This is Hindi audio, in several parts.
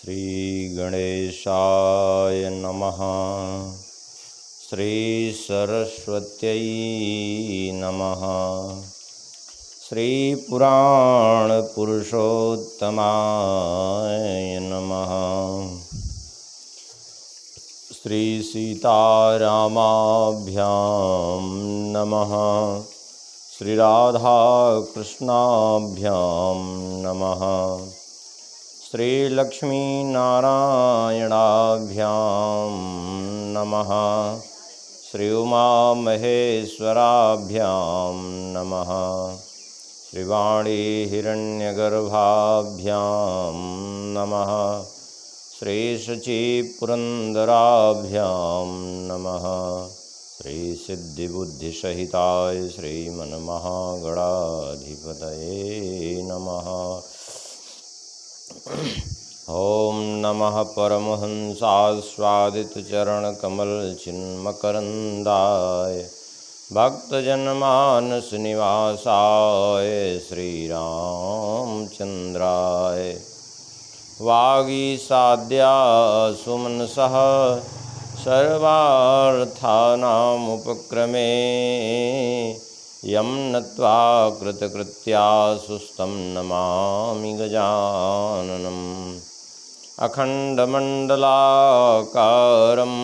श्रीगणेशाय नमः। श्रीसरस्वत्यै नमः। श्रीपुराणपुरुषोत्तमाय नमः। श्रीसीतारामाभ्यां नमः। श्रीराधाकृष्णाभ्यां नमः। श्रीलक्ष्मीनारायणाभ्यां नमः। श्री उमामहेश्वराभ्यां नमः। श्रीवाणी हिरण्यगर्भाभ्यां नमः। श्रीशचीपुरन्दराभ्यां नमः। श्रीसिद्धिबुद्धिसहिताय श्रीमन्महागणाधिपतये नमः। ॐ नमः परमहंसास्वादितचरणकमलचिन्मकरन्दाय भक्तजनमानसनिवासाय श्रीरामचन्द्राय वागीसाद्या सुमनसः सर्वार्थानामुपक्रमे यं नत्वा कृतकृत्या सुस्तं नमामि गजाननम्। अखण्डमण्डलाकारं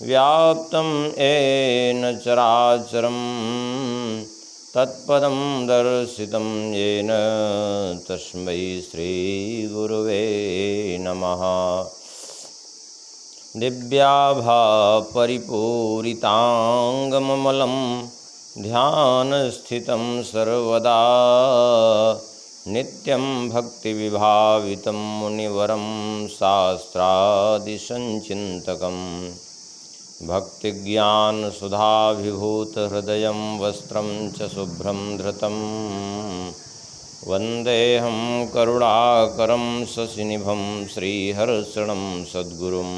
व्याप्तं येन चराचरं तत्पदं दर्शितं येन तस्मै श्रीगुरुवे नमः। दिव्याभापरिपूरिताङ्गममलं ध्यानस्थितं सर्वदा नित्यं भक्तिविभावितं मुनिवरं शास्त्रादिसञ्चिन्तकम्। भक्तिज्ञानसुधाभिभूतहृदयं वस्त्रं च शुभ्रं धृतं वन्देऽहं करुणाकरं शशिनिभं श्रीहर्षणं सद्गुरुं।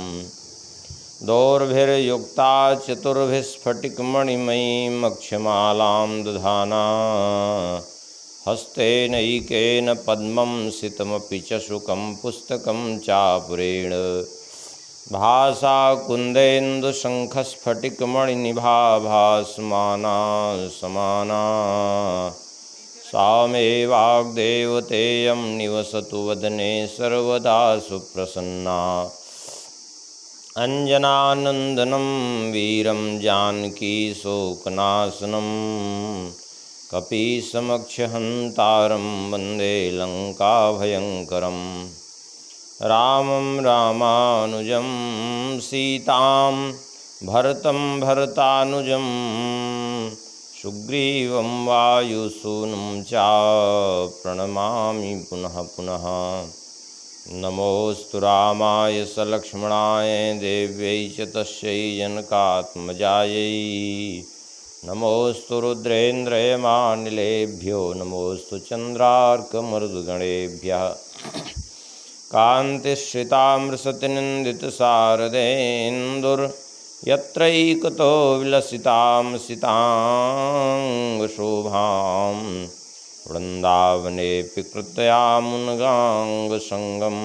दोर्भिर्युक्ता चतुर्भिस्फटिकमणिमयीमक्षमालां दधाना हस्तेनैकेन पद्मं सितमपि च शुकं पुस्तकं चापुरेण भासा कुन्देन्दुशङ्खस्फटिकमणिनिभा भासमाना समाना सा मे वाग्देवतेयं निवसतु वदने सर्वदा सुप्रसन्ना। अञ्जनानन्दनं वीरं जानकी शोकनाशनं कपीसमक्षहन्तारं वन्दे लङ्काभयङ्करं। रामं रामानुजं सीतां भरतं भरतानुजं सुग्रीवं वायुसूनुं च प्रणमामि पुनः पुनः। नमोऽस्तु रामाय सलक्ष्मणाय देव्यै च तस्यै जनकात्मजायै। नमोऽस्तु रुद्रेन्द्रयमानिलेभ्यो नमोऽस्तु चन्द्रार्कमरुद्गणेभ्यः। कान्तिश्रितामृषतिनिन्दितशारदेन्दुर्यत्रैकतो विलसितां सिताङ्गशोभां वृन्दावनेऽपि कृत्यामुनगाङ्गसङ्गं।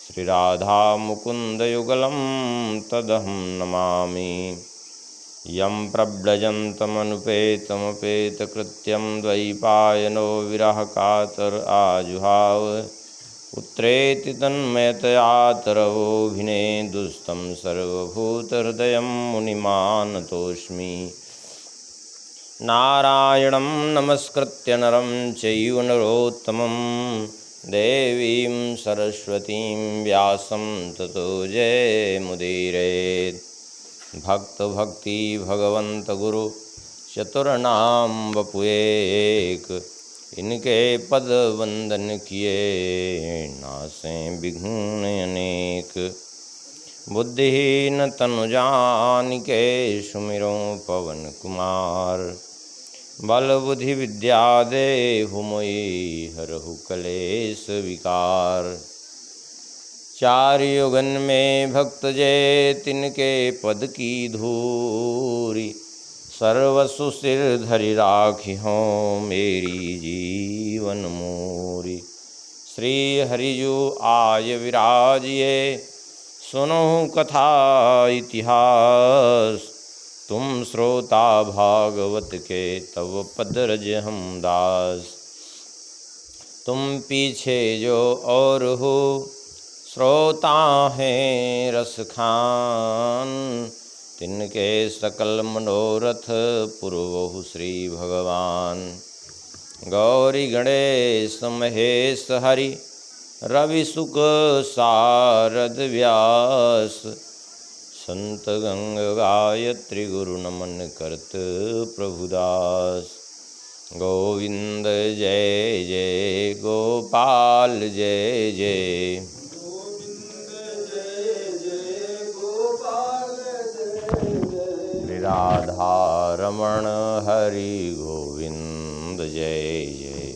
श्रीराधामुकुन्दयुगलं तदहं नमामि। यं प्रव्रजन्तमनुपेतमपेतकृत्यं द्वैपायनो विरहकातर आजुहाव पुत्रेति तन्मयतया तरवोऽभिनेदुस्तं सर्वभूतहृदयं मुनिमानतोऽस्मि। नारायणं नमस्कृत्य नरं चैव नरोत्तमं देवीं सरस्वतीं व्यासं ततो जयमुदीरयेत्। भक्तभक्ति भगवंत गुरु चतुर्नाम बपुएक इनके पद वंदन किए नासे विघ्न अनेक। बुद्धिहीन तनु जानिके सुमिरो पवन कुमार बल बुद्धि विद्या देहु मोहि हरहु कलेश विकार। चार युगन में भक्त जे तिनके पद की धूरी सर्वसु सिर धरि राखी हों मेरी जीवन मोरी। श्री हरिजु आय विराजिए। सुनो कथा इतिहास, तुम श्रोता भागवत के तव पद रज हम दास। तुम पीछे जो और हो श्रोता हैं रस खान, तिनके सकल मनोरथ पुरवहु श्री भगवान। गौरी गणेश महेश हरि रवि सुख सारद व्यास। संत गंग गायत्री गुरु नमन करत प्रभुदास। गोविंद जय जय गोपाल जय जय। राधा रमण हरि गोविंद जय जय।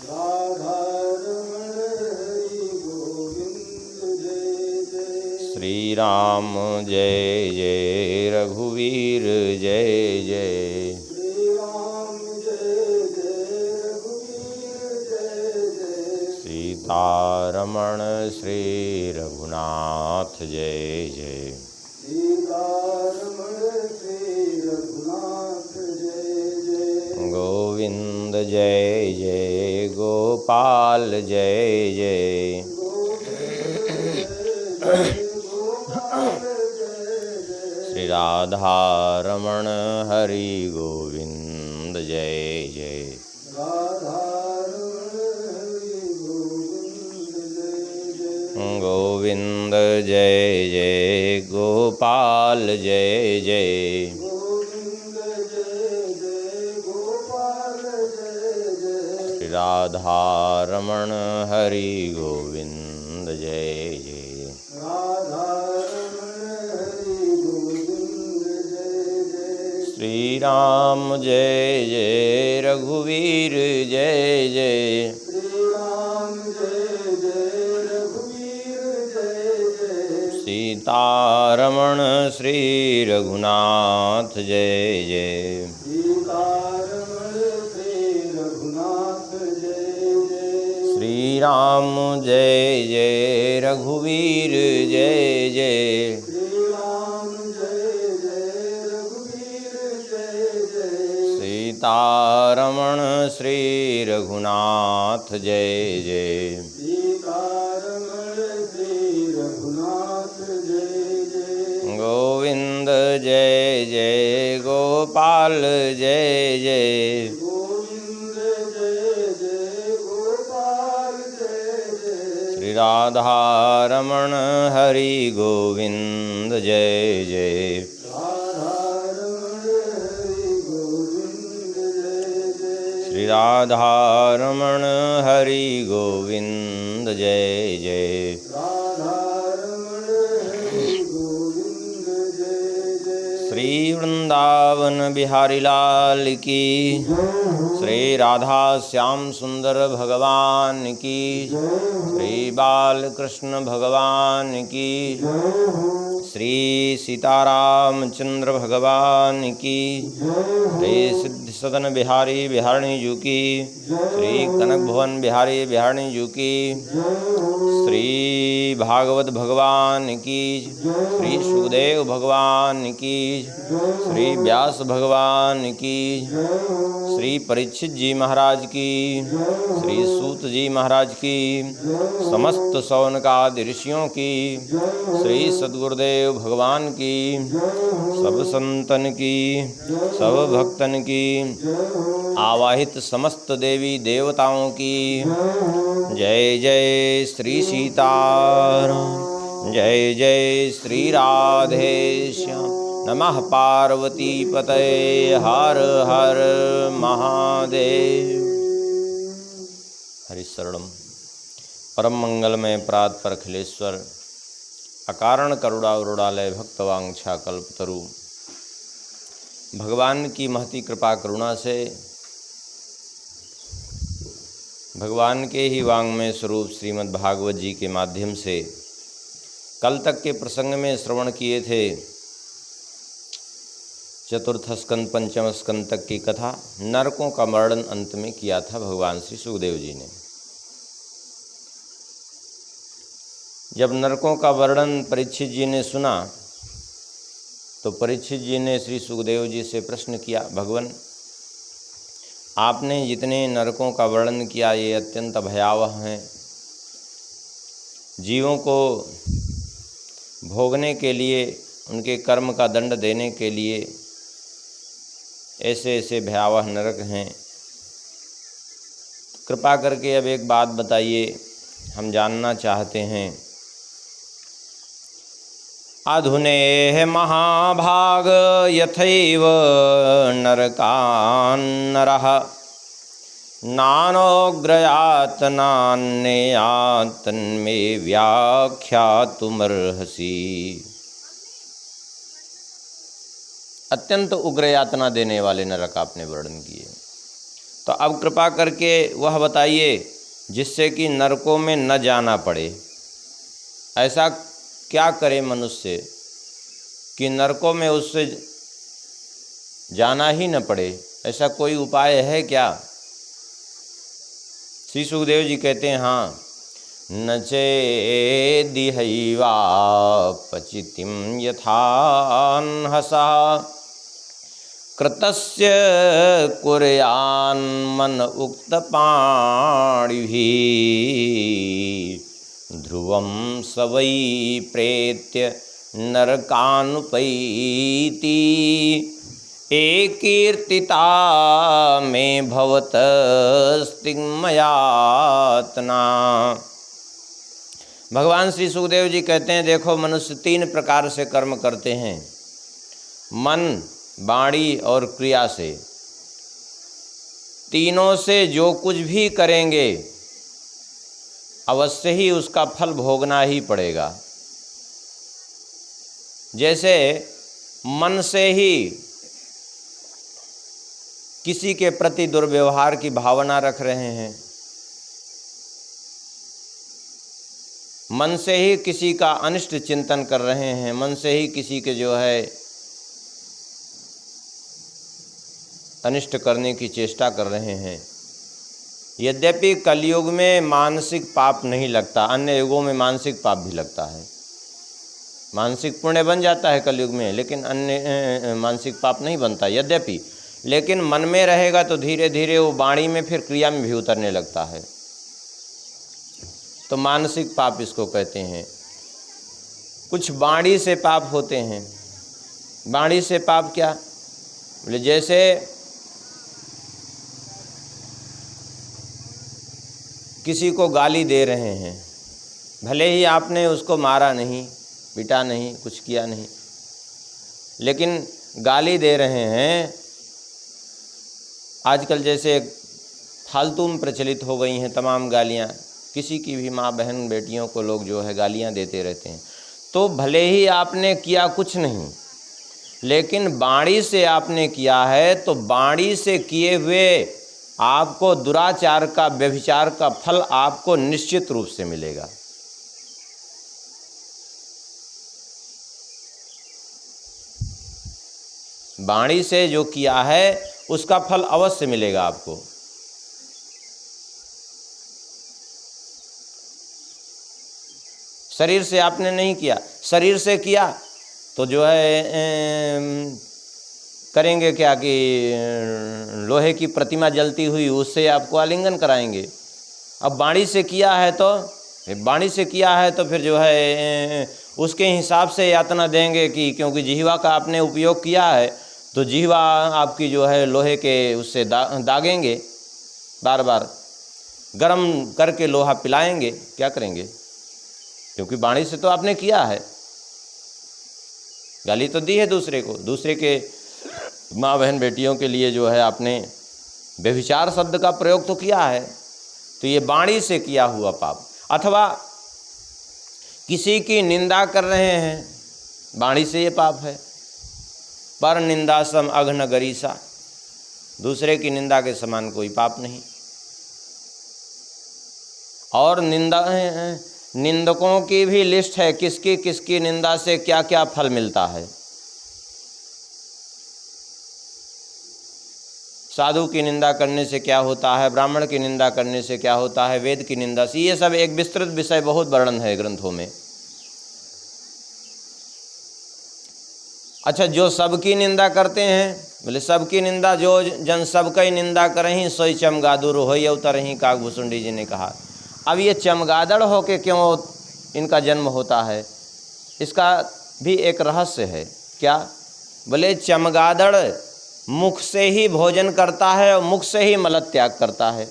राधा रमण हरि गोविंद जय जय। श्री राम जय जय रघुवीर जय जय। श्री राम जय जय रघुवीर जय जय। सीता रमण श्री रघुनाथ जय जय। गोविंद जय जय गोपाल जय जय। श्री राधा रमण हरि गोविंद जय जय। गोविंद जय जय गोपाल जय जय। राधा रमण हरि गोविंद जय जय। राधा रमण हरि गोविंद जय जय। श्री राम जय जय रघुवीर जय जय। श्री राम जय जय रघुवीर जय जय। सीता रमण श्री रघुनाथ जय जय। श्री राम जय जय रघुवीर जय जय। श्री राम जय जय रघुवीर जय जय। सीता रमण श्री रघुनाथ जय जय। सीता रमण श्री रघुनाथ जय जय। गोविंद जय जय गोपाल जय जय। राधा रमण हरि गोविंद जय जय। श्री राधा रमण हरि गोविंद जय जय। श्री वृंदावन बिहारी लाल की, श्री राधा श्याम सुंदर भगवान की, श्री बाल कृष्ण भगवान की, श्री सीतारामचंद्र भगवान की, श्री सिद्धि सदन बिहारी बिहारिणी जी की, श्री कनक भुवन बिहारी बिहारिणी जी की, श्री भागवत भगवान की, श्री सुखदेव भगवान की, श्री व्यास भगवान की, श्री परीक्षित जी महाराज की, श्री सूत जी महाराज की, समस्त सौनकादि ऋषियों की, श्री सद्गुरुदेव भगवान की, सब संतन की, सब भक्तन की, आवाहित समस्त देवी देवताओं की जय जय श्री सीताराम, जय जय श्री राधेश्याम। नमः पार्वती पतये हर हर महादेव। हरिशरणम। परम मंगलमय प्रात पर अखिलेश्वर, अकारण करुणावरुणालय भक्तवांछा कल्पतरु, भगवान की महती कृपा करुणा से भगवान के ही वांग्मय स्वरूप श्रीमद् भागवत जी के माध्यम से कल तक के प्रसंग में श्रवण किए थे चतुर्थ स्कंद पंचम स्कंद तक की कथा, नरकों का वर्णन अंत में किया था भगवान श्री सुखदेव जी ने। जब नरकों का वर्णन परीक्षित जी ने सुना तो परीक्षित जी ने श्री सुखदेव जी से प्रश्न किया, भगवान आपने जितने नरकों का वर्णन किया ये अत्यंत भयावह हैं। जीवों को भोगने के लिए, उनके कर्म का दंड देने के लिए ऐसे ऐसे भयावह नरक हैं। कृपा करके अब एक बात बताइए, हम जानना चाहते हैं। अधुनेह महाभाग यथैव नरकान्नरः नानोग्रयातनान्ययातन्मे व्याख्यातुमर्हसि। अत्यंत उग्र यातना देने वाले नरक आपने वर्णन किए, तो अब कृपा करके वह बताइए जिससे कि नरकों में न जाना पड़े। ऐसा क्या करे मनुष्य कि नरकों में उससे जाना ही न पड़े? ऐसा कोई उपाय है क्या? श्री सुखदेव जी कहते हैं, हाँ, न चेदिहैवापचितिं यथान्हसा कृतस्य कुर्यान्मन उक्तपाणिभिः ध्रुवं स वै प्रेत्य नरकानुपैति एकीर्तिता में भवतस्तिग्मयातना। भगवान श्री सुखदेव जी कहते हैं, देखो मनुष्य 3 प्रकार से कर्म करते हैं, मन, वाणी और क्रिया से। तीनों से जो कुछ भी करेंगे अवश्य ही उसका फल भोगना ही पड़ेगा। जैसे मन से ही किसी के प्रति दुर्व्यवहार की भावना रख रहे हैं, मन से ही किसी का अनिष्ट चिंतन कर रहे हैं, मन से ही किसी के जो है अनिष्ट करने की चेष्टा कर रहे हैं। यद्यपि कलयुग में मानसिक पाप नहीं लगता, अन्य युगों में मानसिक पाप भी लगता है। मानसिक पुण्य बन जाता है कलयुग में, लेकिन अन्य मानसिक पाप नहीं बनता यद्यपि, लेकिन मन में रहेगा तो धीरे धीरे वो वाणी में फिर क्रिया में भी उतरने लगता है। तो मानसिक पाप इसको कहते हैं। कुछ वाणी से पाप होते हैं। वाणी से पाप क्या? बोले जैसे किसी को गाली दे रहे हैं, भले ही आपने उसको मारा नहीं, पिटा नहीं, कुछ किया नहीं, लेकिन गाली दे रहे हैं। आजकल जैसे फालतू में प्रचलित हो गई हैं तमाम गालियाँ, किसी की भी माँ बहन बेटियों को लोग जो है गालियाँ देते रहते हैं। तो भले ही आपने किया कुछ नहीं, लेकिन वाणी से आपने किया है, तो वाणी से किए हुए आपको दुराचार का, व्यभिचार का फल आपको निश्चित रूप से मिलेगा। वाणी से जो किया है उसका फल अवश्य मिलेगा आपको। शरीर से आपने नहीं किया, शरीर से किया तो जो है करेंगे क्या कि लोहे की प्रतिमा जलती हुई उससे आपको आलिंगन कराएंगे। अब वाणी से किया है तो फिर जो है उसके हिसाब से यातना देंगे कि क्योंकि जिह्वा का आपने उपयोग किया है तो जिह्वा आपकी जो है लोहे के उससे दागेंगे, बार बार गर्म करके लोहा पिलाएंगे, क्या करेंगे? क्योंकि वाणी से तो आपने किया है, गाली तो दी है दूसरे को, दूसरे के माँ बहन बेटियों के लिए जो है आपने व्यभिचार शब्द का प्रयोग तो किया है। तो ये वाणी से किया हुआ पाप। अथवा किसी की निंदा कर रहे हैं, वाणी से ये पाप है। पर निंदा सम अघ्न गरीसा, दूसरे की निंदा के समान कोई पाप नहीं। और निंदकों की भी लिस्ट है, किसकी किसकी निंदा से क्या क्या फल मिलता है। साधु की निंदा करने से क्या होता है, ब्राह्मण की निंदा करने से क्या होता है, वेद की निंदा से, ये सब एक विस्तृत विषय बहुत वर्णन है ग्रंथों में। अच्छा, जो सबकी निंदा करते हैं, बोले सबकी निंदा, जो जन सबका ही निंदा करहीं सोई चमगादुर होई अवतरहीं, काकभूषुंडी जी ने कहा। अब ये चमगादड़ होके क्यों इनका जन्म होता है, इसका भी एक रहस्य है। क्या? बोले चमगादड़ मुख से ही भोजन करता है और मुख से ही मल त्याग करता है,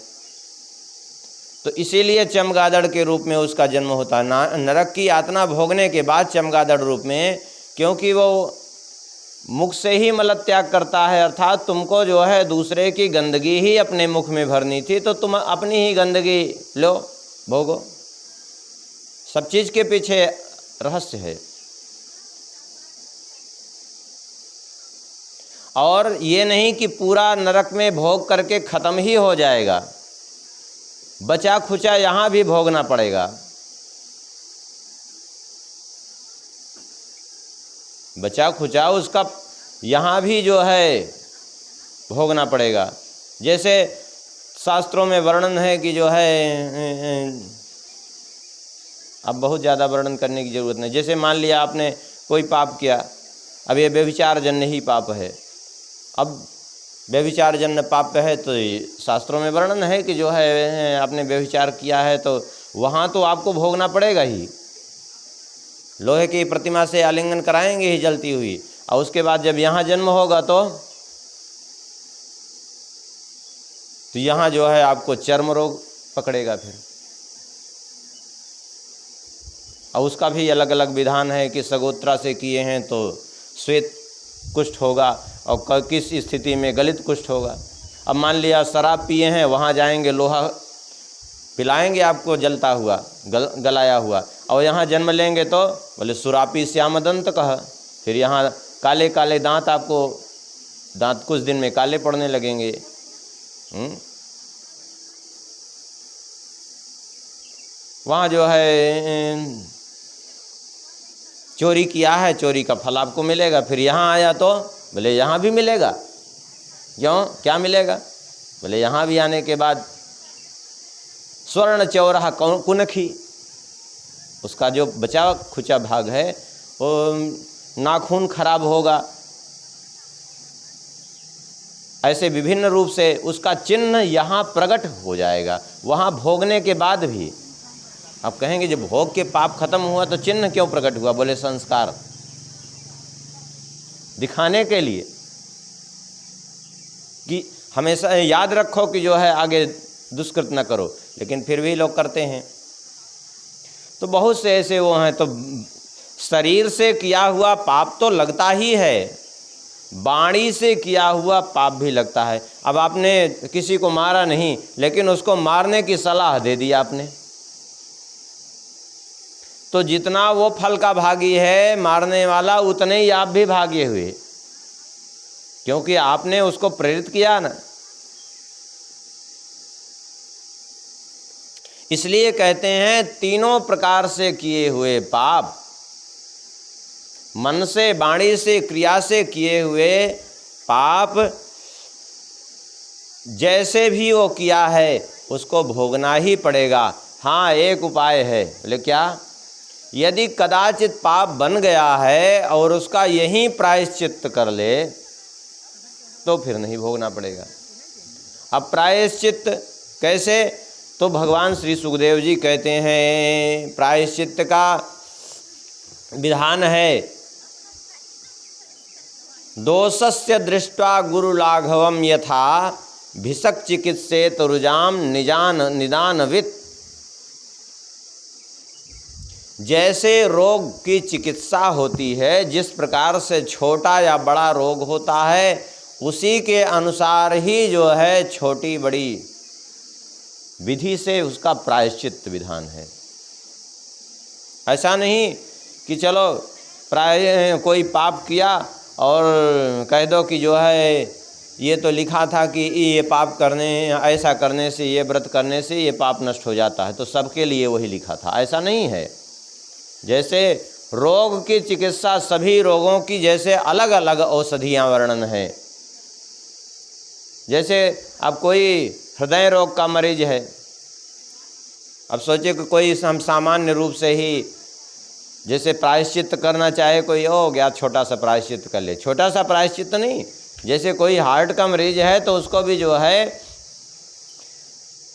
तो इसीलिए चमगादड़ के रूप में उसका जन्म होता है। नरक की यातना भोगने के बाद चमगादड़ रूप में, क्योंकि वो मुख से ही मल त्याग करता है, अर्थात तुमको जो है दूसरे की गंदगी ही अपने मुख में भरनी थी, तो तुम अपनी ही गंदगी लो, भोगो। सब चीज़ के पीछे रहस्य है। और ये नहीं कि पूरा नरक में भोग करके ख़त्म ही हो जाएगा, बचा खुचा यहाँ भी भोगना पड़ेगा। बचा खुचा उसका यहाँ भी जो है भोगना पड़ेगा। जैसे शास्त्रों में वर्णन है कि जो है, अब बहुत ज़्यादा वर्णन करने की ज़रूरत नहीं। जैसे मान लिया आपने कोई पाप किया, अब ये व्यभिचार जन्य ही पाप है। अब व्यभिचार जन्य पाप है तो शास्त्रों में वर्णन है कि जो है आपने व्यभिचार किया है तो वहाँ तो आपको भोगना पड़ेगा ही। लोहे की प्रतिमा से आलिंगन कराएंगे ही जलती हुई, और उसके बाद जब यहाँ जन्म होगा तो यहाँ जो है आपको चर्म रोग पकड़ेगा फिर। और उसका भी अलग अलग विधान है कि सगोत्रा से किए हैं तो श्वेत कुष्ठ होगा, और किस स्थिति में गलित कुष्ठ होगा। अब मान लिया शराब पिए हैं, वहाँ जाएंगे लोहा पिलाएंगे आपको जलता हुआ, गलाया हुआ, और यहाँ जन्म लेंगे तो बोले सुरापी श्यामदंत कह, फिर यहाँ काले काले दांत, आपको दांत कुछ दिन में काले पड़ने लगेंगे। वहाँ जो है चोरी किया है, चोरी का फल आपको मिलेगा। फिर यहाँ आया तो बोले यहाँ भी मिलेगा। क्यों? क्या मिलेगा? बोले यहाँ भी आने के बाद स्वर्ण चौराहा कुनखी, उसका जो बचा खुचा भाग है वो नाखून खराब होगा। ऐसे विभिन्न रूप से उसका चिन्ह यहाँ प्रकट हो जाएगा वहाँ भोगने के बाद भी। आप कहेंगे जब भोग के पाप खत्म हुआ तो चिन्ह क्यों प्रकट हुआ? बोले संस्कार दिखाने के लिए कि हमेशा याद रखो कि जो है आगे दुष्कृत न करो, लेकिन फिर भी लोग करते हैं। तो बहुत से ऐसे वो हैं। तो शरीर से किया हुआ पाप तो लगता ही है, वाणी से किया हुआ पाप भी लगता है। अब आपने किसी को मारा नहीं, लेकिन उसको मारने की सलाह दे दी आपने, तो जितना वो फल का भागी है मारने वाला, उतने ही आप भी भागे हुए, क्योंकि आपने उसको प्रेरित किया ना। इसलिए कहते हैं तीनों प्रकार से किए हुए पाप, मन से, वाणी से, क्रिया से किए हुए पाप, जैसे भी वो किया है उसको भोगना ही पड़ेगा। हाँ, एक उपाय है। बोले क्या? यदि कदाचित पाप बन गया है और उसका यही प्रायश्चित्त कर ले तो फिर नहीं भोगना पड़ेगा। अब प्रायश्चित्त कैसे? तो भगवान श्री सुखदेव जी कहते हैं प्रायश्चित्त का विधान है, दोषस्य दृष्ट्वा गुरुलाघवम यथा भिषक चिकित्सेत रुजाम निदानवित्। जैसे रोग की चिकित्सा होती है, जिस प्रकार से छोटा या बड़ा रोग होता है, उसी के अनुसार ही जो है छोटी बड़ी विधि से उसका प्रायश्चित्त विधान है। ऐसा नहीं कि चलो कोई पाप किया और कह दो कि जो है ये तो लिखा था कि ये पाप करने, ऐसा करने से, ये व्रत करने से ये पाप नष्ट हो जाता है, तो सबके लिए वही लिखा था। ऐसा नहीं है। जैसे रोग की चिकित्सा, सभी रोगों की जैसे अलग अलग औषधियाँ वर्णन है, जैसे अब कोई हृदय रोग का मरीज है, अब सोचिए कि कोई हम सामान्य रूप से ही जैसे प्रायश्चित करना चाहे कोई, हो गया छोटा सा प्रायश्चित कर ले, छोटा सा प्रायश्चित नहीं, जैसे कोई हार्ट का मरीज है तो उसको भी जो है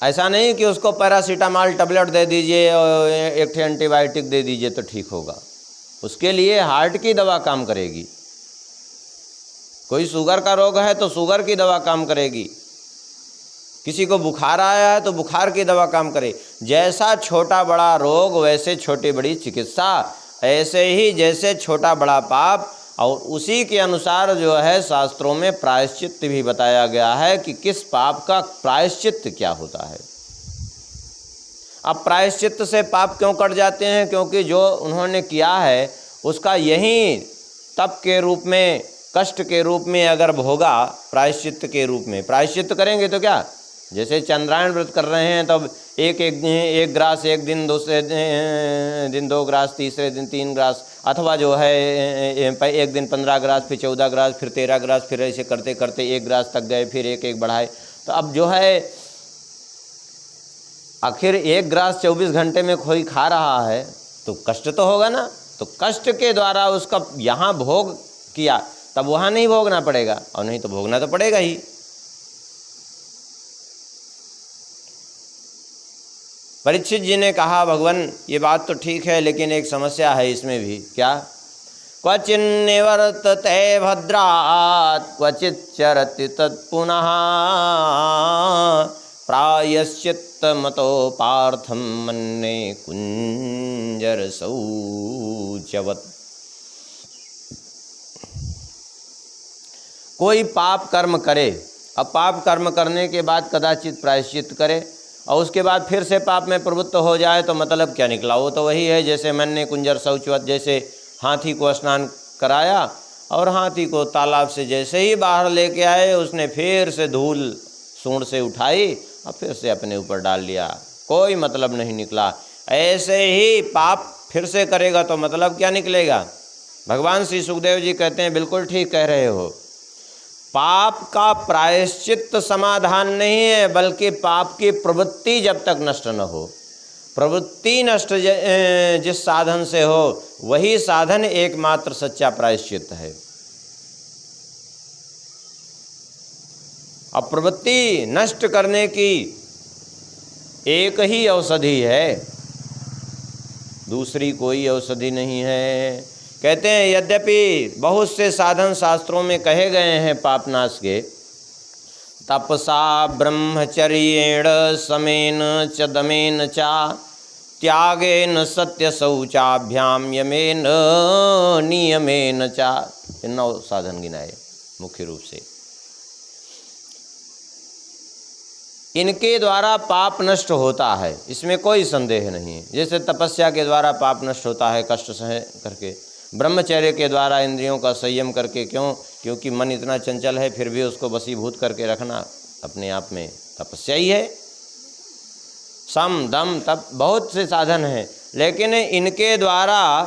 ऐसा नहीं कि उसको पैरासीटामॉल टैबलेट दे दीजिए और एक एंटीबायोटिक दे दीजिए तो ठीक होगा, उसके लिए हार्ट की दवा काम करेगी। कोई शुगर का रोग है तो शुगर की दवा काम करेगी, किसी को बुखार आया है तो बुखार की दवा काम करे। जैसा छोटा बड़ा रोग वैसे छोटी बड़ी चिकित्सा, ऐसे ही जैसे छोटा बड़ा पाप, और उसी के अनुसार जो है शास्त्रों में प्रायश्चित भी बताया गया है कि किस पाप का प्रायश्चित क्या होता है। अब प्रायश्चित से पाप क्यों कट जाते हैं? क्योंकि जो उन्होंने किया है उसका यही तप के रूप में, कष्ट के रूप में अगर भोगा, प्रायश्चित के रूप में प्रायश्चित करेंगे तो क्या, जैसे चंद्रायण व्रत कर रहे हैं तब एक ग्रास एक दिन, दूसरे दिन 2 ग्रास, तीसरे दिन 3 ग्रास, अथवा जो है एक दिन 15 ग्रास, फिर 14 ग्रास, फिर 13 ग्रास, फिर ऐसे करते करते 1 ग्रास तक गए, फिर एक बढ़ाए। तो अब जो है आखिर 1 ग्रास 24 घंटे में कोई खा रहा है तो कष्ट तो होगा ना। तो कष्ट के द्वारा उसका यहाँ भोग किया, तब वहाँ नहीं भोगना पड़ेगा, और नहीं तो भोगना तो पड़ेगा ही। परीक्षित जी ने कहा, भगवान ये बात तो ठीक है, लेकिन एक समस्या है इसमें भी। क्या? क्वचिन्निवर्तते भद्रात् क्वचित् चरति तत्पुनः प्रायश्चित्तमतो पार्थं मन्ये कुंजरशौचवत्। कोई पाप कर्म करे, अब पाप कर्म करने के बाद कदाचित प्रायश्चित करे और उसके बाद फिर से पाप में प्रवृत्त हो जाए तो मतलब क्या निकला? वो तो वही है जैसे मन्ये कुंजर शौचवत, जैसे हाथी को स्नान कराया और हाथी को तालाब से जैसे ही बाहर लेके आए उसने फिर से धूल सूंड से उठाई और फिर से अपने ऊपर डाल लिया, कोई मतलब नहीं निकला। ऐसे ही पाप फिर से करेगा तो मतलब क्या निकलेगा? भगवान श्री सुखदेव जी कहते हैं बिल्कुल ठीक कह रहे हो, पाप का प्रायश्चित समाधान नहीं है, बल्कि पाप की प्रवृत्ति जब तक नष्ट न हो, प्रवृत्ति नष्ट जिस साधन से हो वही साधन एकमात्र सच्चा प्रायश्चित है। अब प्रवृत्ति नष्ट करने की एक ही औषधि है, दूसरी कोई औषधि नहीं है। कहते हैं यद्यपि बहुत से साधन शास्त्रों में कहे गए हैं पापनाश के, तपसा ब्रह्मचर्येण समेन च दमेन चा त्यागेन सत्य शौचाभ्याम यमेन नियमेन चा, 9 साधन गिनाए मुख्य रूप से। इनके द्वारा पाप नष्ट होता है, इसमें कोई संदेह नहीं है। जैसे तपस्या के द्वारा पाप नष्ट होता है कष्ट सह करके, ब्रह्मचर्य के द्वारा इंद्रियों का संयम करके, क्यों? क्योंकि मन इतना चंचल है फिर भी उसको वशीभूत करके रखना अपने आप में तपस्या ही है। सम दम तप बहुत से साधन हैं, लेकिन इनके द्वारा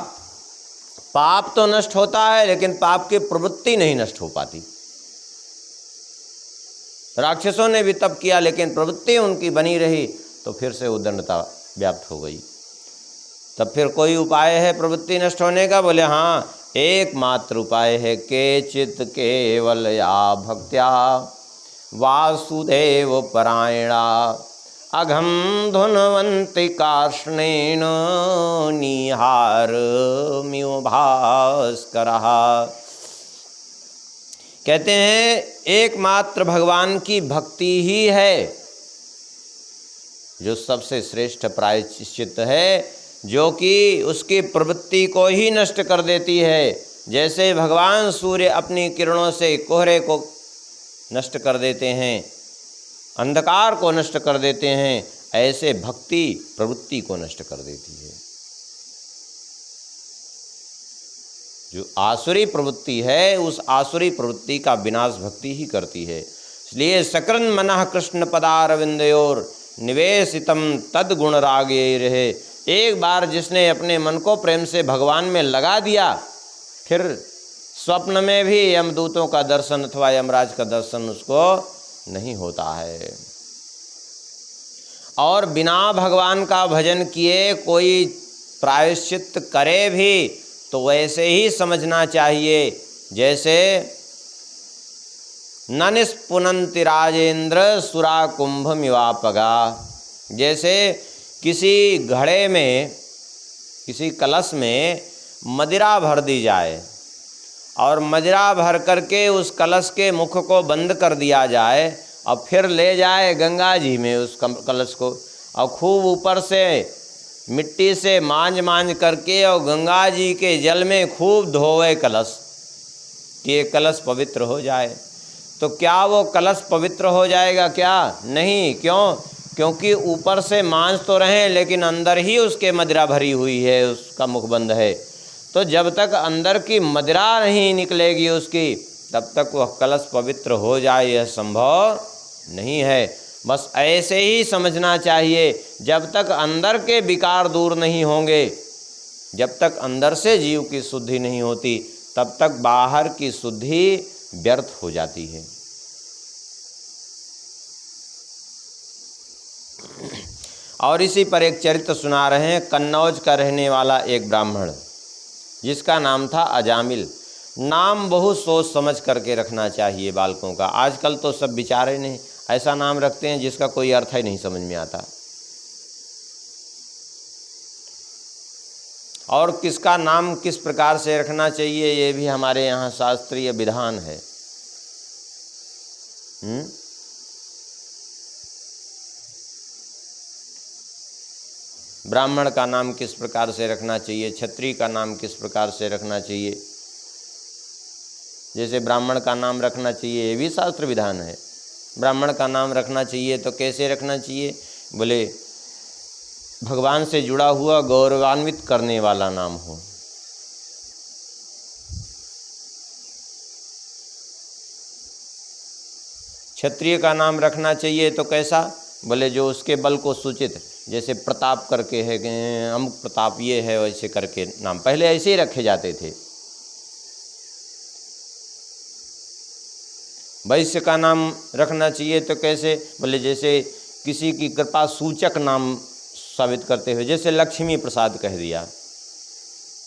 पाप तो नष्ट होता है लेकिन पाप की प्रवृत्ति नहीं नष्ट हो पाती। राक्षसों ने भी तप किया लेकिन प्रवृत्ति उनकी बनी रही तो फिर से उद्दंडता व्याप्त हो गई। तब फिर कोई उपाय है प्रवृत्ति नष्ट होने का? बोले हाँ, एकमात्र उपाय है केचित केवल या भक्त्या वासुदेव परायणा अघम धुनवंति कार्ष्णेन निहार मिव भास्करः। कहते हैं एकमात्र भगवान की भक्ति ही है जो सबसे श्रेष्ठ प्रायश्चित है, जो कि उसकी प्रवृत्ति को ही नष्ट कर देती है। जैसे भगवान सूर्य अपनी किरणों से कोहरे को नष्ट कर देते हैं, अंधकार को नष्ट कर देते हैं, ऐसे भक्ति प्रवृत्ति को नष्ट कर देती है। जो आसुरी प्रवृत्ति है उस आसुरी प्रवृत्ति का विनाश भक्ति ही करती है। इसलिए सकरन मनः कृष्ण पदारविंदयोर निवेशितम तद गुण रागे रहे। एक बार जिसने अपने मन को प्रेम से भगवान में लगा दिया, फिर स्वप्न में भी यमदूतों का दर्शन अथवा यमराज का दर्शन उसको नहीं होता है। और बिना भगवान का भजन किए कोई प्रायश्चित करे भी तो वैसे ही समझना चाहिए जैसे न निष्पुनन्ति राजेंद्र सुरा कुंभ मिवापगा। जैसे किसी घड़े में, किसी कलश में मदिरा भर दी जाए और मदिरा भर करके उस कलश के मुख को बंद कर दिया जाए और फिर ले जाए गंगा जी में उस कलश को और खूब ऊपर से मिट्टी से मांझ करके और गंगा जी के जल में खूब धोवे कलश कि ये कलश पवित्र हो जाए। तो क्या वो कलश पवित्र हो जाएगा? क्या नहीं। क्यों? क्योंकि ऊपर से मांझ तो रहे लेकिन अंदर ही उसके मदिरा भरी हुई है, उसका मुख बंद है। तो जब तक अंदर की मदिरा नहीं निकलेगी उसकी, तब तक वह कलश पवित्र हो जाए यह संभव नहीं है। बस ऐसे ही समझना चाहिए, जब तक अंदर के विकार दूर नहीं होंगे, जब तक अंदर से जीव की शुद्धि नहीं होती, तब तक बाहर की शुद्धि व्यर्थ हो जाती है। और इसी पर एक चरित्र सुना रहे हैं। कन्नौज का रहने वाला एक ब्राह्मण जिसका नाम था अजामिल। नाम बहुत सोच समझ करके रखना चाहिए बालकों का। आजकल तो सब बेचारे नहीं ऐसा नाम रखते हैं जिसका कोई अर्थ ही नहीं समझ में आता। और किसका नाम किस प्रकार से रखना चाहिए ये भी हमारे यहाँ शास्त्रीय विधान है। ब्राह्मण का नाम किस प्रकार से रखना चाहिए, क्षत्रिय का नाम किस प्रकार से रखना चाहिए। जैसे ब्राह्मण का नाम रखना चाहिए ये भी शास्त्र विधान है। ब्राह्मण का नाम रखना चाहिए तो कैसे रखना चाहिए? बोले भगवान से जुड़ा हुआ गौरवान्वित करने वाला नाम हो। क्षत्रिय का नाम रखना चाहिए तो कैसा? बोले जो उसके बल को सूचित, जैसे प्रताप करके है, अमुक प्रताप ये है, वैसे करके नाम पहले ऐसे ही रखे जाते थे। वैश्य का नाम रखना चाहिए तो कैसे? बोले जैसे किसी की कृपा सूचक नाम साबित करते हुए, जैसे लक्ष्मी प्रसाद कह दिया,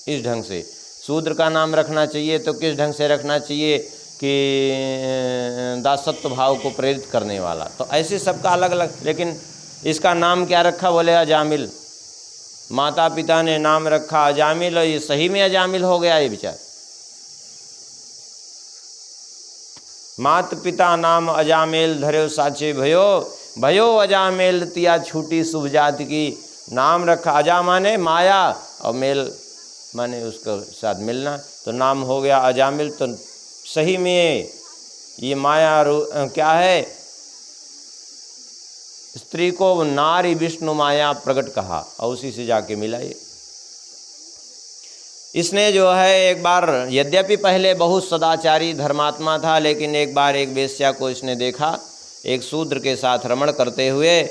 इस ढंग से। शूद्र का नाम रखना चाहिए तो किस ढंग से रखना चाहिए कि दासत्व भाव को प्रेरित करने वाला। तो ऐसे सबका अलग अलग। लेकिन इसका नाम क्या रखा? बोले अजामिल। माता पिता ने नाम रखा अजामिल और ये सही में अजामिल हो गया ये विचार। मात पिता नाम अजामेल धर्यो साचे भयो, भयो अजामेल तिया छूटी शुभ जाति की। नाम रखा, अजा माने माया और मेल माने उसके साथ मिलना, तो नाम हो गया अजामिल। तो सही में ये माया क्या है? स्त्री को नारी विष्णु माया प्रकट कहा और उसी से जाके मिला ये। इसने जो है एक बार, यद्यपि पहले बहुत सदाचारी धर्मात्मा था, लेकिन एक बार एक वेश्या को इसने देखा एक शूद्र के साथ रमण करते हुए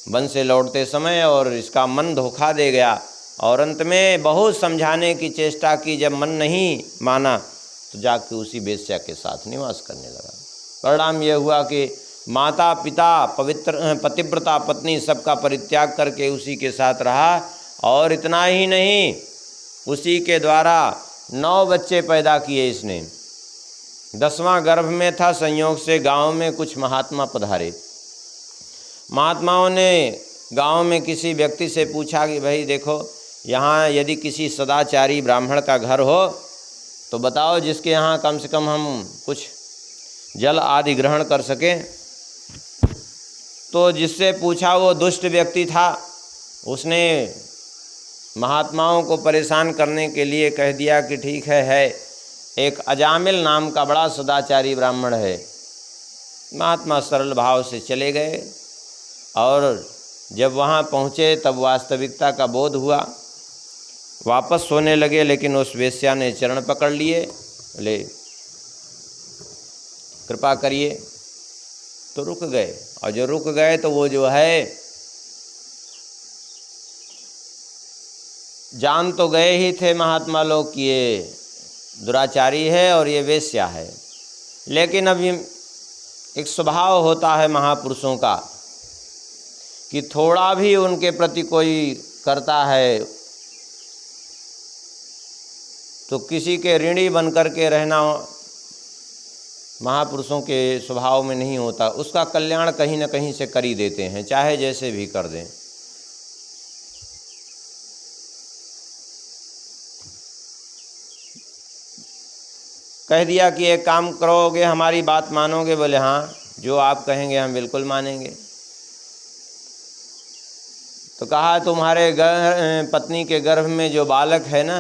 वन से लौटते समय, और इसका मन धोखा दे गया। और अंत में बहुत समझाने की चेष्टा की, जब मन नहीं माना तो जाके उसी वेश्या के साथ निवास करने लगा। परिणाम यह हुआ कि माता पिता पवित्र पतिव्रता पत्नी सबका परित्याग करके उसी के साथ रहा। और इतना ही नहीं, उसी के द्वारा 9 बच्चे पैदा किए इसने। 10वां गर्भ में था, संयोग से गांव में कुछ महात्मा पधारे। महात्माओं ने गांव में किसी व्यक्ति से पूछा कि भाई देखो, यहाँ यदि किसी सदाचारी ब्राह्मण का घर हो तो बताओ, जिसके यहाँ कम से कम हम कुछ जल आदि ग्रहण कर सकें। तो जिससे पूछा वो दुष्ट व्यक्ति था। उसने महात्माओं को परेशान करने के लिए कह दिया कि ठीक है एक अजामिल नाम का बड़ा सदाचारी ब्राह्मण है। महात्मा सरल भाव से चले गए और जब वहाँ पहुँचे तब वास्तविकता का बोध हुआ। वापस सोने लगे, लेकिन उस वेश्या ने चरण पकड़ लिए, बोले कृपा करिए। तो रुक गए, और जो रुक गए तो वो जो है जान तो गए ही थे महात्मा लोग कि ये दुराचारी है और ये वेश्या है, लेकिन अभी एक स्वभाव होता है महापुरुषों का कि थोड़ा भी उनके प्रति कोई करता है तो किसी के ऋणी बन कर के रहना महापुरुषों के स्वभाव में नहीं होता। उसका कल्याण कहीं न कहीं से कर ही देते हैं, चाहे जैसे भी कर दें। कह दिया कि एक काम करोगे, हमारी बात मानोगे? बोले हाँ, जो आप कहेंगे हम बिल्कुल मानेंगे। तो कहा तुम्हारे पत्नी के गर्भ में जो बालक है ना,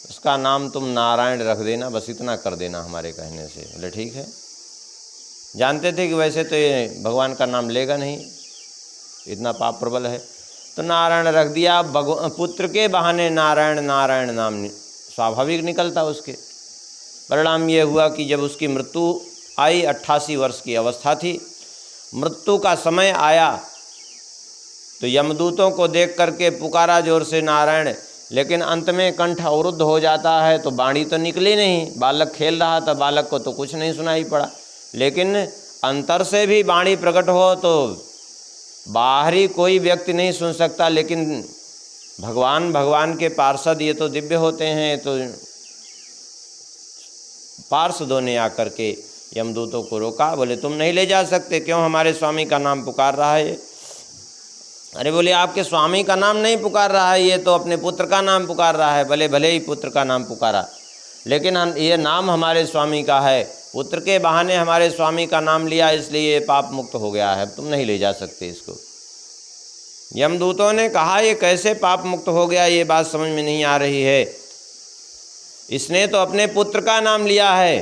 उसका नाम तुम नारायण रख देना, बस इतना कर देना हमारे कहने से। बोले ठीक है। जानते थे कि वैसे तो ये भगवान का नाम लेगा नहीं, इतना पाप प्रबल है, तो नारायण रख दिया। पुत्र के बहाने नारायण नारायण नाम स्वाभाविक निकलता उसके। परिणाम ये हुआ कि जब उसकी मृत्यु आई, 88 वर्ष की अवस्था थी, मृत्यु का समय आया तो यमदूतों को देख करके पुकारा जोर से नारायण, लेकिन अंत में कंठ अवरुद्ध हो जाता है तो वाणी तो निकली नहीं। बालक खेल रहा था, बालक को तो कुछ नहीं सुनाई पड़ा, लेकिन अंतर से भी वाणी प्रकट हो तो बाहरी कोई व्यक्ति नहीं सुन सकता, लेकिन भगवान के पार्षद ये तो दिव्य होते हैं। तो पार्षदों ने आकर के यमदूतों को रोका, बोले तुम नहीं ले जा सकते, क्यों? हमारे स्वामी का नाम पुकार रहा है। अरे बोले आपके स्वामी का नाम नहीं पुकार रहा है, ये तो अपने पुत्र का नाम पुकार रहा है। भले ही पुत्र का नाम पुकारा, लेकिन ये नाम हमारे स्वामी का है, पुत्र के बहाने हमारे स्वामी का नाम लिया, इसलिए ये पाप मुक्त हो गया है, तुम नहीं ले जा सकते इसको। यमदूतों ने कहा ये कैसे पाप मुक्त हो गया, ये बात समझ में नहीं आ रही है, इसने तो अपने पुत्र का नाम लिया है।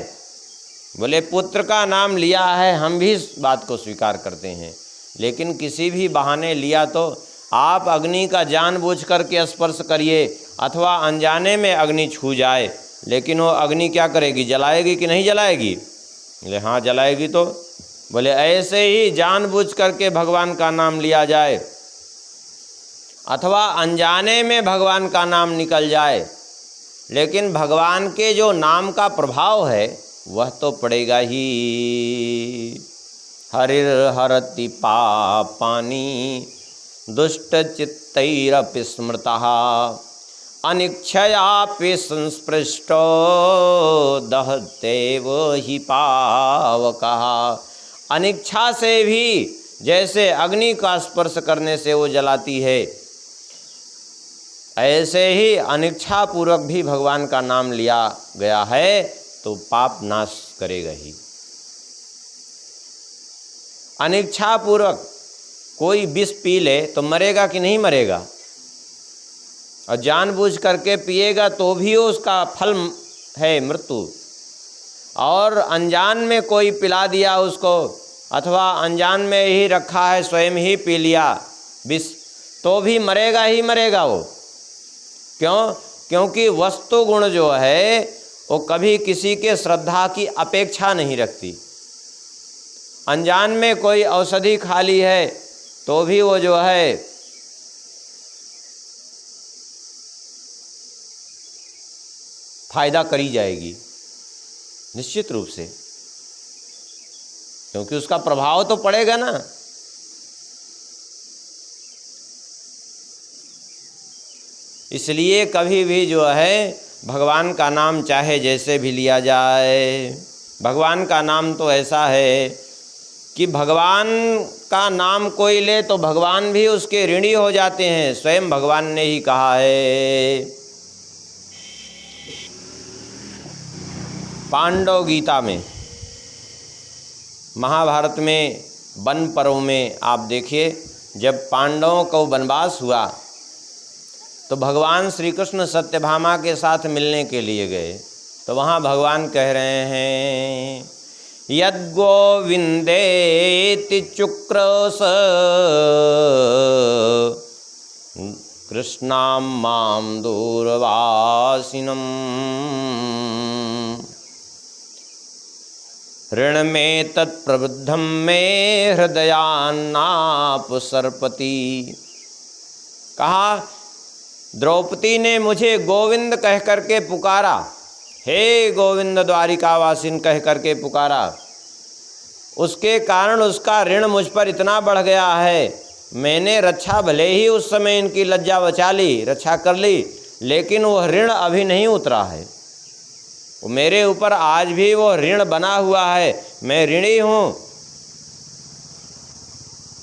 बोले पुत्र का नाम लिया है, हम भी इस बात को स्वीकार करते हैं, लेकिन किसी भी बहाने लिया तो आप अग्नि का जानबूझ करके स्पर्श करिए अथवा अनजाने में अग्नि छू जाए, लेकिन वो अग्नि क्या करेगी? जलाएगी कि नहीं जलाएगी? बोले हाँ जलाएगी। तो बोले ऐसे ही जानबूझ करके भगवान का नाम लिया जाए अथवा अनजाने में भगवान का नाम निकल जाए, लेकिन भगवान के जो नाम का प्रभाव है वह तो पड़ेगा ही। हरिर हरति पापानि दुष्ट चित्तैरपि स्मृतः अनिच्छयापि संस्पृष्टो दहत्येव हि पावकः। अनिच्छा से भी जैसे अग्नि का स्पर्श करने से वो जलाती है, ऐसे ही अनिच्छा पूर्वक भी भगवान का नाम लिया गया है तो पाप नाश करेगा ही। अनिच्छा पूर्वक कोई विष पी ले तो मरेगा कि नहीं मरेगा? और जानबूझ करके पिएगा तो भी उसका फल है मृत्यु। और अनजान में कोई पिला दिया उसको, अथवा अनजान में ही रखा है स्वयं ही पी लिया विष, तो भी मरेगा ही मरेगा वो। क्यों? क्योंकि वस्तु गुण जो है वो कभी किसी के श्रद्धा की अपेक्षा नहीं रखती। अनजान में कोई औषधि खा ली है तो भी वो जो है फायदा करी जाएगी निश्चित रूप से, क्योंकि उसका प्रभाव तो पड़ेगा ना। इसलिए कभी भी जो है भगवान का नाम चाहे जैसे भी लिया जाए, भगवान का नाम तो ऐसा है कि भगवान का नाम कोई ले तो भगवान भी उसके ऋणी हो जाते हैं। स्वयं भगवान ने ही कहा है पांडव गीता में, महाभारत में वन पर्व में आप देखिए, जब पांडवों को वनवास हुआ तो भगवान श्री कृष्ण सत्यभामा के साथ मिलने के लिए गए, तो वहाँ भगवान कह रहे हैं यद गोविंदेति चुक्रस कृष्णाम माम दूरवासिनम ऋण में तत्प्रबुद्धम में हृदयान्नापसर्पति। कहा द्रौपदी ने मुझे गोविंद कह करके पुकारा, हे गोविंद द्वारिकावासिन कह करके पुकारा, उसके कारण उसका ऋण मुझ पर इतना बढ़ गया है। मैंने रक्षा भले ही उस समय इनकी लज्जा बचा ली, रक्षा कर ली, लेकिन वह ऋण अभी नहीं उतरा है। मेरे ऊपर आज भी वो ऋण बना हुआ है, मैं ऋणी हूँ,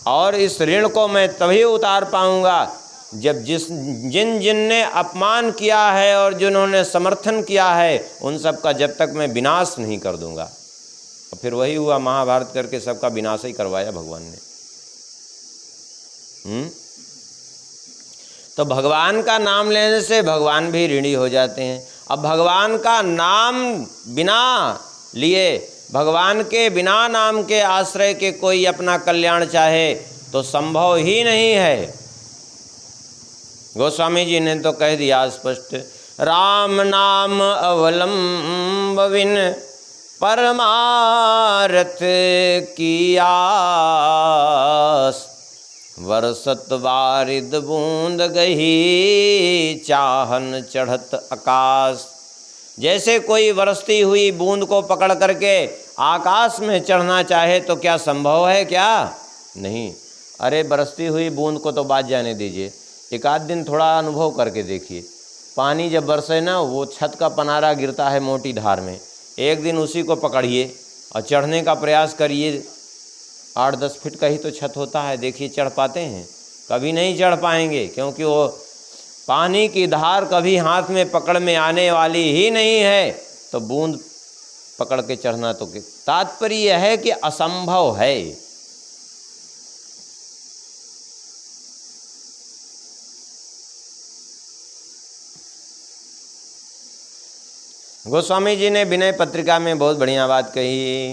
और इस ऋण को मैं तभी उतार पाऊँगा जब जिन ने अपमान किया है और जिन्होंने समर्थन किया है, उन सब का जब तक मैं विनाश नहीं कर दूंगा। और फिर वही हुआ, महाभारत करके सबका विनाश ही करवाया भगवान ने। तो भगवान का नाम लेने से भगवान भी ऋणी हो जाते हैं। अब भगवान का नाम बिना लिए, भगवान के बिना नाम के आश्रय के कोई अपना कल्याण चाहे तो संभव ही नहीं है। गोस्वामी जी ने तो कह दिया स्पष्ट, राम नाम अवलंब बिन परमारथ की आस, वर्षत वारिद बूंद गही चाहन चढ़त आकाश। जैसे कोई बरसती हुई बूंद को पकड़ करके आकाश में चढ़ना चाहे तो क्या संभव है? क्या नहीं। अरे बरसती हुई बूंद को तो बात जाने दीजिए, एक आध दिन थोड़ा अनुभव करके देखिए। पानी जब बरसे ना, वो छत का पनारा गिरता है मोटी धार में, एक दिन उसी को पकड़िए और चढ़ने का प्रयास करिए। 8-10 फीट का ही तो छत होता है, देखिए चढ़ पाते हैं? कभी नहीं चढ़ पाएंगे, क्योंकि वो पानी की धार कभी हाथ में पकड़ में आने वाली ही नहीं है। तो बूंद पकड़ के चढ़ना तो तात्पर्य यह है कि असंभव है। गोस्वामी जी ने विनय पत्रिका में बहुत बढ़िया बात कही,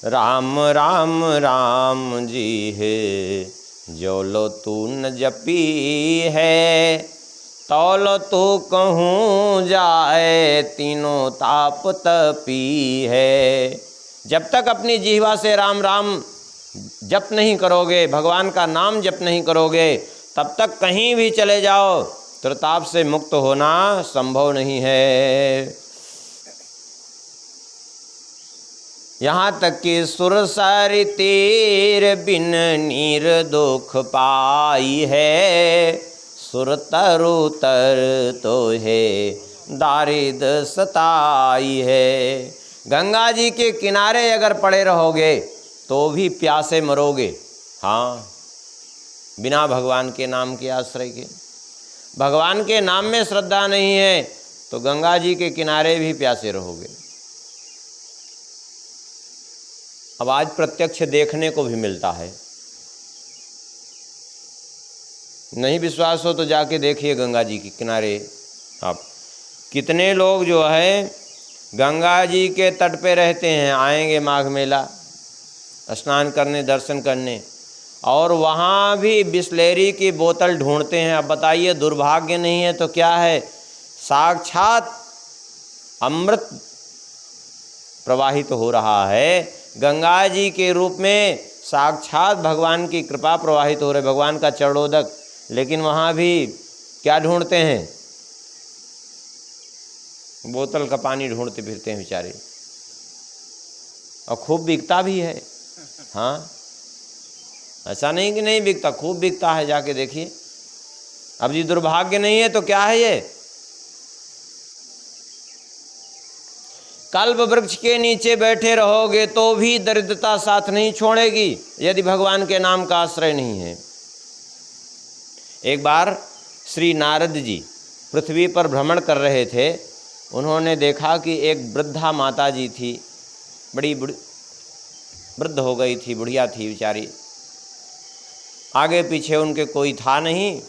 राम राम राम जी है, जो लो तू न जपी है, तौलो तू कहूँ जाए, तीनों ताप तपी है। जब तक अपनी जिह्वा से राम राम जप नहीं करोगे, भगवान का नाम जप नहीं करोगे, तब तक कहीं भी चले जाओ, त्रिताप से मुक्त होना संभव नहीं है। यहाँ तक कि सुरसर तीर बिन नीर दुख पाई है, सुर तरु तर तो है दारिद सताई है। गंगा जी के किनारे अगर पड़े रहोगे तो भी प्यासे मरोगे। हाँ, बिना भगवान के नाम के आश्रय के। भगवान के नाम में श्रद्धा नहीं है तो गंगा जी के किनारे भी प्यासे रहोगे। अब आज प्रत्यक्ष देखने को भी मिलता है, नहीं विश्वास हो तो जाके देखिए गंगा जी के किनारे। आप कितने लोग जो है गंगा जी के तट पे रहते हैं, आएंगे माघ मेला स्नान करने, दर्शन करने, और वहाँ भी बिस्लेरी की बोतल ढूंढते हैं। अब बताइए, दुर्भाग्य नहीं है तो क्या है? साक्षात अमृत प्रवाहित हो रहा है, गंगा जी के रूप में साक्षात भगवान की कृपा प्रवाहित हो रही, भगवान का चरणोदक। लेकिन वहाँ भी क्या ढूंढते हैं? बोतल का पानी ढूंढते फिरते हैं बेचारे, और खूब बिकता भी है। हाँ, ऐसा नहीं कि नहीं बिकता, खूब बिकता है, जाके देखिए। अब जी दुर्भाग्य नहीं है तो क्या है ये? कल्प वृक्ष के नीचे बैठे रहोगे तो भी दरिद्रता साथ नहीं छोड़ेगी यदि भगवान के नाम का आश्रय नहीं है। एक बार श्री नारद जी पृथ्वी पर भ्रमण कर रहे थे। उन्होंने देखा कि एक वृद्धा माता जी थी, बड़ी वृद्ध हो गई थी, बुढ़िया थी बेचारी, आगे पीछे उनके कोई था नहीं,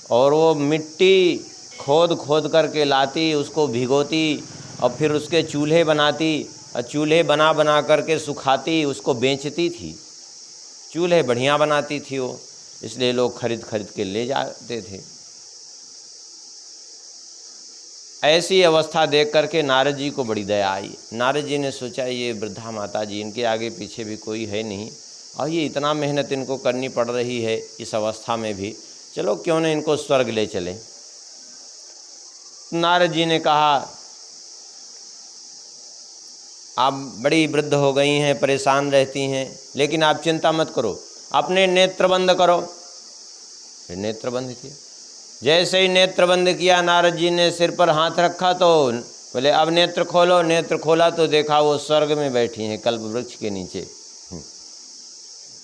और वो मिट्टी खोद खोद करके लाती, उसको भिगोती और फिर उसके चूल्हे बनाती, और चूल्हे बना बना करके सुखाती, उसको बेचती थी। चूल्हे बढ़िया बनाती थी वो, इसलिए लोग खरीद खरीद के ले जाते थे। ऐसी अवस्था देख करके नारद जी को बड़ी दया आई। नारद जी ने सोचा, ये वृद्धा माता जी, इनके आगे पीछे भी कोई है नहीं, और ये इतना मेहनत इनको करनी पड़ रही है इस अवस्था में भी, चलो क्यों न इनको स्वर्ग ले चले। नारद जी ने कहा, आप बड़ी वृद्ध हो गई हैं, परेशान रहती हैं, लेकिन आप चिंता मत करो, अपने नेत्र बंद करो। फिर नेत्र बंद किया। जैसे ही नेत्र बंद किया, नारद जी ने सिर पर हाथ रखा तो बोले अब नेत्र खोलो। नेत्र खोला तो देखा वो स्वर्ग में बैठी हैं, कल्प वृक्ष के नीचे।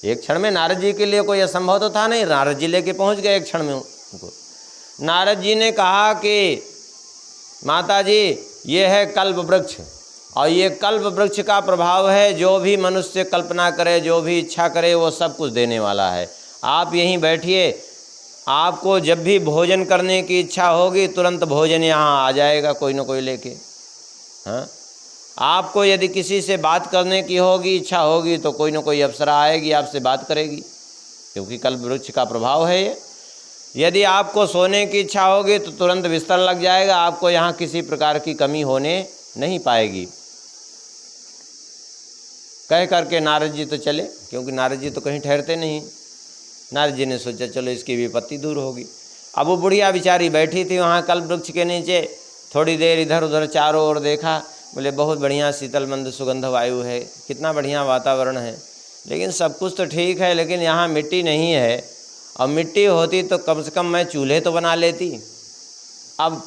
एक क्षण में नारद जी के लिए कोई असंभव तो था नहीं, नारद जी लेके पहुंच गए एक क्षण में उनको। नारद जी ने कहा कि माता जी ये है कल्प वृक्ष, और ये कल्प वृक्ष का प्रभाव है, जो भी मनुष्य कल्पना करे, जो भी इच्छा करे, वो सब कुछ देने वाला है। आप यहीं बैठिए, आपको जब भी भोजन करने की इच्छा होगी तुरंत भोजन यहाँ आ जाएगा कोई ना कोई लेके। हाँ, आपको यदि किसी से बात करने की होगी, इच्छा होगी, तो कोई ना कोई अप्सरा आएगी, आपसे बात करेगी, क्योंकि कल्प वृक्ष का प्रभाव है ये। यदि आपको सोने की इच्छा होगी तो तुरंत बिस्तर लग जाएगा, आपको यहाँ किसी प्रकार की कमी होने नहीं पाएगी। कह करके नारद जी तो चले, क्योंकि नारद जी तो कहीं ठहरते नहीं। नारद जी ने सोचा चलो इसकी विपत्ति दूर होगी। अब वो बुढ़िया बेचारी बैठी थी वहाँ कल्प वृक्ष के नीचे, थोड़ी देर इधर उधर चारों ओर देखा, बोले बहुत बढ़िया शीतल मंद सुगंध वायु है, कितना बढ़िया वातावरण है, लेकिन सब कुछ तो ठीक है, लेकिन यहाँ मिट्टी नहीं है, और मिट्टी होती तो कम से कम मैं चूल्हे तो बना लेती। अब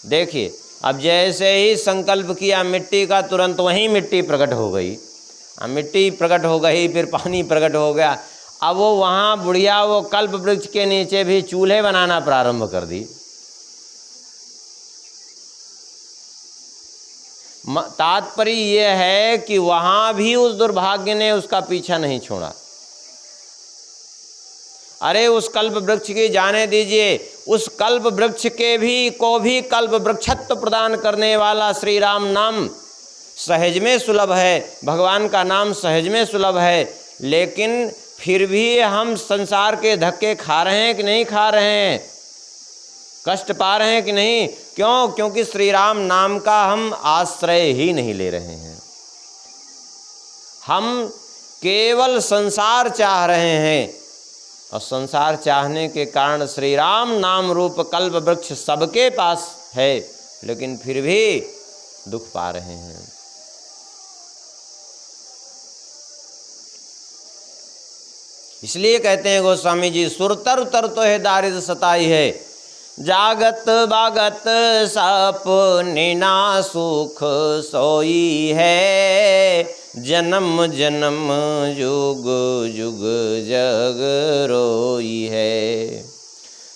देखिए, अब जैसे ही संकल्प किया मिट्टी का, तुरंत वहीं मिट्टी प्रकट हो गई। मिट्टी प्रकट हो गई, फिर पानी प्रकट हो गया। अब वो वहाँ बुढ़िया वो कल्प वृक्ष के नीचे भी चूल्हे बनाना प्रारंभ कर दी। तात्पर्य ये है कि वहाँ भी उस दुर्भाग्य ने उसका पीछा नहीं छोड़ा। अरे उस कल्प वृक्ष की जाने दीजिए, उस कल्प वृक्ष के भी को भी कल्प वृक्षत्व प्रदान करने वाला श्री राम नाम सहज में सुलभ है, भगवान का नाम सहज में सुलभ है। लेकिन फिर भी हम संसार के धक्के खा रहे हैं कि नहीं खा रहे हैं, कष्ट पा रहे हैं कि नहीं? क्यों? क्योंकि श्री राम नाम का हम आश्रय ही नहीं ले रहे हैं। हम केवल संसार चाह रहे हैं, और संसार चाहने के कारण श्री राम नाम रूप कल्प वृक्ष सबके पास है, लेकिन फिर भी दुख पा रहे हैं। इसलिए कहते हैं गोस्वामी जी, सुरतर उतर तो है दारिद्र सताई है, जागत बागत सपने ना सुख सोई है, जन्म जन्म जुग जुग जग रोई है।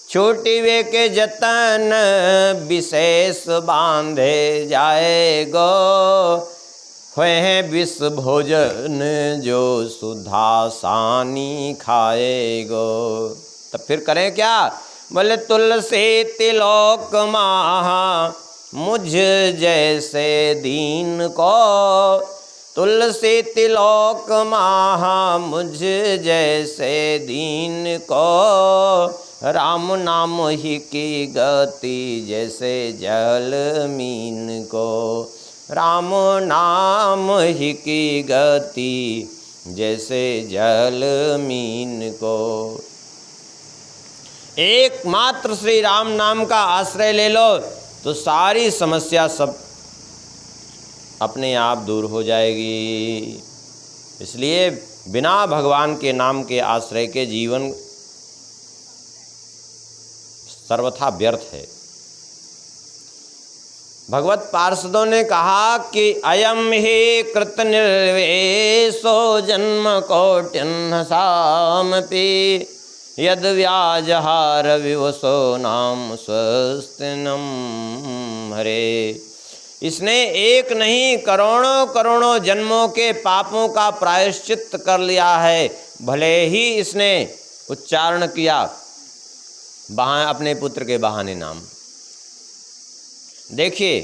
छोटी वे के जतन विशेष बांधे जाएगो, हुए हैं विष भोजन जो सुधा सानी खाएगो। तब फिर करें क्या? बोले तुलसी तिलोक माहा मुझ जैसे दीन को, तुलसी तिलोक माहा मुझ जैसे दीन को, राम नाम ही की गति जैसे जल मीन को, राम नाम ही की गति जैसे जल मीन को। एकमात्र श्री राम नाम का आश्रय ले लो तो सारी समस्या सब अपने आप दूर हो जाएगी। इसलिए बिना भगवान के नाम के आश्रय के जीवन सर्वथा व्यर्थ है। भगवत पार्षदों ने कहा कि अयम ही कृत निर्वेशो जन्म कौटिन्ह सामपि, यद व्याजहार विवशो नाम स्वस्तिनम हरे। इसने एक नहीं करोड़ों करोड़ों जन्मों के पापों का प्रायश्चित कर लिया है, भले ही इसने उच्चारण किया अपने पुत्र के बहाने नाम। देखिए,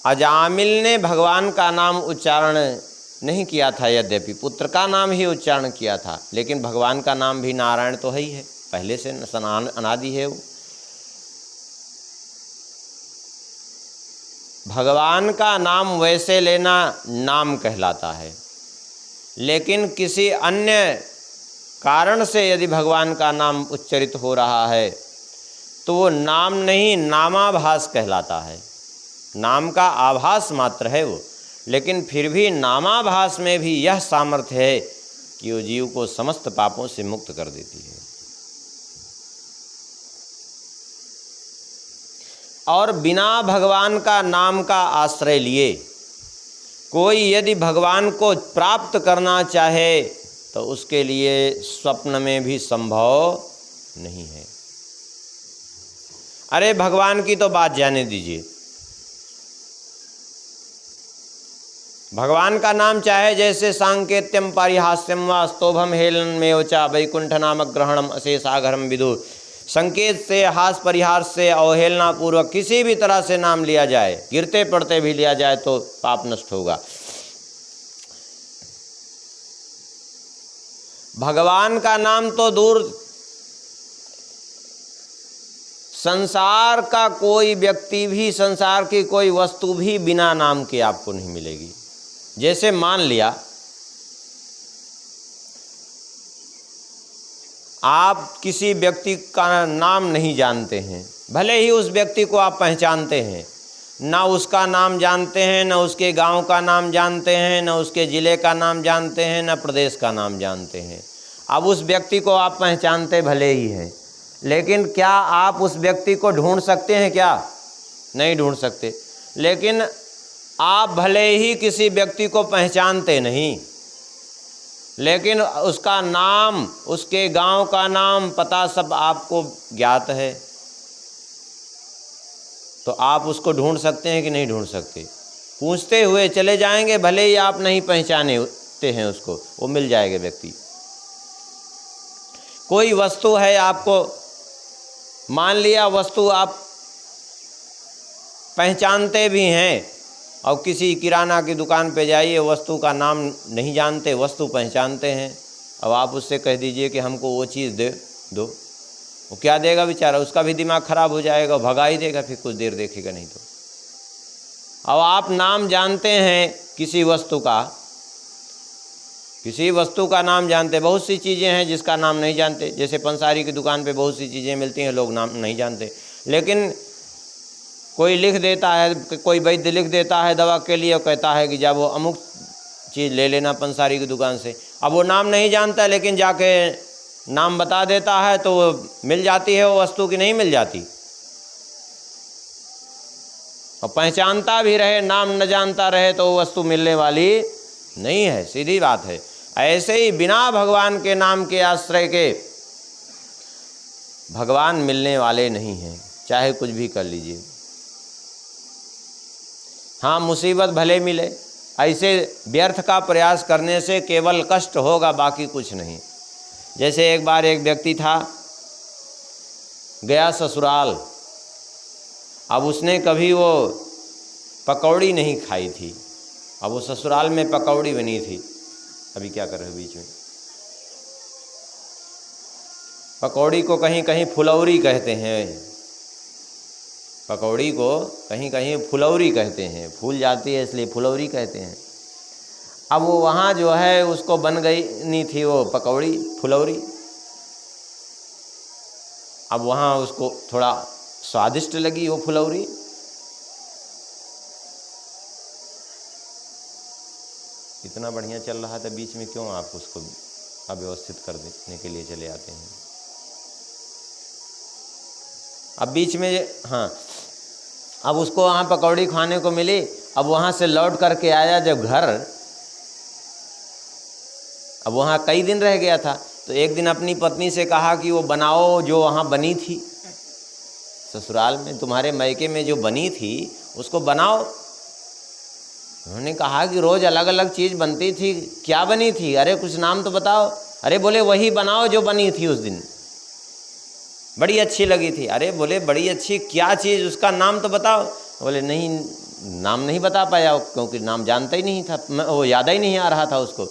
अजामिल ने भगवान का नाम उच्चारण नहीं किया था, यद्यपि पुत्र का नाम ही उच्चारण किया था, लेकिन भगवान का नाम भी नारायण तो है ही है, पहले से अनादि है वो। भगवान का नाम वैसे लेना नाम कहलाता है, लेकिन किसी अन्य कारण से यदि भगवान का नाम उच्चरित हो रहा है तो वो नाम नहीं नामाभास कहलाता है। नाम का आभास मात्र है वो, लेकिन फिर भी नामाभास में भी यह सामर्थ्य है कि वो जीव को समस्त पापों से मुक्त कर देती है। और बिना भगवान का नाम का आश्रय लिए कोई यदि भगवान को प्राप्त करना चाहे तो उसके लिए स्वप्न में भी संभव नहीं है। अरे भगवान की तो बात जाने दीजिए, भगवान का नाम चाहे जैसे सांकेत्यम पारिहास्यम व स्तोभम हेलन में चा वैकुंठ नामक ग्रहणम अशेषाघरम विदु, संकेत से, हास परिहास से, अवहेलना पूर्वक किसी भी तरह से नाम लिया जाए, गिरते पड़ते भी लिया जाए तो पाप नष्ट होगा। भगवान का नाम तो दूर, संसार का कोई व्यक्ति भी, संसार की कोई वस्तु भी बिना नाम के आपको नहीं मिलेगी। जैसे मान लिया आप किसी व्यक्ति का नाम नहीं जानते हैं, भले ही उस व्यक्ति को आप पहचानते हैं, ना उसका नाम जानते हैं, ना उसके गांव का नाम जानते हैं, ना उसके ज़िले का नाम जानते हैं, ना प्रदेश का नाम जानते हैं। अब उस व्यक्ति को आप पहचानते भले ही हैं, लेकिन क्या आप उस व्यक्ति को ढूंढ सकते हैं? क्या नहीं ढूंढ सकते। लेकिन आप भले ही किसी व्यक्ति को पहचानते नहीं, लेकिन उसका नाम, उसके गांव का नाम, पता सब आपको ज्ञात है, तो आप उसको ढूंढ सकते हैं कि नहीं ढूंढ सकते? पूछते हुए चले जाएंगे, भले ही आप नहीं पहचानते हैं उसको, वो मिल जाएगा व्यक्ति। कोई वस्तु है, आपको मान लिया वस्तु आप पहचानते भी हैं, और किसी किराना की दुकान पे जाइए, वस्तु का नाम नहीं जानते, वस्तु पहचानते हैं, अब आप उससे कह दीजिए कि हमको वो चीज़ दे दो, वो क्या देगा बेचारा? उसका भी दिमाग खराब हो जाएगा, भगा ही देगा, फिर कुछ देर देखेगा नहीं तो। अब आप नाम जानते हैं किसी वस्तु का, किसी वस्तु का नाम जानते, बहुत सी चीज़ें हैं जिसका नाम नहीं जानते। जैसे पंसारी की दुकान पे बहुत सी चीज़ें मिलती हैं, लोग नाम नहीं जानते, लेकिन कोई लिख देता है, कोई वैद्य लिख देता है दवा के लिए और कहता है कि जब वो अमुक चीज़ ले लेना पंसारी की दुकान से। अब वो नाम नहीं जानता, लेकिन जाके नाम बता देता है तो वो मिल जाती है वो वस्तु की नहीं मिल जाती। और पहचानता भी रहे, नाम न जानता रहे तो वो वस्तु मिलने वाली नहीं है, सीधी बात है। ऐसे ही बिना भगवान के नाम के आश्रय के भगवान मिलने वाले नहीं हैं, चाहे कुछ भी कर लीजिए। हाँ, मुसीबत भले मिले, ऐसे व्यर्थ का प्रयास करने से केवल कष्ट होगा, बाकी कुछ नहीं। जैसे एक बार एक व्यक्ति था, गया ससुराल, अब उसने कभी वो पकौड़ी नहीं खाई थी, अब वो ससुराल में पकौड़ी बनी थी। अभी क्या कर रहे हो बीच में? पकौड़ी को कहीं कहीं फुलौरी कहते हैं, पकौड़ी को कहीं कहीं फुलौरी कहते हैं, फूल जाती है इसलिए फुलौरी कहते हैं। अब वो वहाँ जो है उसको बन गई नहीं थी वो पकौड़ी, फुलौरी। अब वहाँ उसको थोड़ा स्वादिष्ट लगी वो फुलौरी। इतना बढ़िया चल रहा था, बीच में क्यों आप उसको अव्यवस्थित कर देने के लिए चले आते हैं? अब बीच में, हाँ, अब उसको वहाँ पकौड़ी खाने को मिली। अब वहाँ से लौट करके आया जब घर, अब वहाँ कई दिन रह गया था, तो एक दिन अपनी पत्नी से कहा कि वो बनाओ जो वहाँ बनी थी ससुराल में, तुम्हारे मैके में जो बनी थी उसको बनाओ। उन्होंने कहा कि रोज़ अलग अलग चीज़ बनती थी, क्या बनी थी? अरे कुछ नाम तो बताओ। अरे बोले वही बनाओ जो बनी थी उस दिन, बड़ी अच्छी लगी थी। अरे बोले बड़ी अच्छी, क्या चीज़, उसका नाम तो बताओ। बोले नहीं, नाम नहीं बता पाया, क्योंकि नाम जानता ही नहीं था, वो याद ही नहीं आ रहा था उसको।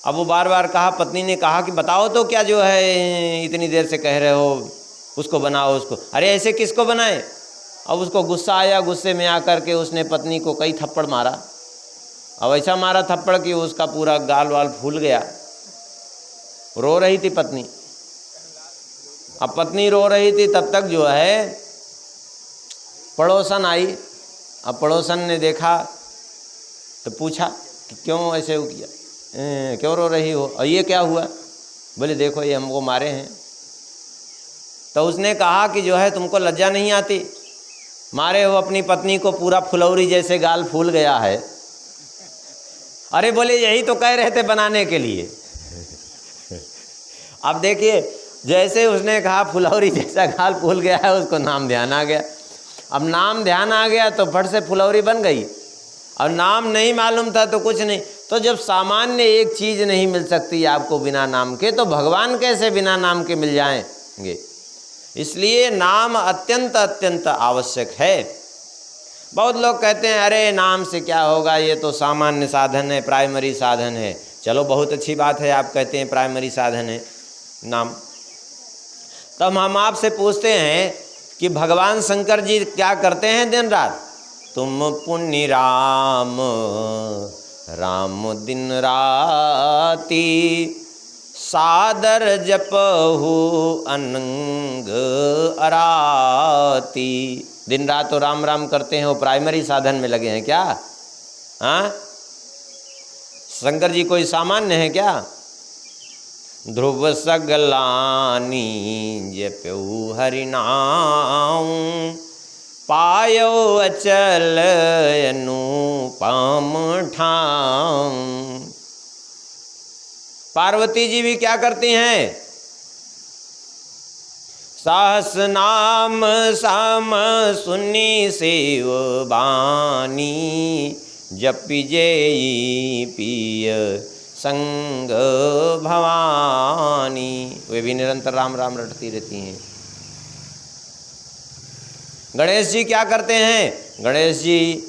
अब वो बार बार कहा, पत्नी ने कहा कि बताओ तो क्या जो है इतनी देर से कह रहे हो, उसको बनाओ उसको। अरे ऐसे किसको बनाए? अब उसको गुस्सा आया, गुस्से में आकर के उसने पत्नी को कई थप्पड़ मारा। अब ऐसा मारा थप्पड़ कि उसका पूरा गाल वाल फूल गया। रो रही थी पत्नी। अब पत्नी रो रही थी, तब तक जो है पड़ोसन आई, अब पड़ोसन ने देखा तो पूछा कि क्यों ऐसे हो किया, क्यों रो रही हो, और ये क्या हुआ? बोले देखो ये हमको मारे हैं। तो उसने कहा कि जो है तुमको लज्जा नहीं आती, मारे हो अपनी पत्नी को, पूरा फुलौरी जैसे गाल फूल गया है। अरे बोले यही तो कह रहे थे बनाने के लिए। अब देखिए जैसे उसने कहा फुलौरी जैसा गाल फूल गया है, उसको नाम ध्यान आ गया। अब नाम ध्यान आ गया तो फट से फुलौरी बन गई, और नाम नहीं मालूम था तो कुछ नहीं। तो जब सामान्य एक चीज़ नहीं मिल सकती आपको बिना नाम के, तो भगवान कैसे बिना नाम के मिल जाएंगे? इसलिए नाम अत्यंत अत्यंत आवश्यक है। बहुत लोग कहते हैं अरे नाम से क्या होगा, ये तो सामान्य साधन है, प्राइमरी साधन है। चलो बहुत अच्छी बात है, आप कहते हैं प्राइमरी साधन है नाम। तब हम आपसे पूछते हैं कि भगवान शंकर जी क्या करते हैं दिन रात? तुम पुण्य राम राम दिन राती, सादर जपहु अनंग अराती। दिन रात तो राम राम करते हैं, वो प्राइमरी साधन में लगे हैं क्या? हाँ, शंकर जी कोई सामान्य है क्या? ध्रुव सगलानी जप्यु हरिनाम, पायो अचल अनुपम ठाम। पार्वती जी भी क्या करती हैं? सहस नाम सम सुनी सेव बानी, जपि जेई पिय संग भवानी। वे भी निरंतर राम राम रटती रहती हैं। गणेश जी क्या करते हैं? गणेश जी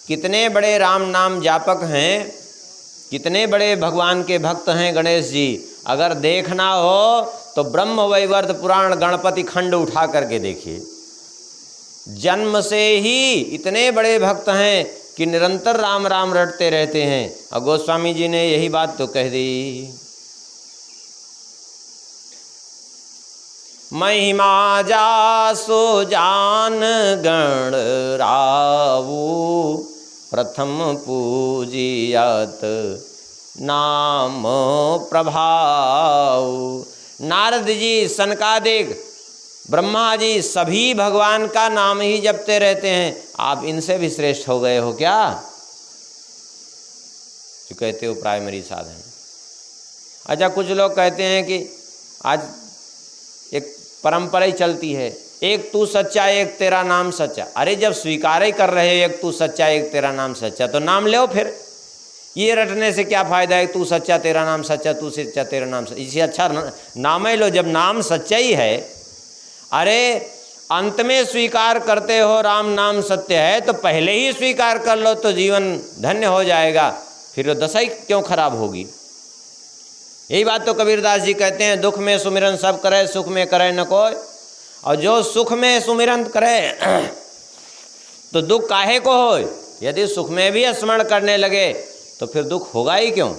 कितने बड़े राम नाम जापक हैं, कितने बड़े भगवान के भक्त हैं गणेश जी। अगर देखना हो तो ब्रह्म वैवर्त पुराण गणपति खंड उठा करके देखिए। जन्म से ही इतने बड़े भक्त हैं कि निरंतर राम राम रटते रहते हैं। और गोस्वामी जी ने यही बात तो कह दी, महिमा जासो जान गण रावू, प्रथम पूजियत नाम प्रभाव। नारद जी, सनकादिक, ब्रह्मा जी सभी भगवान का नाम ही जपते रहते हैं। आप इनसे भी श्रेष्ठ हो गए हो क्या? जो कहते हो प्राइमरी साधन। अच्छा, कुछ लोग कहते हैं कि आज एक परंपरा ही चलती है, एक तू सच्चा एक तेरा नाम सच्चा। अरे जब स्वीकार ही कर रहे हो एक तू सच्चा एक तेरा नाम सच्चा, तो नाम लो फिर। ये रटने से क्या फ़ायदा है? तू सच्चा तेरा नाम सच्चा, तू सच्चा तेरा नाम सच्चा। इससे अच्छा नाम ही लो जब नाम सच्चा ही है। अरे अंत में स्वीकार करते हो राम नाम सत्य है, तो पहले ही स्वीकार कर लो तो जीवन धन्य हो जाएगा, फिर दशा ही क्यों खराब होगी। यही बात तो कबीरदास जी कहते हैं, दुख में सुमिरन सब करे, सुख में करे न कोई। और जो सुख में सुमिरन करे तो दुख काहे को हो? यदि सुख में भी स्मरण करने लगे तो फिर दुख होगा ही क्यों?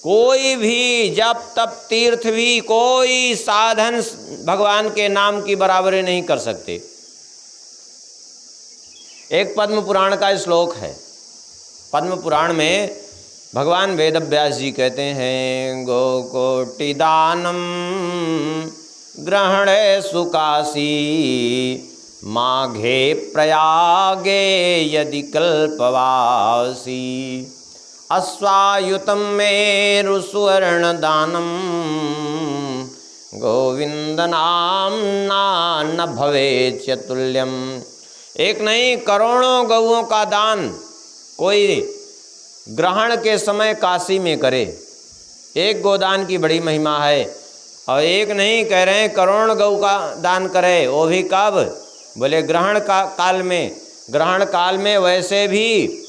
कोई भी जप तप तीर्थ भी, कोई साधन भगवान के नाम की बराबरी नहीं कर सकते। एक पद्म पुराण का श्लोक है। पद्म पुराण में भगवान वेदव्यास जी कहते हैं, गोकोटि दानम ग्रहणे सुकासी, माघे प्रयागे यदि कल्पवासी, अश्वायुतम मेरु सुवर्ण दानम, गोविंद नामना न भवेत् तुल्यम। एक नहीं करोड़ों गौओं का दान कोई ग्रहण के समय काशी में करे। एक गोदान की बड़ी महिमा है। और एक नहीं कह रहे हैं करोड़ गौ का दान करे, वो भी कब? बोले ग्रहण का काल में। ग्रहण काल में वैसे भी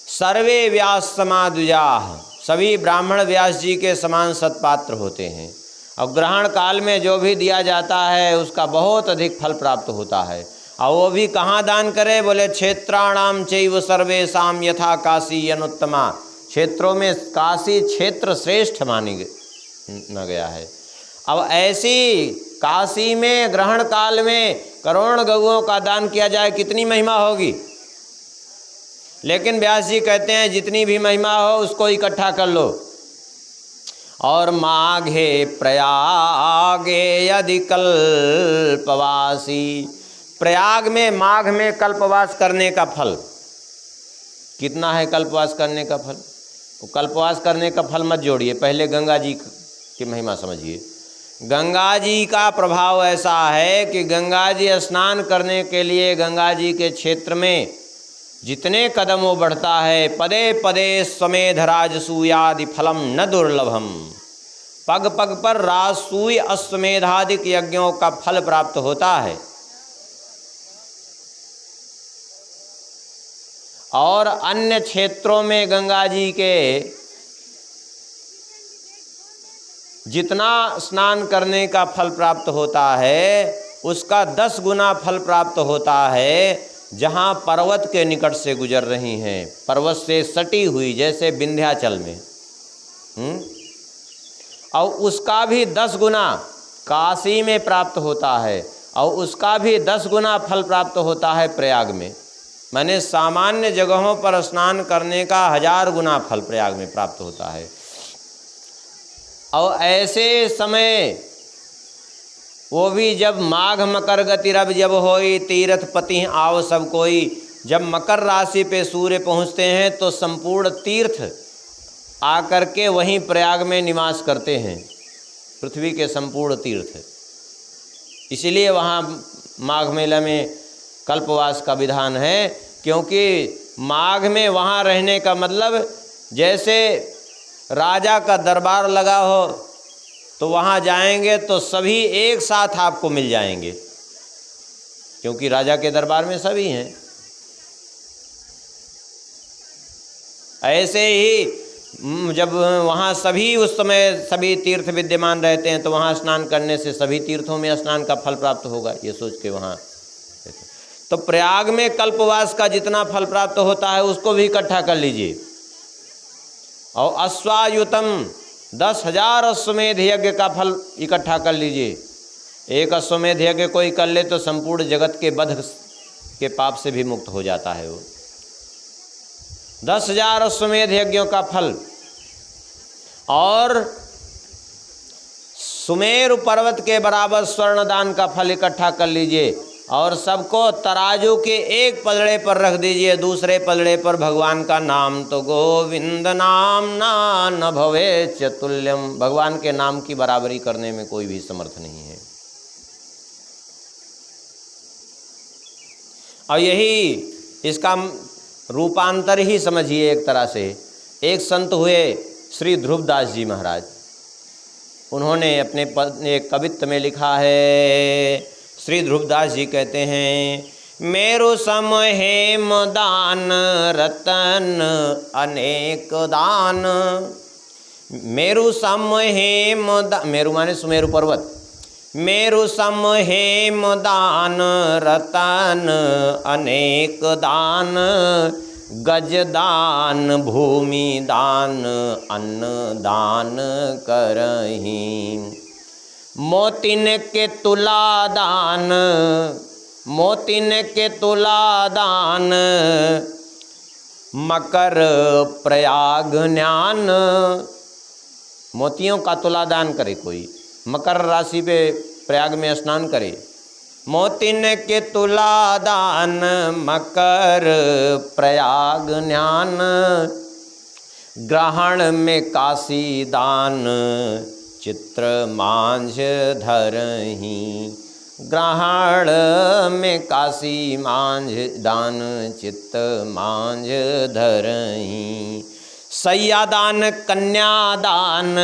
सर्वे व्यास समाद्विजाः, सभी ब्राह्मण व्यास जी के समान सत्पात्र होते हैं। और ग्रहण काल में जो भी दिया जाता है उसका बहुत अधिक फल प्राप्त होता है। और वो भी कहाँ दान करे? बोले क्षेत्राणाम चैव सर्वेषां यथा काशी अनुत्तमा। क्षेत्रों में काशी क्षेत्र श्रेष्ठ मानी न गया है। अब ऐसी काशी में ग्रहण काल में करोड़ गौओं का दान किया जाए, कितनी महिमा होगी। लेकिन व्यास जी कहते हैं जितनी भी महिमा हो उसको इकट्ठा कर लो। और माघे प्रयागे यदि कल्पवासी, प्रयाग में माघ में कल्पवास करने का फल कितना है। कल्पवास करने का फल, वो कल्पवास करने का फल मत जोड़िए, पहले गंगा जी की महिमा समझिए। गंगा जी का प्रभाव ऐसा है कि गंगा जी स्नान करने के लिए गंगा जी के क्षेत्र में जितने कदम वो बढ़ता है, पदे पदे स्वमेध राजसूयादि फलम न दुर्लभम, पग पग पर राजसूय अश्वमेधादिक यज्ञों का फल प्राप्त होता है। और अन्य क्षेत्रों में गंगा जी के जितना स्नान करने का फल प्राप्त होता है उसका 10 गुना फल प्राप्त होता है जहाँ पर्वत के निकट से गुजर रही हैं, पर्वत से सटी हुई, जैसे विंध्याचल में। और उसका भी 10 गुना काशी में प्राप्त होता है, और उसका भी 10 गुना फल प्राप्त होता है प्रयाग में। माने सामान्य जगहों पर स्नान करने का 1000 गुना फल प्रयाग में प्राप्त होता है। और ऐसे समय वो भी जब माघ मकर गति रब जब होई, तीर्थ पति आओ सब कोई, जब मकर राशि पे सूर्य पहुँचते हैं तो संपूर्ण तीर्थ आकर के वहीं प्रयाग में निवास करते हैं, पृथ्वी के संपूर्ण तीर्थ। इसीलिए वहाँ माघ मेला में कल्पवास का विधान है, क्योंकि माघ में वहाँ रहने का मतलब जैसे राजा का दरबार लगा हो तो वहाँ जाएंगे तो सभी एक साथ आपको मिल जाएंगे, क्योंकि राजा के दरबार में सभी हैं। ऐसे ही जब वहाँ सभी उस समय सभी तीर्थ विद्यमान रहते हैं तो वहाँ स्नान करने से सभी तीर्थों में स्नान का फल प्राप्त होगा, ये सोच के वहाँ। तो प्रयाग में कल्पवास का जितना फल प्राप्त होता है उसको भी इकट्ठा कर लीजिए। और अश्वायुतम 10,000 अश्वमेध यज्ञ का फल इकट्ठा कर लीजिए। एक अश्वमेध यज्ञ कोई कर ले तो संपूर्ण जगत के बध के पाप से भी मुक्त हो जाता है वो। 10,000 अश्वमेध यज्ञों का फल। और सुमेरु पर्वत के बराबर स्वर्ण दान का फल इकट्ठा कर लीजिए। और सबको तराजू के एक पलड़े पर रख दीजिए, दूसरे पलड़े पर भगवान का नाम। तो गोविंद नाम ना न भवे चतुल्यम, भगवान के नाम की बराबरी करने में कोई भी समर्थ नहीं है। और यही इसका रूपांतर ही समझिए एक तरह से। एक संत हुए श्री ध्रुवदास जी महाराज, उन्होंने अपने एक कवित्त में लिखा है। श्री ध्रुवदास जी कहते हैं, मेरु सम हेम दान रतन अनेक दान। मेरु सम हेम मेरु माने सुमेरु पर्वत। मेरु सम हेम दान रतन अनेक दान। गज दान भूमि दान अन्न दान करहीं। मोतिन के तुला दान, मोतिन के तुला दान। मकर प्रयाग ज्ञान। मोतियों का तुला दान करे कोई, मकर राशि पे प्रयाग में स्नान करे। मोतिन के तुला दान मकर प्रयाग ज्ञान। ग्रहण में काशी दान चित्र मांझ धरहीं। ग्रहण में काशी मांझ दान चित्त मांझ धरहीं। सैयादान कन्यादान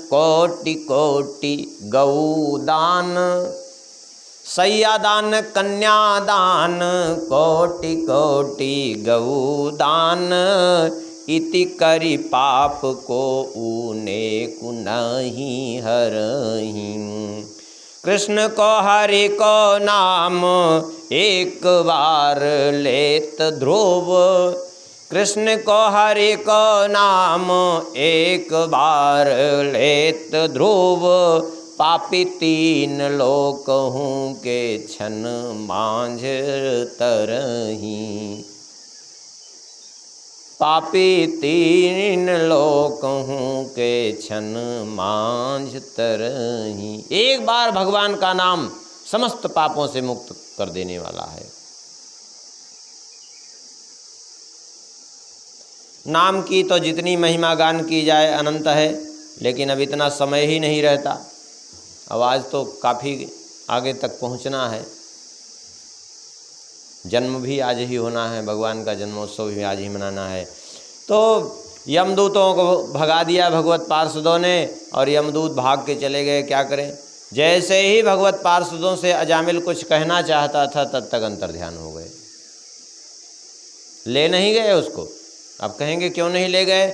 कोटि कोटि गौदान। सैयादान कन्यादान कोटि कोटि गौदान। इति करि पाप को ऊने कुनहि हरहीं। कृष्ण को हरि को नाम एक बार लेत ध्रुव। कृष्ण को हरि को नाम एक बार लेत ध्रुव। पापी तीन लोक हूँ के छन मांझ तरही। पापी तीन लोक हूँ के छन मांझ तरही। एक बार भगवान का नाम समस्त पापों से मुक्त कर देने वाला है। नाम की तो जितनी महिमा गान की जाए अनंत है, लेकिन अब इतना समय ही नहीं रहता। अब आज तो काफ़ी आगे तक पहुंचना है। जन्म भी आज ही होना है, भगवान का जन्मोत्सव भी आज ही मनाना है। तो यमदूतों को भगा दिया भगवत पार्षदों ने, और यमदूत भाग के चले गए। क्या करें, जैसे ही भगवत पार्षदों से अजामिल कुछ कहना चाहता था, तब तक अंतर्ध्यान हो गए। ले नहीं गए उसको। अब कहेंगे क्यों नहीं ले गए?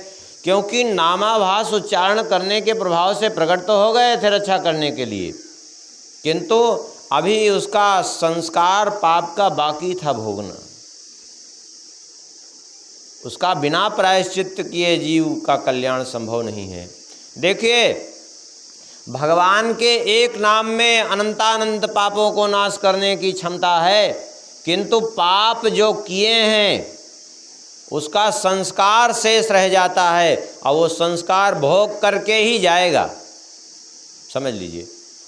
क्योंकि नामाभास उच्चारण करने के प्रभाव से प्रकट तो हो गए थे रक्षा करने के लिए, किंतु अभी उसका संस्कार पाप का बाकी था भोगना। उसका बिना प्रायश्चित किए जीव का कल्याण संभव नहीं है। देखिए, भगवान के एक नाम में अनंतानंत पापों को नाश करने की क्षमता है, किंतु पाप जो किए हैं उसका संस्कार शेष रह जाता है, और वो संस्कार भोग करके ही जाएगा, समझ लीजिए।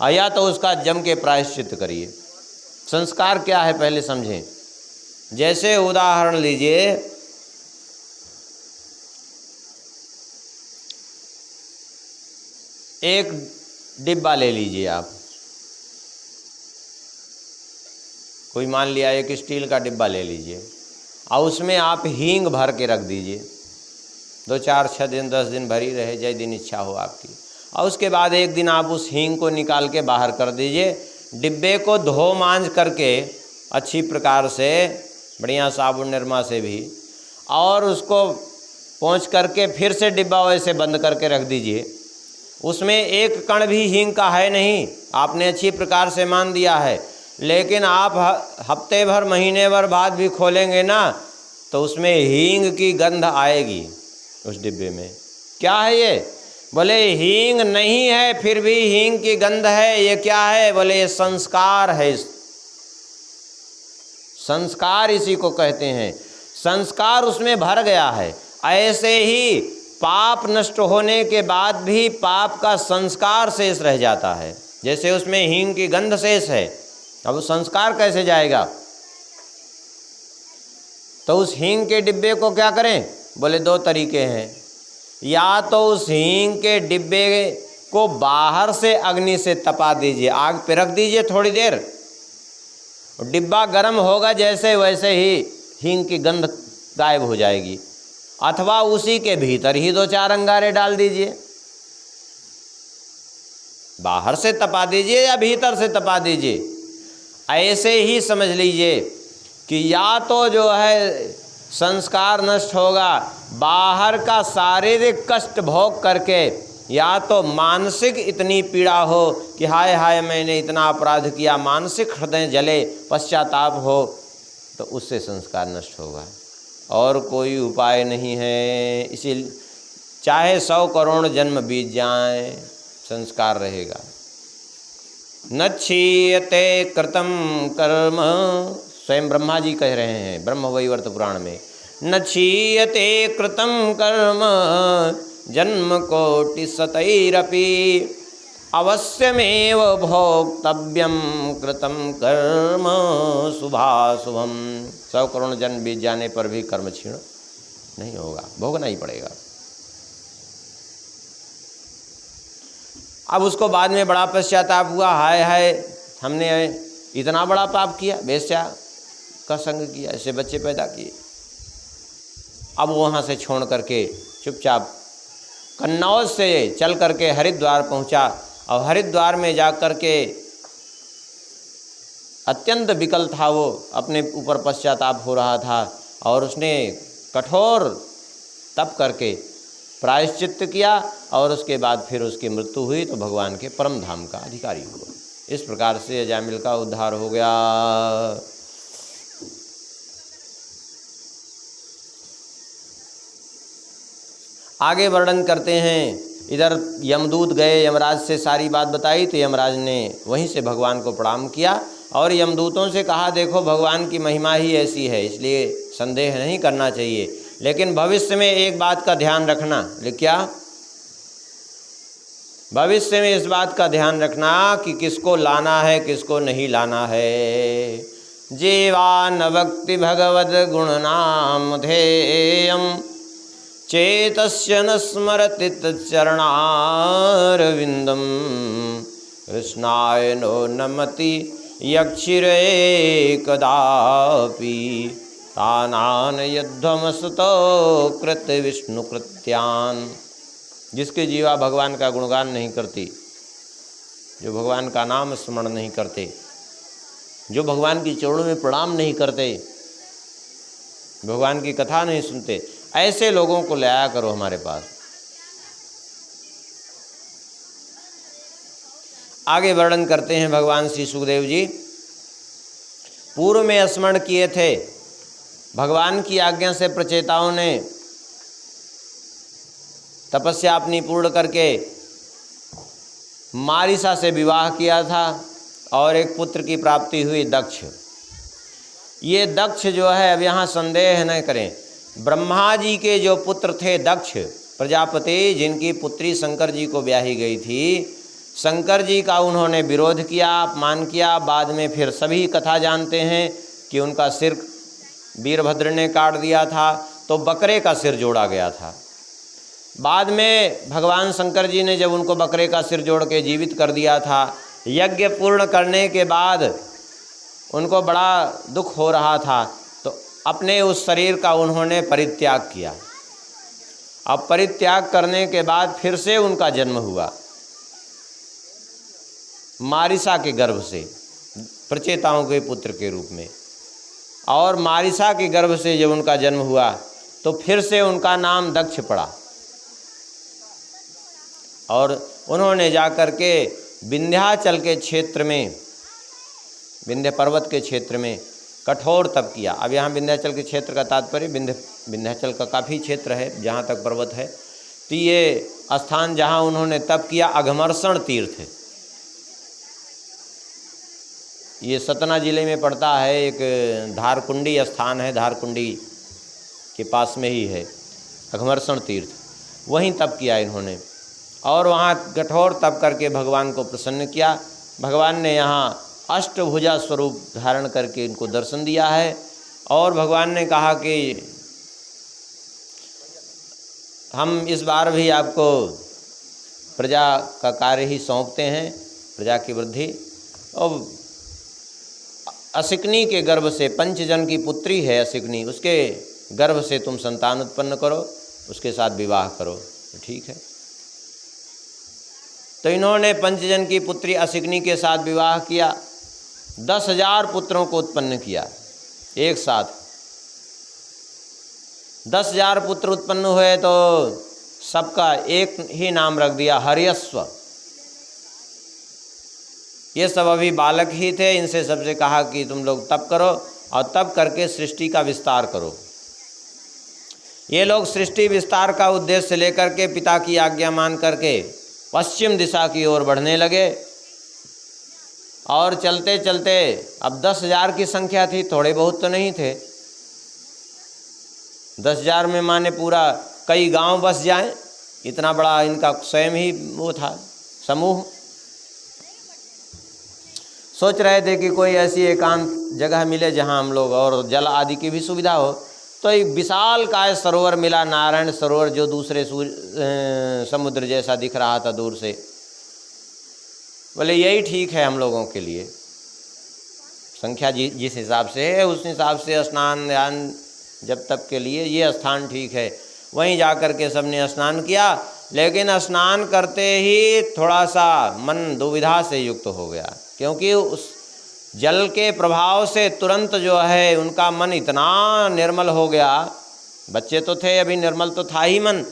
या तो उसका जम के प्रायश्चित करिए। संस्कार क्या है पहले समझें। जैसे उदाहरण लीजिए, एक डिब्बा ले लीजिए आप, कोई मान लिया एक स्टील का डिब्बा ले लीजिए, और उसमें आप हींग भर के रख दीजिए। 2 4 6 दिन 10 दिन भरी रहे, जय दिन इच्छा हो आपकी। और उसके बाद एक दिन आप उस हींग को निकाल के बाहर कर दीजिए। डिब्बे को धो मांझ करके अच्छी प्रकार से, बढ़िया साबुन निरमा से भी, और उसको पोंछ करके फिर से डिब्बा वैसे बंद करके रख दीजिए। उसमें एक कण भी हींग का है नहीं, आपने अच्छी प्रकार से मान दिया है। लेकिन आप हफ्ते भर महीने भर बाद भी खोलेंगे ना, तो उसमें हींग की गंध आएगी उस डिब्बे में। क्या है ये? बोले हींग नहीं है, फिर भी हींग की गंध है। ये क्या है? बोले ये संस्कार है। संस्कार इसी को कहते हैं। संस्कार उसमें भर गया है। ऐसे ही पाप नष्ट होने के बाद भी पाप का संस्कार शेष रह जाता है। जैसे उसमें हींग की गंध शेष है, अब संस्कार कैसे जाएगा? तो उस हींग के डिब्बे को क्या करें? बोले 2 तरीके हैं। या तो उस हींग के डिब्बे को बाहर से अग्नि से तपा दीजिए, आग पे रख दीजिए थोड़ी देर, डिब्बा गर्म होगा जैसे वैसे ही हींग की गंध गायब हो जाएगी। अथवा उसी के भीतर ही 2 4 अंगारे डाल दीजिए। बाहर से तपा दीजिए या भीतर से तपा दीजिए। ऐसे ही समझ लीजिए कि या तो जो है संस्कार नष्ट होगा बाहर का शारीरिक कष्ट भोग करके, या तो मानसिक इतनी पीड़ा हो कि हाय हाय मैंने इतना अपराध किया, मानसिक हृदय जले, पश्चाताप हो, तो उससे संस्कार नष्ट होगा। और कोई उपाय नहीं है। इसी चाहे 100 करोड़ जन्म बीत जाएं, संस्कार रहेगा। न क्षीयते कृतम कर्म, स्वयं ब्रह्मा जी कह रहे हैं ब्रह्मवैवर्त पुराण में, न क्षीयते कृतम कर्म जन्म कोटि शतैरपि अवश्यमेव भोक्तव्यम कृतम कर्म शुभाशुभम। 100 करोड़ जन्म बीत जाने पर भी कर्म क्षीण नहीं होगा, भोगना ही पड़ेगा। अब उसको बाद में बड़ा पश्चाताप हुआ, हाय हाय हमने इतना बड़ा पाप किया, वेश्या का संग किया, ऐसे बच्चे पैदा किए। अब वहाँ से छोड़ करके चुपचाप कन्नौज से चल करके हरिद्वार पहुँचा, और हरिद्वार में जा कर के अत्यंत विकल था वो, अपने ऊपर पश्चाताप हो रहा था, और उसने कठोर तप करके प्रायश्चित्त किया, और उसके बाद फिर उसकी मृत्यु हुई तो भगवान के परम धाम का अधिकारी हुआ। इस प्रकार से अजामिल का उद्धार हो गया। आगे वर्णन करते हैं इधर यमदूत गए, यमराज से सारी बात बताई, तो यमराज ने वहीं से भगवान को प्रणाम किया और यमदूतों से कहा देखो भगवान की महिमा ही ऐसी है, इसलिए संदेह नहीं करना चाहिए, लेकिन भविष्य में एक बात का ध्यान रखना। क्या? भविष्य में इस बात का ध्यान रखना कि किसको लाना है किसको नहीं लाना है। जीवा न भक्ति भगवद गुण नाम ध्येयम चेतस्य न स्मरति तच्चरणारविंदम कृष्णाय नो नमति यक्षिरे कदापि तानान यध्वमसतो कृत विष्णु कृत्यान। जिसके जीवा भगवान का गुणगान नहीं करती, जो भगवान का नाम स्मरण नहीं करते, जो भगवान की चरणों में प्रणाम नहीं करते, भगवान की कथा नहीं सुनते, ऐसे लोगों को ले आया करो हमारे पास। आगे वर्णन करते हैं भगवान श्री सुखदेव जी। पूर्व में स्मरण किए थे, भगवान की आज्ञा से प्रचेताओं ने तपस्या अपनी पूर्ण करके मारिसा से विवाह किया था और एक पुत्र की प्राप्ति हुई, दक्ष। ये दक्ष जो है, अब यहाँ संदेह न करें, ब्रह्मा जी के जो पुत्र थे दक्ष प्रजापति, जिनकी पुत्री शंकर जी को ब्याही गई थी, शंकर जी का उन्होंने विरोध किया, अपमान किया। बाद में फिर सभी कथा जानते हैं कि उनका सिर वीरभद्र ने काट दिया था, तो बकरे का सिर जोड़ा गया था। बाद में भगवान शंकर जी ने जब उनको बकरे का सिर जोड़ के जीवित कर दिया था, यज्ञ पूर्ण करने के बाद उनको बड़ा दुख हो रहा था, तो अपने उस शरीर का उन्होंने परित्याग किया। अब परित्याग करने के बाद फिर से उनका जन्म हुआ मारिसा के गर्भ से, प्रचेताओं के पुत्र के रूप में। और मारिसा के गर्भ से जब उनका जन्म हुआ तो फिर से उनका नाम दक्ष पड़ा और उन्होंने जाकर के विंध्याचल के क्षेत्र में, विंध्य पर्वत के क्षेत्र में कठोर तप किया। अब यहाँ विंध्याचल के क्षेत्र का तात्पर्य विंध्याचल का काफ़ी क्षेत्र है जहाँ तक पर्वत है, तो ये स्थान जहाँ उन्होंने तप किया अघमर्षण तीर्थ है। ये सतना जिले में पड़ता है, एक धारकुंडी स्थान है, धारकुंडी के पास में ही है अघमर्षण तीर्थ, वहीं तप किया इन्होंने और वहाँ कठोर तप करके भगवान को प्रसन्न किया। भगवान ने यहाँ अष्टभुजा स्वरूप धारण करके इनको दर्शन दिया है और भगवान ने कहा कि हम इस बार भी आपको प्रजा का कार्य ही सौंपते हैं, प्रजा की वृद्धि। और असिकनी के गर्भ से, पंचजन की पुत्री है असिकनी, उसके गर्भ से तुम संतान उत्पन्न करो, उसके साथ विवाह करो। तो ठीक है, तो इन्होंने पंचजन की पुत्री असिकनी के साथ विवाह किया, 10,000 पुत्रों को उत्पन्न किया एक साथ। 10,000 पुत्र उत्पन्न हुए तो सबका एक ही नाम रख दिया, हर्यस्व। ये सब अभी बालक ही थे, इनसे सबसे कहा कि तुम लोग तप करो और तप करके सृष्टि का विस्तार करो। ये लोग सृष्टि विस्तार का उद्देश्य लेकर के पिता की आज्ञा मान करके पश्चिम दिशा की ओर बढ़ने लगे और चलते चलते अब 10,000 की संख्या थी, थोड़े बहुत तो नहीं थे। 10,000 में माने पूरा कई गांव बस जाएं, इतना बड़ा इनका स्वयं ही वो था समूह। सोच रहे थे कि कोई ऐसी एकांत जगह मिले जहां हम लोग और जल आदि की भी सुविधा हो, तो एक विशाल काय सरोवर मिला, नारायण सरोवर, जो दूसरे समुद्र जैसा दिख रहा था दूर से। बोले यही ठीक है हम लोगों के लिए, संख्या जिस हिसाब से है उस हिसाब से स्नान ध्यान जब तक के लिए ये स्थान ठीक है। वहीं जाकर के सबने स्नान किया, लेकिन स्नान करते ही थोड़ा सा मन दुविधा से युक्त हो गया, क्योंकि उस जल के प्रभाव से तुरंत जो है उनका मन इतना निर्मल हो गया। बच्चे तो थे अभी, निर्मल तो था ही मन,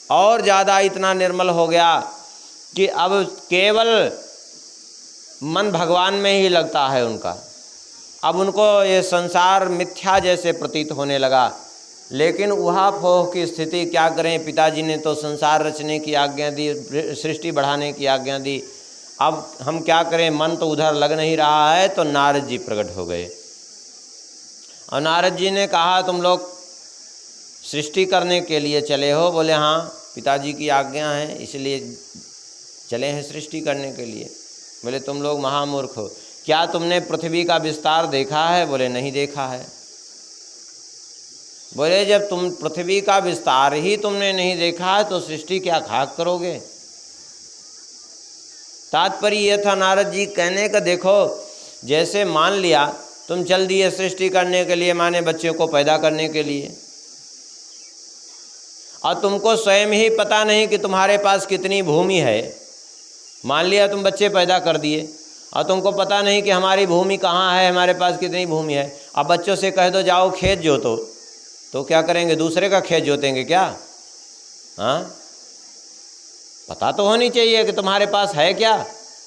और ज़्यादा इतना निर्मल हो गया कि अब केवल मन भगवान में ही लगता है उनका। अब उनको ये संसार मिथ्या जैसे प्रतीत होने लगा लेकिन उहापोह की स्थिति क्या करें, पिताजी ने तो संसार रचने की आज्ञा दी, सृष्टि बढ़ाने की आज्ञा दी, अब हम क्या करें, मन तो उधर लग नहीं रहा है। तो नारद जी प्रकट हो गए और नारद जी ने कहा तुम लोग सृष्टि करने के लिए चले हो? बोले हाँ, पिताजी की आज्ञा है इसलिए चले हैं सृष्टि करने के लिए। बोले तुम लोग महामूर्ख हो, क्या तुमने पृथ्वी का विस्तार देखा है? बोले नहीं देखा है। बोले जब तुम पृथ्वी का विस्तार ही तुमने नहीं देखा है तो सृष्टि क्या खाक करोगे? तात्पर्य यह था नारद जी कहने का, देखो जैसे मान लिया तुम चल दिए सृष्टि करने के लिए, माने बच्चे को पैदा करने के लिए, और तुमको स्वयं ही पता नहीं कि तुम्हारे पास कितनी भूमि है। मान लिया तुम बच्चे पैदा कर दिए और तुमको पता नहीं कि हमारी भूमि कहाँ है, हमारे पास कितनी भूमि है। अब बच्चों से कह दो जाओ खेत जोतो, तो क्या करेंगे? दूसरे का खेत जोतेंगे क्या? हाँ, पता तो होनी चाहिए कि तुम्हारे पास है क्या,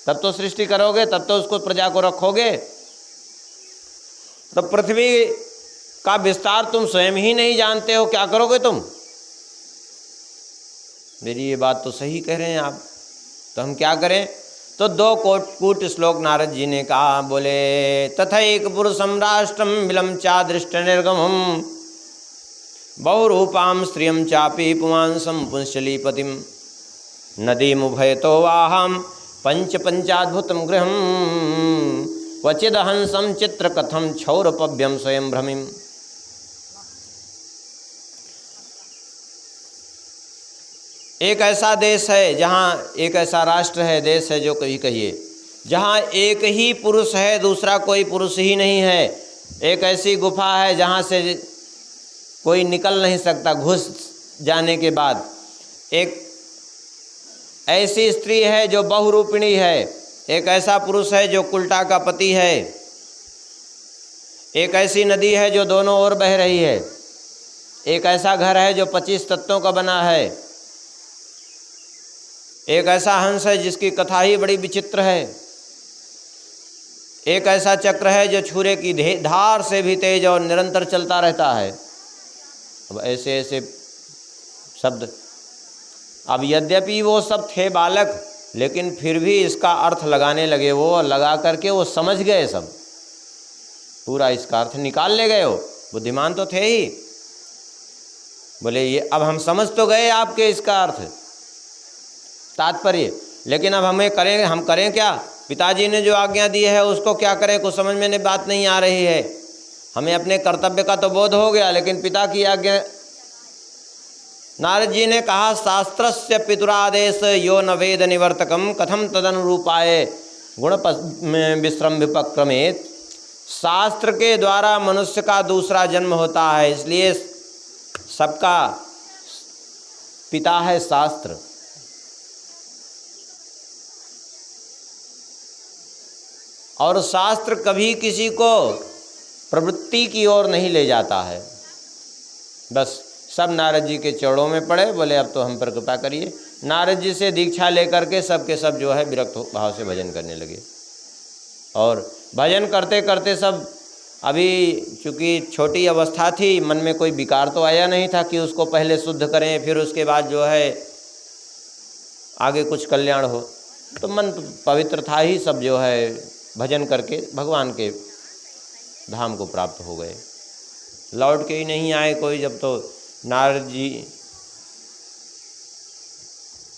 तब तो सृष्टि करोगे, तब तो उसको प्रजा को रखोगे। तो पृथ्वी का विस्तार तुम स्वयं ही नहीं जानते हो, क्या करोगे तुम? मेरी ये बात तो सही कह रहे हैं आप, तो हम क्या करें? तो 2 कूट श्लोक नारद जी ने कहा। बोले तथा एक पुरुषम राष्ट्रम विलम चा दृष्ट निर्गमम बहुरूपाम स्त्रियम चापी पुमांसम पुंशलीपतिम नदीमुभय तो वाहम पंचाद्भुतम गृहम क्वचिदहंसम चित्र कथम क्षौरपभ्यम स्वयं भ्रमिम। एक ऐसा देश है जहाँ, एक ऐसा राष्ट्र है, देश है जो कहिए, जहाँ एक ही पुरुष है, दूसरा कोई पुरुष ही नहीं है। एक ऐसी गुफा है जहाँ से कोई निकल नहीं सकता घुस जाने के बाद। एक ऐसी स्त्री है जो बहुरूपिणी है, एक ऐसा पुरुष है जो कुल्टा का पति है, एक ऐसी नदी है जो दोनों ओर बह रही है, एक ऐसा घर है जो 25 तत्वों का बना है, एक ऐसा हंस है जिसकी कथा ही बड़ी विचित्र है, एक ऐसा चक्र है जो छुरे की धार से भी तेज और निरंतर चलता रहता है। अब ऐसे ऐसे शब्द, अब यद्यपि वो सब थे बालक, लेकिन फिर भी इसका अर्थ लगाने लगे वो, लगा करके वो समझ गए, सब पूरा इसका अर्थ निकाल ले गए। हो बुद्धिमान तो थे ही। बोले ये अब हम समझ तो गए आपके इसका अर्थ तात्पर्य, लेकिन अब हम करें क्या? पिताजी ने जो आज्ञा दी है उसको क्या करें, कुछ समझ में बात नहीं आ रही है। हमें अपने कर्तव्य का तो बोध हो गया, लेकिन पिता की आज्ञा। नारद जी ने कहा शास्त्रस्य पितुरादेश यो न वेद निवर्तकम कथम तदनुरूपाय गुण विश्रम विपक्रमेत। शास्त्र के द्वारा मनुष्य का दूसरा जन्म होता है, इसलिए सबका पिता है शास्त्र। और शास्त्र कभी किसी को प्रवृत्ति की ओर नहीं ले जाता है। बस सब नारद जी के चरणों में पड़े, बोले अब तो हम पर कृपा करिए। नारद जी से दीक्षा लेकर के सब के सब जो है विरक्त भाव से भजन करने लगे। और भजन करते करते सब, अभी चूँकि छोटी अवस्था थी, मन में कोई विकार तो आया नहीं था कि उसको पहले शुद्ध करें फिर उसके बाद जो है आगे कुछ कल्याण हो। तो मन पवित्र था ही, सब जो है भजन करके भगवान के धाम को प्राप्त हो गए। लौट के ही नहीं आए कोई, जब तो नारद जी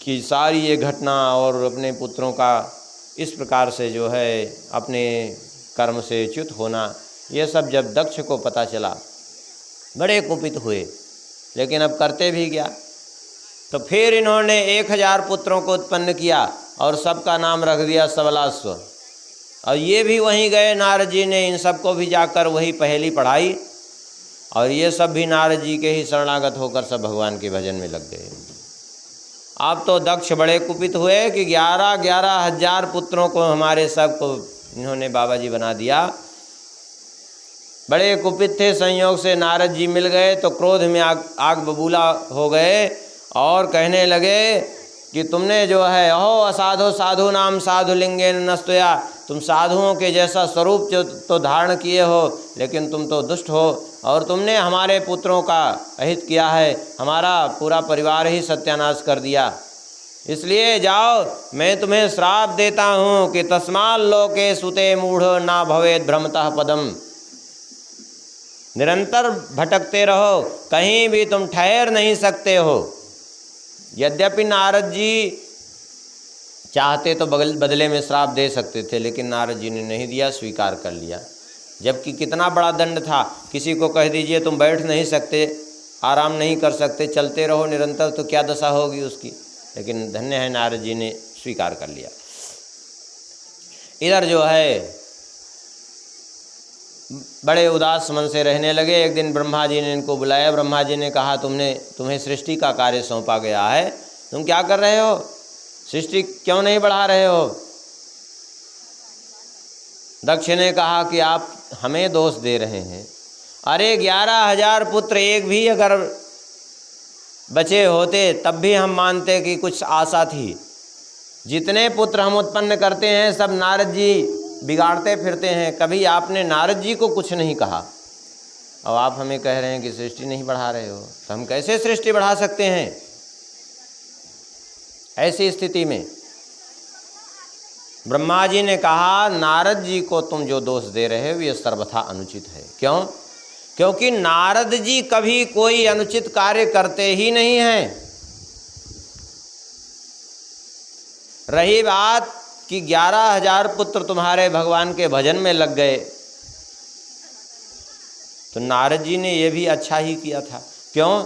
की सारी ये घटना और अपने पुत्रों का इस प्रकार से जो है अपने कर्म से च्युत होना, ये सब जब दक्ष को पता चला बड़े कुपित हुए, लेकिन अब करते भी क्या। तो फिर इन्होंने 1000 पुत्रों को उत्पन्न किया और सबका नाम रख दिया सबलाश्व। और ये भी वहीं गए, नारद जी ने इन सबको भी जाकर वही पहेली पढ़ाई, और ये सब भी नारद जी के ही शरणागत होकर सब भगवान के भजन में लग गए। अब तो दक्ष बड़े कुपित हुए कि 11,000 पुत्रों को हमारे सबको इन्होंने बाबा जी बना दिया। बड़े कुपित थे, संयोग से नारद जी मिल गए तो क्रोध में आग बबूला हो गए और कहने लगे कि तुमने जो है अहो असाधो साधु नाम साधु लिंगेन नस्तया, तुम साधुओं के जैसा स्वरूप जो तो धारण किए हो, लेकिन तुम तो दुष्ट हो और तुमने हमारे पुत्रों का अहित किया है, हमारा पूरा परिवार ही सत्यानाश कर दिया। इसलिए जाओ, मैं तुम्हें श्राप देता हूँ कि तस्मात् लोके सुते मूढ़ ना भवेत् भ्रमतः पदम। निरंतर भटकते रहो, कहीं भी तुम ठहर नहीं सकते हो। यद्यपि नारद जी चाहते तो बदले में श्राप दे सकते थे, लेकिन नारद जी ने नहीं दिया, स्वीकार कर लिया। जबकि कितना बड़ा दंड था, किसी को कह दीजिए तुम बैठ नहीं सकते, आराम नहीं कर सकते, चलते रहो निरंतर, तो क्या दशा होगी उसकी। लेकिन धन्य है नारद जी ने स्वीकार कर लिया। इधर जो है बड़े उदास मन से रहने लगे। एक दिन ब्रह्मा जी ने इनको बुलाया। ब्रह्मा जी ने कहा, तुम्हें सृष्टि का कार्य सौंपा गया है, तुम क्या कर रहे हो, सृष्टि क्यों नहीं बढ़ा रहे हो। दक्ष ने कहा कि आप हमें दोष दे रहे हैं। अरे 11,000 पुत्र एक भी अगर बचे होते तब भी हम मानते कि कुछ आशा थी। जितने पुत्र हम उत्पन्न करते हैं सब नारद जी बिगाड़ते फिरते हैं, कभी आपने नारद जी को कुछ नहीं कहा। अब आप हमें कह रहे हैं कि सृष्टि नहीं बढ़ा रहे हो, तो हम कैसे सृष्टि बढ़ा सकते हैं। ऐसी स्थिति में ब्रह्मा जी ने कहा, नारद जी को तुम जो दोष दे रहे हो ये सर्वथा अनुचित है। क्यों? क्योंकि नारद जी कभी कोई अनुचित कार्य करते ही नहीं हैं। रही बात कि 11,000 पुत्र तुम्हारे भगवान के भजन में लग गए, तो नारद जी ने यह भी अच्छा ही किया था। क्यों?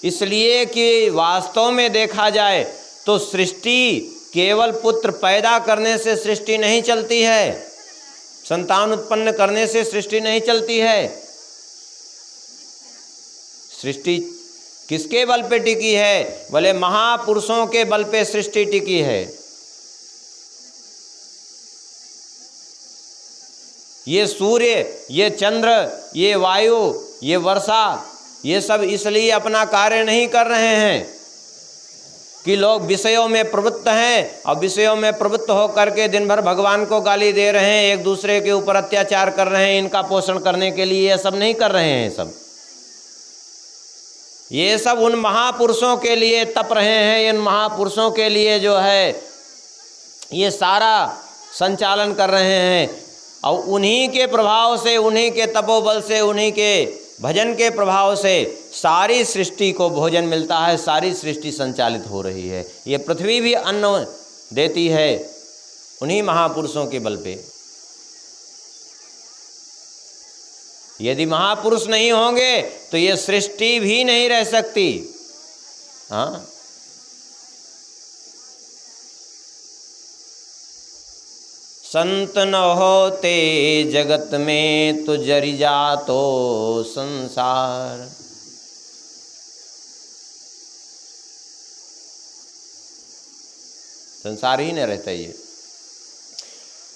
इसलिए कि वास्तव में देखा जाए तो सृष्टि केवल पुत्र पैदा करने से सृष्टि नहीं चलती है, संतान उत्पन्न करने से सृष्टि नहीं चलती है। सृष्टि किसके बल पे टिकी है? बोले महापुरुषों के बल पे सृष्टि टिकी है। ये सूर्य, ये चंद्र, ये वायु, ये वर्षा, ये सब इसलिए अपना कार्य नहीं कर रहे हैं कि लोग विषयों में प्रवृत्त हैं और विषयों में प्रवृत्त होकर के दिन भर भगवान को गाली दे रहे हैं, एक दूसरे के ऊपर अत्याचार कर रहे हैं, इनका पोषण करने के लिए ये सब नहीं कर रहे हैं। ये सब उन महापुरुषों के लिए तप रहे हैं, इन महापुरुषों के लिए जो है ये सारा संचालन कर रहे हैं। और उन्हीं के प्रभाव से, उन्हीं के तपोबल से, उन्हीं के भजन के प्रभाव से सारी सृष्टि को भोजन मिलता है, सारी सृष्टि संचालित हो रही है। ये पृथ्वी भी अन्न देती है उन्हीं महापुरुषों के बल पे। यदि महापुरुष नहीं होंगे तो ये सृष्टि भी नहीं रह सकती। हाँ, संत न होते जगत में तो जरि जातो संसार। संसार ही न रहता ये।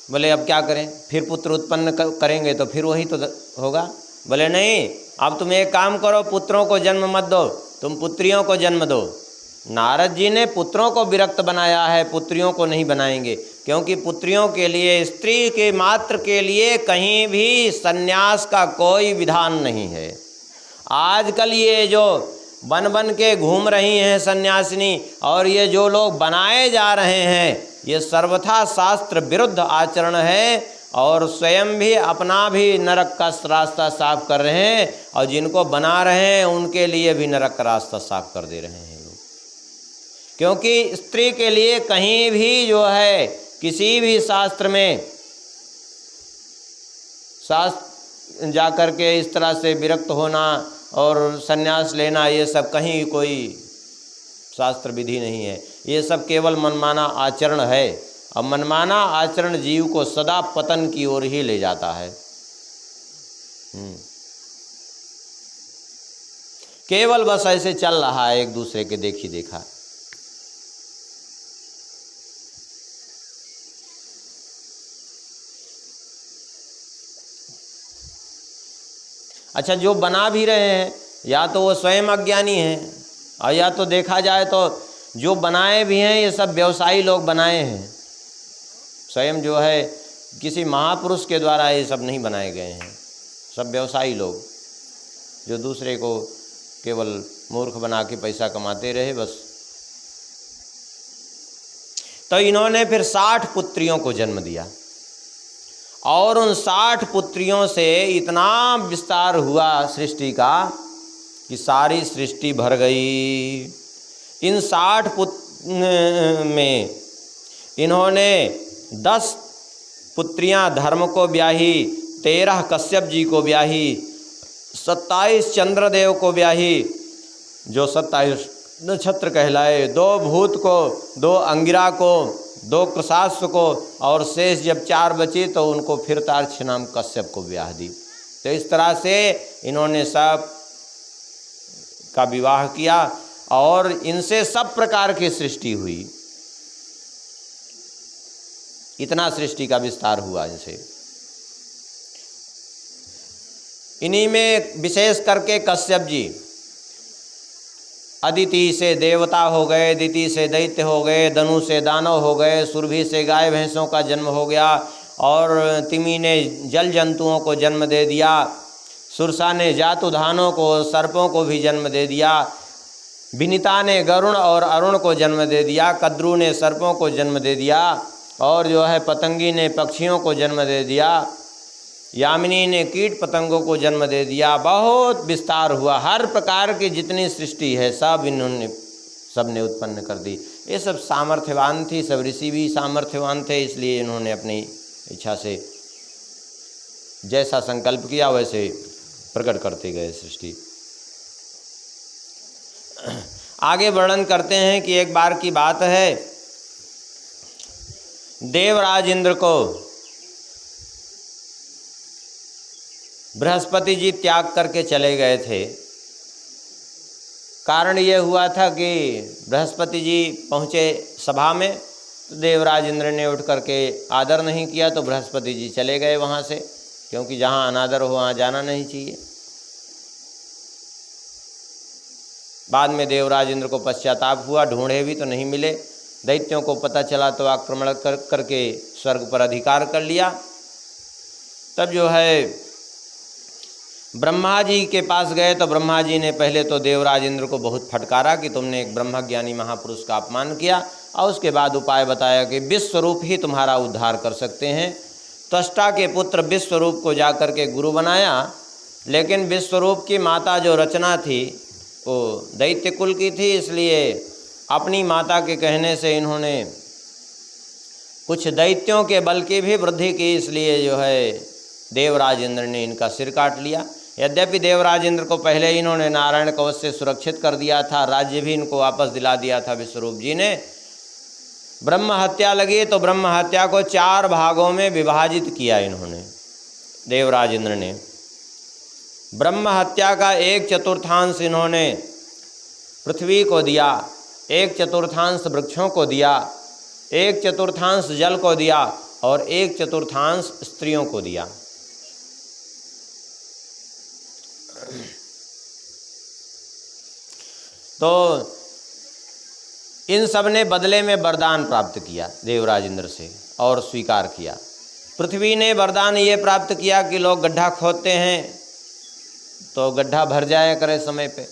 बोले अब क्या करें, फिर पुत्र उत्पन्न करेंगे तो फिर वही तो होगा। बोले नहीं, अब तुम एक काम करो, पुत्रों को जन्म मत दो, तुम पुत्रियों को जन्म दो। नारद जी ने पुत्रों को विरक्त बनाया है, पुत्रियों को नहीं बनाएंगे, क्योंकि पुत्रियों के लिए, स्त्री के मात्र के लिए कहीं भी सन्यास का कोई विधान नहीं है। आजकल ये जो बन बन के घूम रही हैं सन्यासिनी, और ये जो लोग बनाए जा रहे हैं, ये सर्वथा शास्त्र विरुद्ध आचरण है और स्वयं भी अपना भी नरक का रास्ता साफ कर रहे हैं, और जिनको बना रहे हैं उनके लिए भी नरक का रास्ता साफ कर दे रहे हैं लोग। क्योंकि स्त्री के लिए कहीं भी जो है किसी भी शास्त्र में, शास्त्र जा कर के इस तरह से विरक्त होना और सन्यास लेना, ये सब कहीं कोई शास्त्र विधि नहीं है। ये सब केवल मनमाना आचरण है, और मनमाना आचरण जीव को सदा पतन की ओर ही ले जाता है। केवल बस ऐसे चल रहा है एक दूसरे के देखी देखा। अच्छा, जो बना भी रहे हैं या तो वो स्वयं अज्ञानी हैं, और या तो देखा जाए तो जो बनाए भी हैं ये सब व्यवसायी लोग बनाए हैं। स्वयं जो है किसी महापुरुष के द्वारा ये सब नहीं बनाए गए हैं। सब व्यवसायी लोग जो दूसरे को केवल मूर्ख बना के पैसा कमाते रहे बस। तो इन्होंने फिर 60 पुत्रियों को जन्म दिया और उन 60 पुत्रियों से इतना विस्तार हुआ सृष्टि का कि सारी सृष्टि भर गई। इन 60 पुत्र में इन्होंने 10 पुत्रियां धर्म को ब्याही, 13 कश्यप जी को ब्याही, 27 चंद्रदेव को ब्याही जो 27 नक्षत्र कहलाए, 2 भूत को, 2 अंगिरा को, 2 कृशास्व को, और शेष जब 4 बचे तो उनको फिर तार्क्ष नाम कश्यप को ब्याह दी। तो इस तरह से इन्होंने सब का विवाह किया और इनसे सब प्रकार की सृष्टि हुई। इतना सृष्टि का विस्तार हुआ इनसे। इन्हीं में विशेष करके कश्यप जी अदिति से देवता हो गए, दिति से दैत्य हो गए, धनु से दानव हो गए, सुरभि से गाय भैंसों का जन्म हो गया और तिमी ने जल जंतुओं को जन्म दे दिया, सुरसा ने जातुधानों को, सर्पों को भी जन्म दे दिया, विनीता ने गरुण और अरुण को जन्म दे दिया, कद्रू ने सर्पों को जन्म दे दिया और जो है पतंगी ने पक्षियों को जन्म दे दिया, यामिनी ने कीट पतंगों को जन्म दे दिया। बहुत विस्तार हुआ। हर प्रकार की जितनी सृष्टि है सब इन्होंने सबने उत्पन्न कर दी। ये सब सामर्थ्यवान थी, सब ऋषि भी सामर्थ्यवान थे, इसलिए इन्होंने अपनी इच्छा से जैसा संकल्प किया वैसे प्रकट करते गए सृष्टि। आगे वर्णन करते हैं कि एक बार की बात है, देवराज इंद्र को बृहस्पति जी त्याग करके चले गए थे। कारण ये हुआ था कि बृहस्पति जी पहुँचे सभा में, तो देवराज इंद्र ने उठ करके आदर नहीं किया, तो बृहस्पति जी चले गए वहाँ से, क्योंकि जहाँ अनादर हो वहाँ जाना नहीं चाहिए। बाद में देवराज इंद्र को पश्चाताप हुआ, ढूंढे भी तो नहीं मिले। दैत्यों को पता चला तो आक्रमण करके स्वर्ग पर अधिकार कर लिया। तब जो है ब्रह्मा जी के पास गए तो ब्रह्मा जी ने पहले तो देवराज इंद्र को बहुत फटकारा कि तुमने एक ब्रह्मज्ञानी महापुरुष का अपमान किया, और उसके बाद उपाय बताया कि विश्वरूप ही तुम्हारा उद्धार कर सकते हैं। त्वष्टा के पुत्र विश्वरूप को जाकर के गुरु बनाया, लेकिन विश्वरूप की माता जो रचना थी वो दैत्य कुल की थी, इसलिए अपनी माता के कहने से इन्होंने कुछ दैत्यों के बल की भी वृद्धि की, इसलिए जो है देवराज इंद्र ने इनका सिर काट लिया। यद्यपि देवराज इंद्र को पहले इन्होंने नारायण कवच से सुरक्षित कर दिया था, राज्य भी इनको वापस दिला दिया था विश्वरूप जी ने। ब्रह्म हत्या लगी तो ब्रह्म हत्या को 4 भागों में विभाजित किया इन्होंने, देवराज इंद्र ने। ब्रह्म हत्या का 1/4 इन्होंने पृथ्वी को दिया, 1/4 वृक्षों को दिया, 1/4 जल को दिया और 1/4 स्त्रियों को दिया। तो इन सब ने बदले में वरदान प्राप्त किया देवराज इंद्र से और स्वीकार किया। पृथ्वी ने वरदान ये प्राप्त किया कि लोग गड्ढा खोदते हैं तो गड्ढा भर जाया करे समय पे।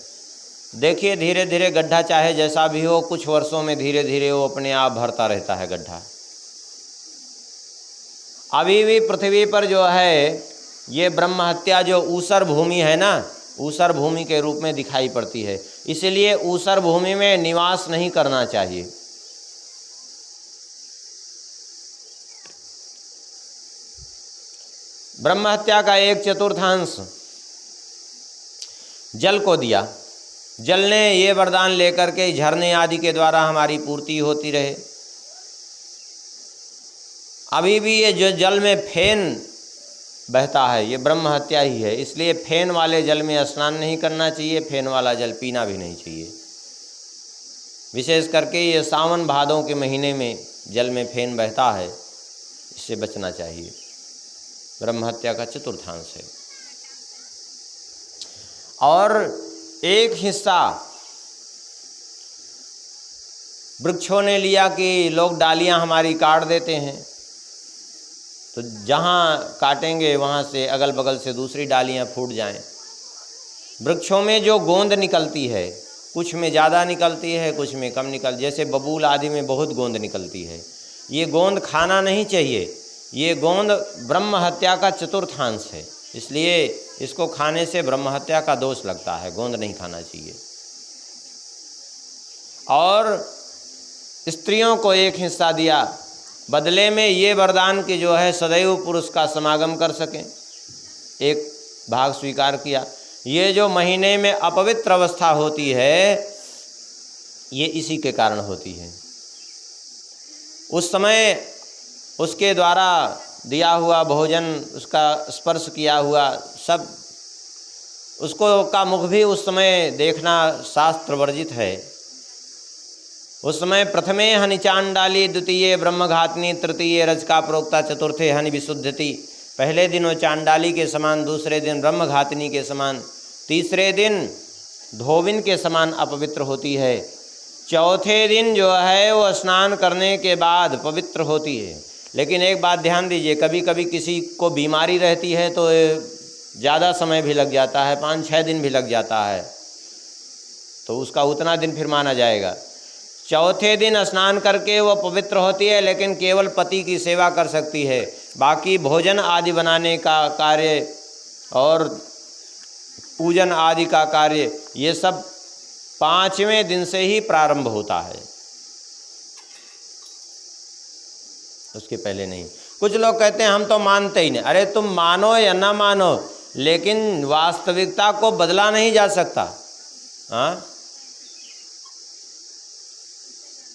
देखिए धीरे धीरे गड्ढा चाहे जैसा भी हो, कुछ वर्षों में धीरे धीरे वो अपने आप भरता रहता है गड्ढा। अभी भी पृथ्वी पर जो है ये ब्रह्म हत्या जो ऊसर भूमि है ना, ऊसर भूमि के रूप में दिखाई पड़ती है, इसलिए ऊसर भूमि में निवास नहीं करना चाहिए। ब्रह्म हत्या का 1/4 जल को दिया। जल ने ये वरदान लेकर के झरने आदि के द्वारा हमारी पूर्ति होती रहे। अभी भी ये जो जल में फेन बहता है ये ब्रह्म हत्या ही है, इसलिए फेन वाले जल में स्नान नहीं करना चाहिए, फेन वाला जल पीना भी नहीं चाहिए। विशेष करके ये सावन भादों के महीने में जल में फेन बहता है, इससे बचना चाहिए। ब्रह्म हत्या का 1/4 है। और एक हिस्सा वृक्षों ने लिया कि लोग डालियां हमारी काट देते हैं, तो जहाँ काटेंगे वहाँ से अगल बगल से दूसरी डालियाँ फूट जाएं। वृक्षों में जो गोंद निकलती है, कुछ में ज़्यादा निकलती है, कुछ में कम निकल, जैसे बबूल आदि में बहुत गोंद निकलती है। ये गोंद खाना नहीं चाहिए, ये गोंद ब्रह्म हत्या का चतुर्थांश है, इसलिए इसको खाने से ब्रह्म हत्या का दोष लगता है, गोंद नहीं खाना चाहिए। और स्त्रियों को एक हिस्सा दिया, बदले में ये वरदान कि जो है सदैव पुरुष का समागम कर सकें, एक भाग स्वीकार किया। ये जो महीने में अपवित्र अवस्था होती है ये इसी के कारण होती है। उस समय उसके द्वारा दिया हुआ भोजन, उसका स्पर्श किया हुआ सब, उसको का मुख भी उस समय देखना शास्त्र वर्जित है। उस समय प्रथमे हनि चांडाली, द्वितीय ब्रह्मघातनी, तृतीय रजका प्रोक्ता, चतुर्थे हनि विशुद्धति। पहले दिन वो चांडाली के समान, दूसरे दिन ब्रह्मघातनी के समान, तीसरे दिन धोबिन के समान अपवित्र होती है, चौथे दिन जो है वो स्नान करने के बाद पवित्र होती है। लेकिन एक बात ध्यान दीजिए, कभी कभी किसी को बीमारी रहती है तो ज़्यादा समय भी लग जाता है, 5-6 दिन भी लग जाता है, तो उसका उतना दिन फिर माना जाएगा। चौथे दिन स्नान करके वो पवित्र होती है, लेकिन केवल पति की सेवा कर सकती है। बाकी भोजन आदि बनाने का कार्य और पूजन आदि का कार्य ये सब 5वें दिन से ही प्रारंभ होता है, उसके पहले नहीं। कुछ लोग कहते हैं हम तो मानते ही नहीं। अरे तुम मानो या ना मानो, लेकिन वास्तविकता को बदला नहीं जा सकता। हाँ,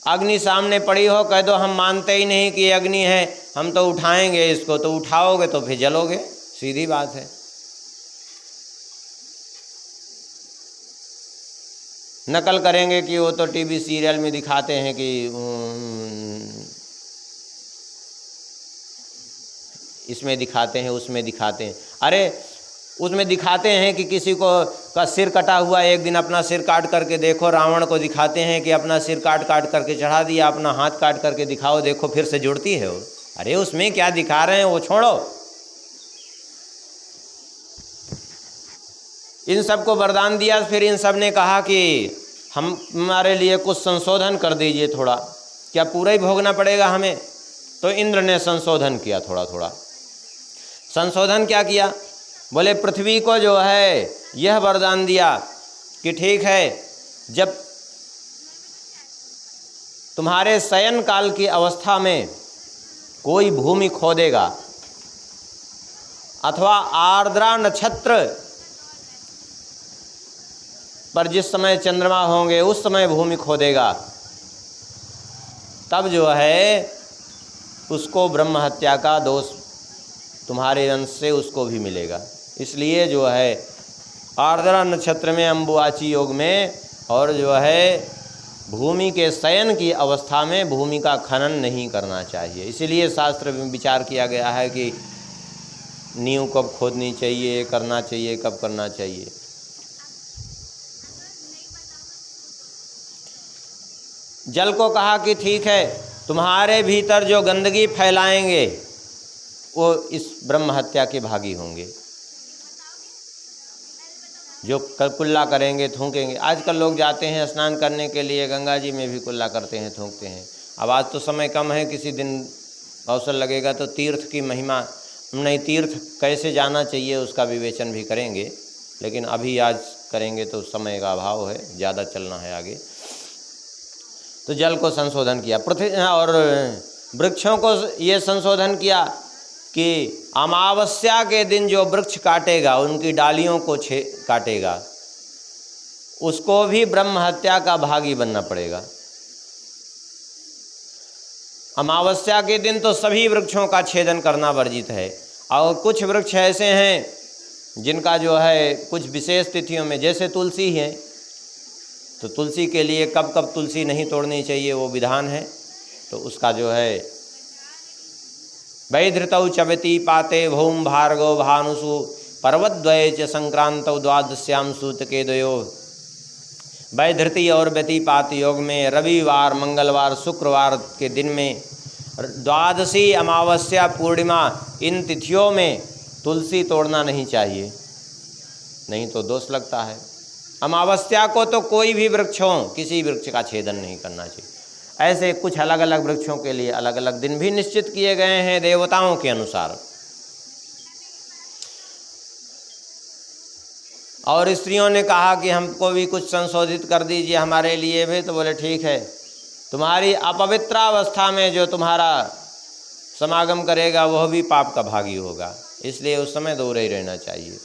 अग्नि सामने पड़ी हो, कह दो हम मानते ही नहीं कि अग्नि है, हम तो उठाएंगे इसको, तो उठाओगे तो फिर जलोगे, सीधी बात है। नकल करेंगे कि वो तो टीवी सीरियल में दिखाते हैं कि इसमें दिखाते हैं, उसमें दिखाते हैं। अरे उसमें दिखाते हैं कि किसी को का सिर कटा हुआ, एक दिन अपना सिर काट करके देखो। रावण को दिखाते हैं कि अपना सिर काट करके चढ़ा दिया, अपना हाथ काट करके दिखाओ, देखो फिर से जुड़ती है वो। अरे उसमें क्या दिखा रहे हैं वो छोड़ो। इन सब को वरदान दिया, फिर इन सब ने कहा कि हम हमारे लिए कुछ संशोधन कर दीजिए थोड़ा। क्या पूरा ही भोगना पड़ेगा हमें? तो इंद्र ने संशोधन किया, थोड़ा थोड़ा संशोधन। क्या किया? बोले पृथ्वी को जो है यह वरदान दिया कि ठीक है, जब तुम्हारे शयन काल की अवस्था में कोई भूमि खोदेगा अथवा आर्द्रा नक्षत्र पर जिस समय चंद्रमा होंगे उस समय भूमि खोदेगा, तब जो है उसको ब्रह्म हत्या का दोष तुम्हारे अंश से उसको भी मिलेगा। इसलिए जो है आर्द्रा नक्षत्र में, अम्बुवाची योग में, और जो है भूमि के शयन की अवस्था में भूमि का खनन नहीं करना चाहिए। इसीलिए शास्त्र में विचार किया गया है कि नींव कब खोदनी चाहिए, करना चाहिए, कब करना चाहिए। जल को कहा कि ठीक है, तुम्हारे भीतर जो गंदगी फैलाएंगे वो इस ब्रह्म हत्या के भागी होंगे, जो कुल्ला करेंगे, थूकेंगे। आजकल लोग जाते हैं स्नान करने के लिए, गंगा जी में भी कुल्ला करते हैं, थूकते हैं। अब आज तो समय कम है, किसी दिन अवसर लगेगा तो तीर्थ की महिमा नहीं, तीर्थ कैसे जाना चाहिए उसका विवेचन भी करेंगे, लेकिन अभी आज करेंगे तो समय का अभाव है, ज़्यादा चलना है आगे। तो जल को संशोधन किया, पृथ्वी और वृक्षों को ये संशोधन किया कि अमावस्या के दिन जो वृक्ष काटेगा, उनकी डालियों को काटेगा, उसको भी ब्रह्म हत्या का भागी बनना पड़ेगा। अमावस्या के दिन तो सभी वृक्षों का छेदन करना वर्जित है, और कुछ वृक्ष ऐसे हैं जिनका जो है कुछ विशेष तिथियों में, जैसे तुलसी है, तो तुलसी के लिए कब कब तुलसी नहीं तोड़नी चाहिए वो विधान है। तो उसका जो है वैधृतौ चवति पाते भौम भार्गव भानुषु पर्वद्वये च संक्रांतौ द्वादश्याम सूत के द्वयो। वैधृति और व्यतिपात योग में रविवार, मंगलवार, शुक्रवार के दिन में द्वादशी, अमावस्या, पूर्णिमा, इन तिथियों में तुलसी तोड़ना नहीं चाहिए, नहीं तो दोष लगता है। अमावस्या को तो कोई भी वृक्ष हो, किसी वृक्ष का छेदन नहीं करना चाहिए। ऐसे कुछ अलग अलग वृक्षों के लिए अलग अलग दिन भी निश्चित किए गए हैं देवताओं के अनुसार। और स्त्रियों ने कहा कि हमको भी कुछ संशोधित कर दीजिए हमारे लिए भी, तो बोले ठीक है, तुम्हारी अपवित्रावस्था में जो तुम्हारा समागम करेगा वह भी पाप का भागी होगा, इसलिए उस समय दूर ही रहना चाहिए।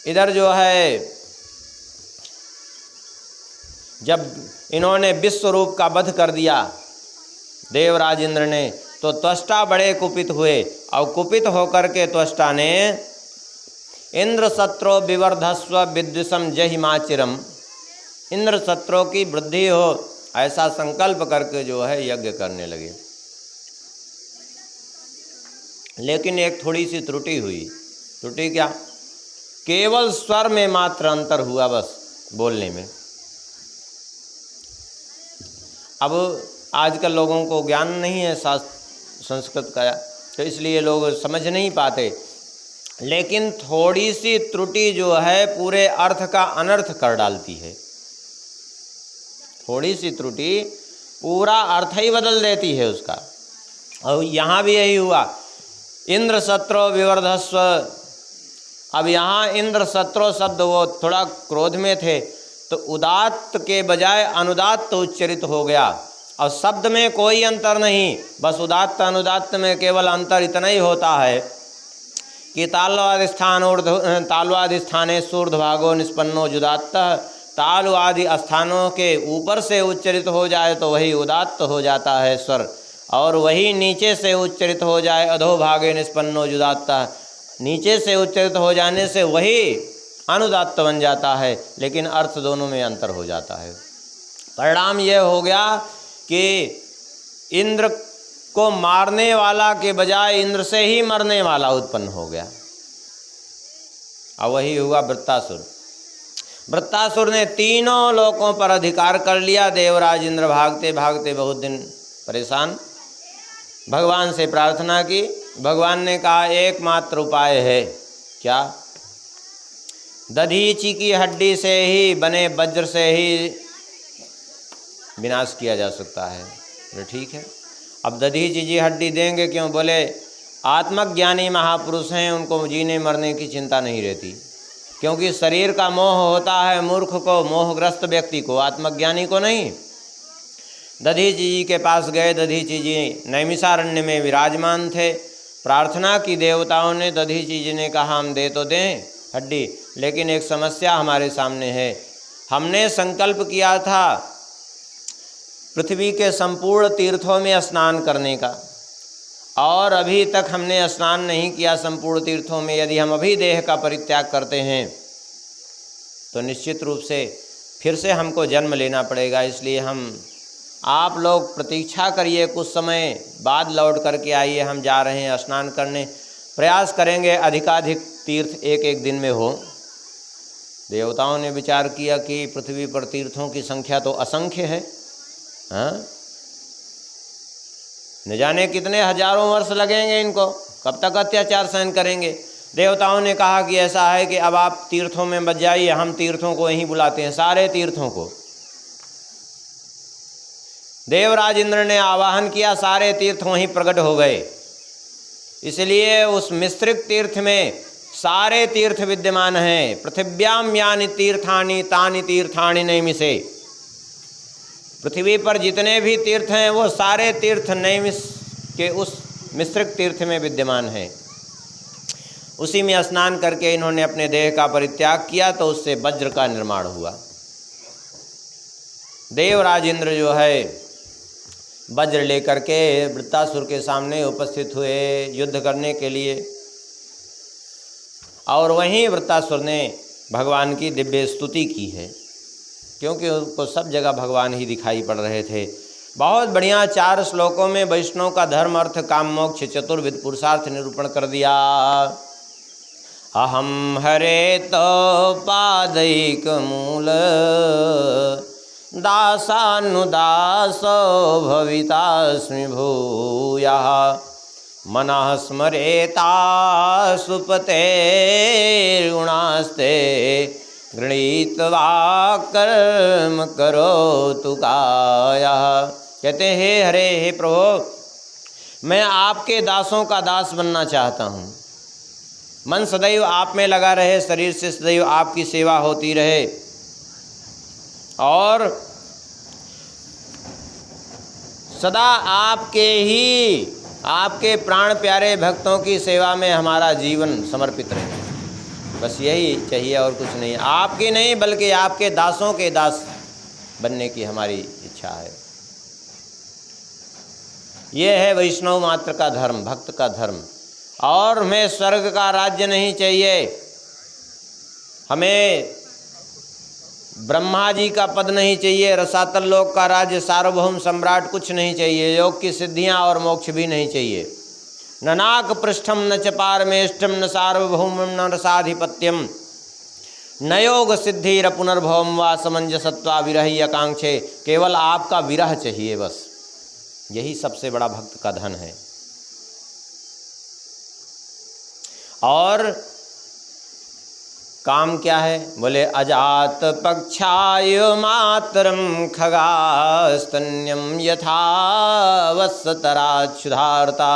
इधर जो है जब इन्होंने विश्व रूप का वध कर दिया देवराज इंद्र ने, तो त्वष्टा बड़े कुपित हुए, और कुपित होकर के त्वष्टा ने इंद्र सत्रो विवर्धस्व विद्विषम जहिमाचिरम, इंद्र सत्रों की वृद्धि हो ऐसा संकल्प करके जो है यज्ञ करने लगे। लेकिन एक थोड़ी सी त्रुटि हुई। त्रुटि क्या? केवल स्वर में मात्र अंतर हुआ, बस बोलने में। अब आजकल लोगों को ज्ञान नहीं है संस्कृत का, तो इसलिए लोग समझ नहीं पाते। लेकिन थोड़ी सी त्रुटि जो है पूरे अर्थ का अनर्थ कर डालती है। थोड़ी सी त्रुटि पूरा अर्थ ही बदल देती है उसका। और यहाँ भी यही हुआ, इंद्र सत्रो विवर्धस्व। अब यहाँ इंद्र सत्रो शब्द वो थोड़ा क्रोध में थे, तो उदात्त के बजाय अनुदात्त उच्चरित हो गया। और शब्द में कोई अंतर नहीं, बस उदात्त अनुदात्त में केवल अंतर इतना ही होता है कि तालवादिस्थाने सूर्ध्भागो निष्पन्नो जुदात्त, तालु आदि स्थानों के ऊपर से उच्चरित हो जाए तो वही उदात्त हो जाता है स्वर, और वही नीचे से उच्चरित हो जाए अधोभागे निष्पन्नो जुदात्त, नीचे से उच्चरित हो जाने से वही अनुदात्त बन जाता है, लेकिन अर्थ दोनों में अंतर हो जाता है। परिणाम यह हो गया कि इंद्र को मारने वाला के बजाय इंद्र से ही मरने वाला उत्पन्न हो गया। और वही हुआ वृत्तासुर। वृत्तासुर ने तीनों लोकों पर अधिकार कर लिया। देवराज इंद्र भागते भागते बहुत दिन परेशान, भगवान से प्रार्थना की। भगवान ने कहा एकमात्र उपाय है। क्या? दधीची की हड्डी से ही बने वज्र से ही विनाश किया जा सकता है। तो ठीक है, अब दधीची जी हड्डी देंगे क्यों? बोले आत्मज्ञानी महापुरुष हैं, उनको जीने मरने की चिंता नहीं रहती, क्योंकि शरीर का मोह होता है मूर्ख को, मोहग्रस्त व्यक्ति को, आत्मज्ञानी को नहीं। दधीची जी के पास गए। दधीची जी नैमिषारण्य में विराजमान थे। प्रार्थना की देवताओं ने। दधीची जी ने कहा हम दे तो दें हड्डी, लेकिन एक समस्या हमारे सामने है। हमने संकल्प किया था पृथ्वी के संपूर्ण तीर्थों में स्नान करने का, और अभी तक हमने स्नान नहीं किया संपूर्ण तीर्थों में। यदि हम अभी देह का परित्याग करते हैं तो निश्चित रूप से फिर से हमको जन्म लेना पड़ेगा। इसलिए आप लोग प्रतीक्षा करिए, कुछ समय बाद लौट करके आइए, हम जा रहे हैं स्नान करने। प्रयास करेंगे अधिकाधिक तीर्थ एक एक दिन में हो। देवताओं ने विचार किया कि पृथ्वी पर तीर्थों की संख्या तो असंख्य है, हाँ, न जाने कितने हजारों वर्ष लगेंगे इनको, कब तक अत्याचार सहन करेंगे। देवताओं ने कहा कि ऐसा है कि अब आप तीर्थों में मत जाइए, हम तीर्थों को यहीं बुलाते हैं, सारे तीर्थों को। देवराज इंद्र ने आवाहन किया, सारे तीर्थ वहीं प्रकट हो गए। इसलिए उस मिश्रिक तीर्थ में सारे तीर्थ विद्यमान हैं। पृथिव्याम यानि तीर्थानि तानि तीर्थानि नैमिषे। पृथ्वी पर जितने भी तीर्थ हैं वो सारे तीर्थ नैमिष के उस मिश्रिक तीर्थ में विद्यमान हैं। उसी में स्नान करके इन्होंने अपने देह का परित्याग किया, तो उससे वज्र का निर्माण हुआ। देवराज इंद्र जो है वज्र लेकर के वृत्तासुर के सामने उपस्थित हुए युद्ध करने के लिए, और वहीं वृत्तासुर ने भगवान की दिव्य स्तुति की है, क्योंकि उनको सब जगह भगवान ही दिखाई पड़ रहे थे। बहुत बढ़िया 4 श्लोकों में वैष्णव का धर्म अर्थ काम मोक्ष चतुर्विध पुरुषार्थ निरूपण कर दिया। अहम हरे तो पादैक मूल दासानुदासो भवितास्मि भूयः मनः स्मरेता सुपतेर्गुणास्ते गृहीत्वा कर्म करोतु कायः। कहते हैं हे हरे, हे प्रभु, मैं आपके दासों का दास बनना चाहता हूँ। मन सदैव आप में लगा रहे, शरीर से सदैव आपकी सेवा होती रहे, और सदा आपके प्राण प्यारे भक्तों की सेवा में हमारा जीवन समर्पित रहे। बस यही चाहिए और कुछ नहीं। आपके नहीं बल्कि आपके दासों के दास बनने की हमारी इच्छा है। ये है वैष्णव मात्र का धर्म, भक्त का धर्म। और हमें स्वर्ग का राज्य नहीं चाहिए, हमें ब्रह्मा जी का पद नहीं चाहिए, रसातल लोक का राज्य, सार्वभौम सम्राट कुछ नहीं चाहिए, योग की सिद्धियां और मोक्ष भी नहीं चाहिए। न नाक पृष्ठम न च पारमेष्ठम न सार्वभौमम न रसाधिपत्यम न योग सिद्धिर पुनर्भवम वा समंजसत्वा विरही आकांक्षे। केवल आपका विरह चाहिए, बस यही सबसे बड़ा भक्त का धन है। और काम क्या है? बोले अजात पक्षाय मातरम खगास्तन्यम यथा वत्सतराच्छुधार्ता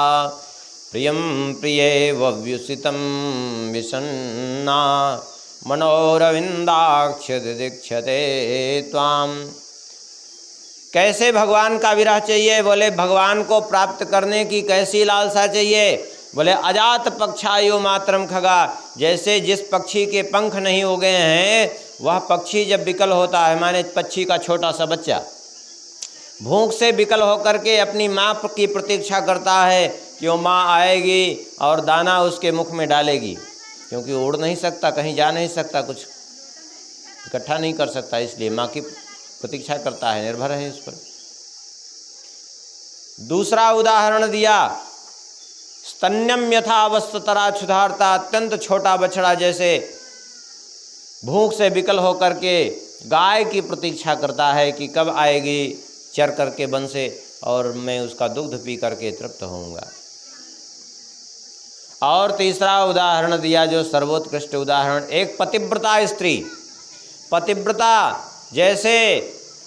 प्रियम प्रिये वव्युसितम विसन्ना मनोरविंदाक्ष दीक्षते त्वाम। कैसे भगवान का विरह चाहिए? बोले भगवान को प्राप्त करने की कैसी लालसा चाहिए? बोले अजात पक्षायो मात्रम खगा। जैसे जिस पक्षी के पंख नहीं उगे हैं, वह पक्षी जब विकल होता है, माने पक्षी का छोटा सा बच्चा भूख से विकल होकर के अपनी माँ की प्रतीक्षा करता है कि वो माँ आएगी और दाना उसके मुख में डालेगी, क्योंकि उड़ नहीं सकता, कहीं जा नहीं सकता, कुछ इकट्ठा नहीं कर सकता, इसलिए माँ की प्रतीक्षा करता है, निर्भर है उस पर। दूसरा उदाहरण दिया, स्तन्यम यथा वत्सतरा क्षुधार्ता। अत्यंत छोटा बछड़ा जैसे भूख से विकल होकर के गाय की प्रतीक्षा करता है कि कब आएगी चर करके वन से और मैं उसका दुग्ध पी करके तृप्त होऊंगा। और तीसरा उदाहरण दिया जो सर्वोत्कृष्ट उदाहरण, एक पतिव्रता स्त्री। पतिव्रता जैसे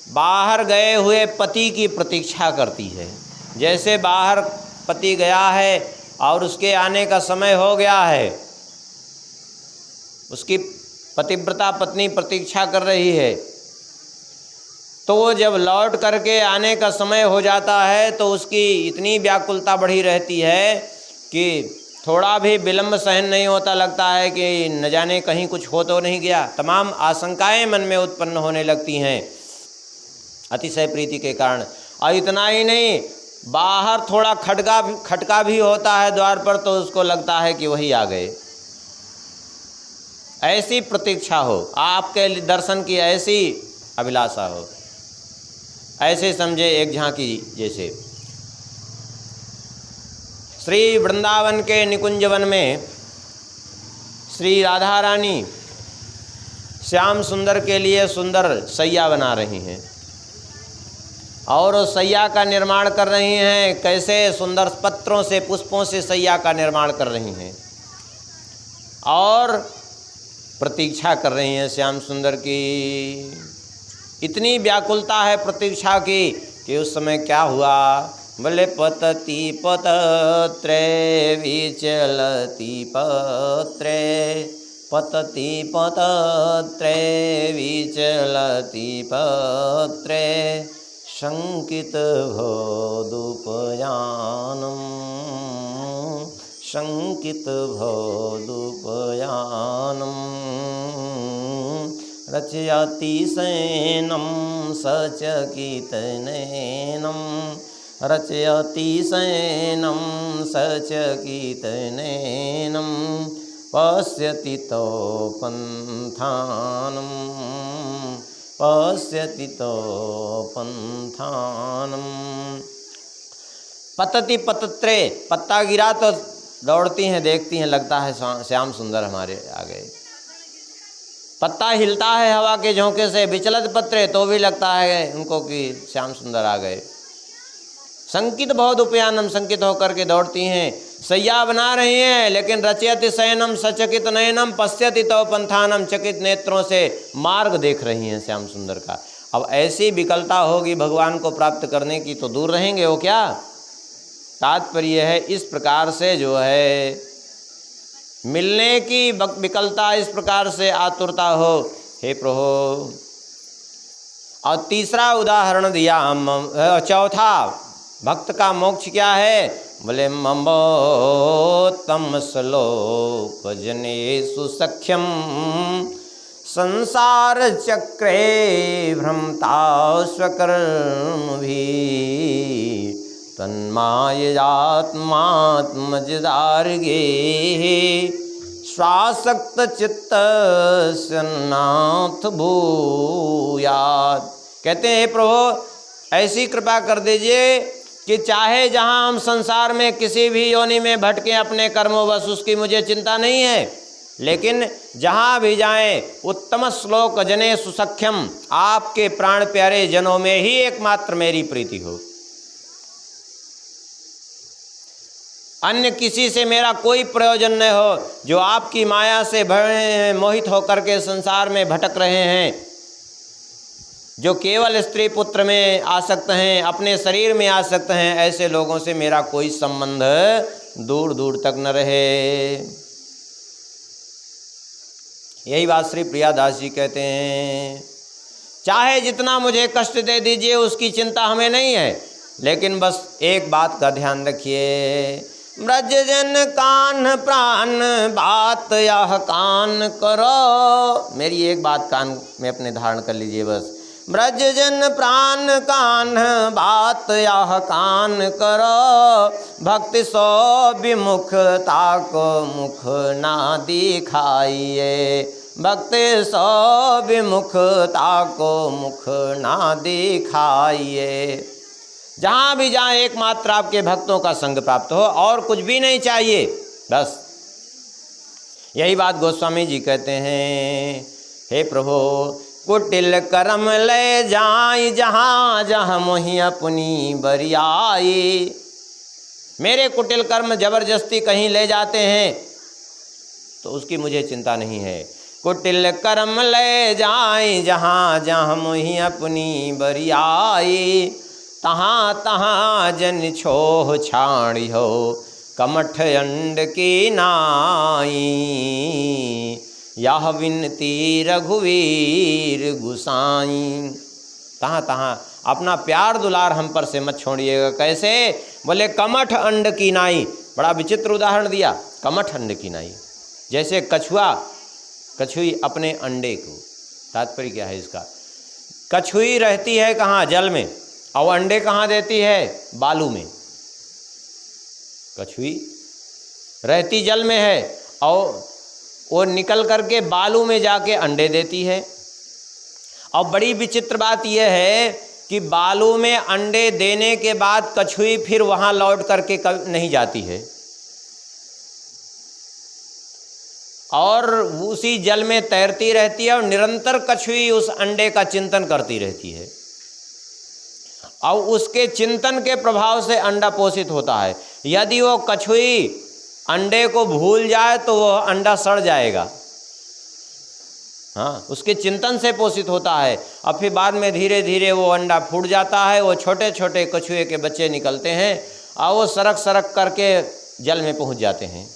बाहर गए हुए पति की प्रतीक्षा करती है। जैसे बाहर पति गया है और उसके आने का समय हो गया है, उसकी पतिव्रता पत्नी प्रतीक्षा कर रही है, तो वो जब लौट करके आने का समय हो जाता है तो उसकी इतनी व्याकुलता बढ़ी रहती है कि थोड़ा भी विलंब सहन नहीं होता, लगता है कि न जाने कहीं कुछ हो तो नहीं गया। तमाम आशंकाएं मन में उत्पन्न होने लगती हैं अतिशय प्रीति के कारण। और इतना ही नहीं, बाहर थोड़ा खटका भी होता है द्वार पर, तो उसको लगता है कि वही आ गए। ऐसी प्रतीक्षा हो, आपके दर्शन की ऐसी अभिलाषा हो। ऐसे समझे एक झांकी जैसे श्री वृंदावन के निकुंजवन में श्री राधा रानी श्याम सुंदर के लिए सुंदर सैया बना रही हैं, और उस सैया का निर्माण कर रही हैं। कैसे? सुंदर पत्रों से, पुष्पों से सैया का निर्माण कर रही हैं और प्रतीक्षा कर रही हैं श्याम सुंदर की। इतनी व्याकुलता है प्रतीक्षा की कि उस समय क्या हुआ? बोले पतति पतत्रे विचलति पत्रे, पतति पतत्रे विचलति पत्रे, शंकित भोदुपयानम, शंकित भोदुपयानम, रचयति शयनं सचकितनयनं, रचयति शयनं सचकितनयनं, पश्यति तो पंथानं, पश्यति तो पंथानं। पतति पतत्रे, पत्ता गिरा तो दौड़ती हैं, देखती हैं, लगता है श्याम सुंदर हमारे आ गए। पत्ता हिलता है हवा के झोंके से, विचलित पत्रे, तो भी लगता है उनको कि श्याम सुंदर आ गए। संकित बहुत उपयानम, संकित होकर के दौड़ती हैं, सैया बना रही हैं, लेकिन रचयति शयनम सचकित नयनम पश्यति तव पंथानम, चकित नेत्रों से मार्ग देख रही हैं श्याम सुंदर का। अब ऐसी विकलता होगी भगवान को प्राप्त करने की तो दूर रहेंगे वो क्या। तात्पर्य है इस प्रकार से जो है मिलने की विकलता, इस प्रकार से आतुरता हो, हे प्रभु। और तीसरा उदाहरण दिया, चौथा भक्त का मोक्ष क्या है, बोले ममोत्तम श्लोक जनेषु सख्यम संसार चक्रे भ्रमता स्वकर्म भी तन्माययात्मात्मजदार्गे स्वासक्त चित्त नाथ भूयात्। कहते हैं प्रभु ऐसी कृपा कर दीजिए कि चाहे जहाँ हम संसार में किसी भी योनि में भटके अपने कर्मों बस, उसकी मुझे चिंता नहीं है, लेकिन जहाँ भी जाएं उत्तम श्लोक जने सुसख्यम, आपके प्राण प्यारे जनों में ही एकमात्र मेरी प्रीति हो, अन्य किसी से मेरा कोई प्रयोजन न हो। जो आपकी माया से मोहित होकर के संसार में भटक रहे हैं, जो केवल स्त्री पुत्र में आसक्त हैं, अपने शरीर में आसक्त हैं, ऐसे लोगों से मेरा कोई संबंध दूर दूर तक न रहे। यही बात श्री प्रियादास जी कहते हैं, चाहे जितना मुझे कष्ट दे दीजिए उसकी चिंता हमें नहीं है, लेकिन बस एक बात का ध्यान रखिए, ब्रज जन कान प्राण बात यह कान करो। मेरी एक बात कान में अपने धारण कर लीजिए बस, ब्रज जन प्राण कान बात यह कान करो, भक्ति सो विमुखता को मुख ना दिखाइए, भक्ति सो विमुखता को मुख ना दिखाइए। जहाँ भी जाए एकमात्र आपके भक्तों का संग प्राप्त हो, और कुछ भी नहीं चाहिए बस। यही बात गोस्वामी जी कहते हैं, हे प्रभु कुटिल करम ले जाई जहाँ जहाँ मोहि अपनी बरियाई। मेरे कुटिल कर्म जबरदस्ती कहीं ले जाते हैं तो उसकी मुझे चिंता नहीं है। कुटिल कर्म ले जाई जहाँ जहाँ मोहि अपनी बरियाई, तहाँ तहाँ जन छोह छाणी हो कमठ अंड की नाई, यह विनती रघुवीर गुसाई। तहाँ तहाँ अपना प्यार दुलार हम पर से मत छोड़िएगा। कैसे, बोले कमठ अंड की नाई। बड़ा विचित्र उदाहरण दिया, कमठ अंड की नाई, जैसे कछुई अपने अंडे को। तात्पर्य क्या है इसका, कछुई रहती है कहाँ, जल में, और अंडे कहाँ देती है, बालू में। कछुई रहती जल में है और वो निकल करके बालू में जाके अंडे देती है। और बड़ी विचित्र बात यह है कि बालू में अंडे देने के बाद कछुई फिर वहाँ लौट करके नहीं जाती है, और उसी जल में तैरती रहती है, और निरंतर कछुई उस अंडे का चिंतन करती रहती है, और उसके चिंतन के प्रभाव से अंडा पोषित होता है। यदि वो कछुई अंडे को भूल जाए तो वह अंडा सड़ जाएगा। हाँ, उसके चिंतन से पोषित होता है, और फिर बाद में धीरे धीरे वो अंडा फूट जाता है, वो छोटे छोटे कछुए के बच्चे निकलते हैं, और वो सरक सरक करके जल में पहुंच जाते हैं।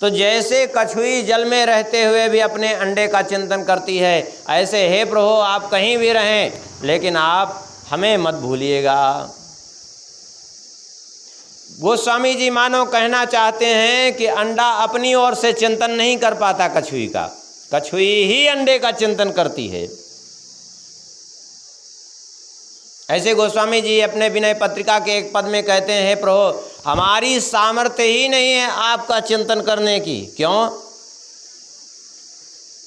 तो जैसे कछुई जल में रहते हुए भी अपने अंडे का चिंतन करती है, ऐसे हे प्रभु आप कहीं भी रहें, लेकिन आप हमें मत भूलिएगा। गोस्वामी जी मानो कहना चाहते हैं कि अंडा अपनी ओर से चिंतन नहीं कर पाता कछुई का, कछुई ही अंडे का चिंतन करती है। ऐसे गोस्वामी जी अपने विनय पत्रिका के एक पद में कहते हैं, हे प्रभु हमारी सामर्थ्य ही नहीं है आपका चिंतन करने की। क्यों?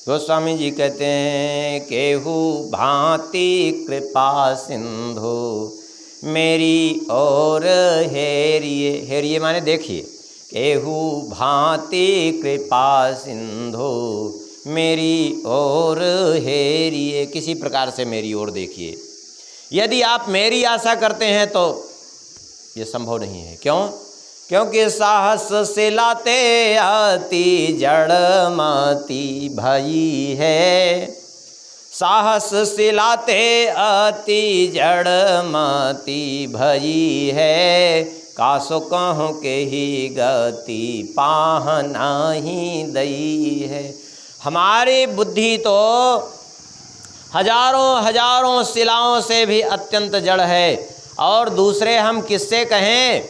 गोस्वामी जी कहते हैं, केहू भांति कृपा सिंधु मेरी और हेरिए। हेरिए माने देखिए केहू भांति कृपा सिंधु मेरी ओर हेरिए। किसी प्रकार से मेरी ओर देखिए। यदि आप मेरी आशा करते हैं तो ये संभव नहीं है। क्यों? क्योंकि साहस से लाते अति जड़मती भई है। साहस से लाते अति जड़मती भई है। कासो कहूँ के ही गति पाह नहीं दई है। हमारी बुद्धि तो हजारों हजारों शिलाओं से भी अत्यंत जड़ है। और दूसरे हम किससे कहें?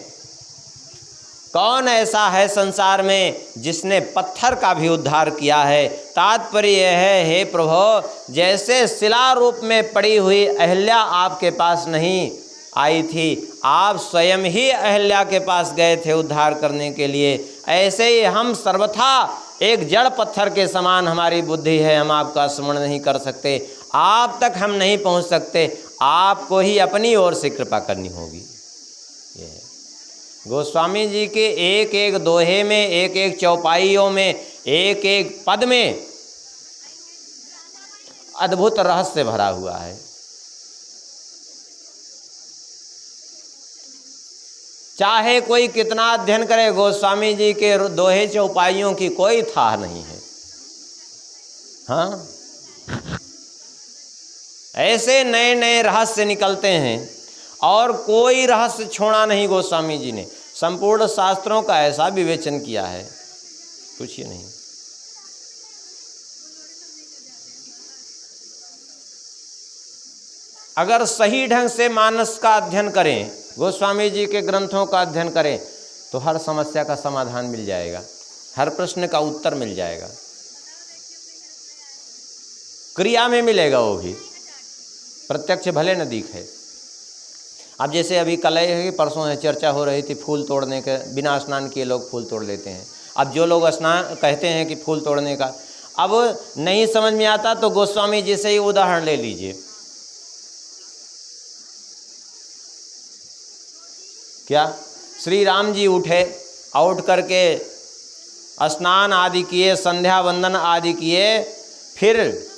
कौन ऐसा है संसार में जिसने पत्थर का भी उद्धार किया है? तात्पर्य यह है, हे प्रभु, जैसे शिला रूप में पड़ी हुई अहिल्या आपके पास नहीं आई थी, आप स्वयं ही अहिल्या के पास गए थे उद्धार करने के लिए, ऐसे ही हम सर्वथा एक जड़ पत्थर के समान हमारी बुद्धि है। हम आपका स्मरण नहीं कर सकते, आप तक हम नहीं पहुंच सकते। आपको ही अपनी ओर से कृपा करनी होगी। ये है गोस्वामी जी के एक एक दोहे में, एक एक चौपाइयों में, एक एक पद में अद्भुत रहस्य भरा हुआ है। चाहे कोई कितना अध्ययन करे, गोस्वामी जी के दोहे चौपाइयों की कोई था नहीं है। हाँ, ऐसे नए नए रहस्य निकलते हैं और कोई रहस्य छोड़ा नहीं गोस्वामी जी ने। संपूर्ण शास्त्रों का ऐसा विवेचन किया है, कुछ ही नहीं। अगर सही ढंग से मानस का अध्ययन करें, गोस्वामी जी के ग्रंथों का अध्ययन करें, तो हर समस्या का समाधान मिल जाएगा, हर प्रश्न का उत्तर मिल जाएगा। क्रिया में मिलेगा, वो भी प्रत्यक्ष भले न दिखे। अब जैसे अभी कल है, परसों है, चर्चा हो रही थी फूल तोड़ने के, बिना स्नान किए लोग फूल तोड़ लेते हैं। अब जो लोग स्नान कहते हैं कि फूल तोड़ने का, अब नहीं समझ में आता तो गोस्वामी जी से ही उदाहरण ले लीजिए। क्या श्री राम जी उठे, उठ करके स्नान आदि किए, संध्या वंदन आदि किए, फिर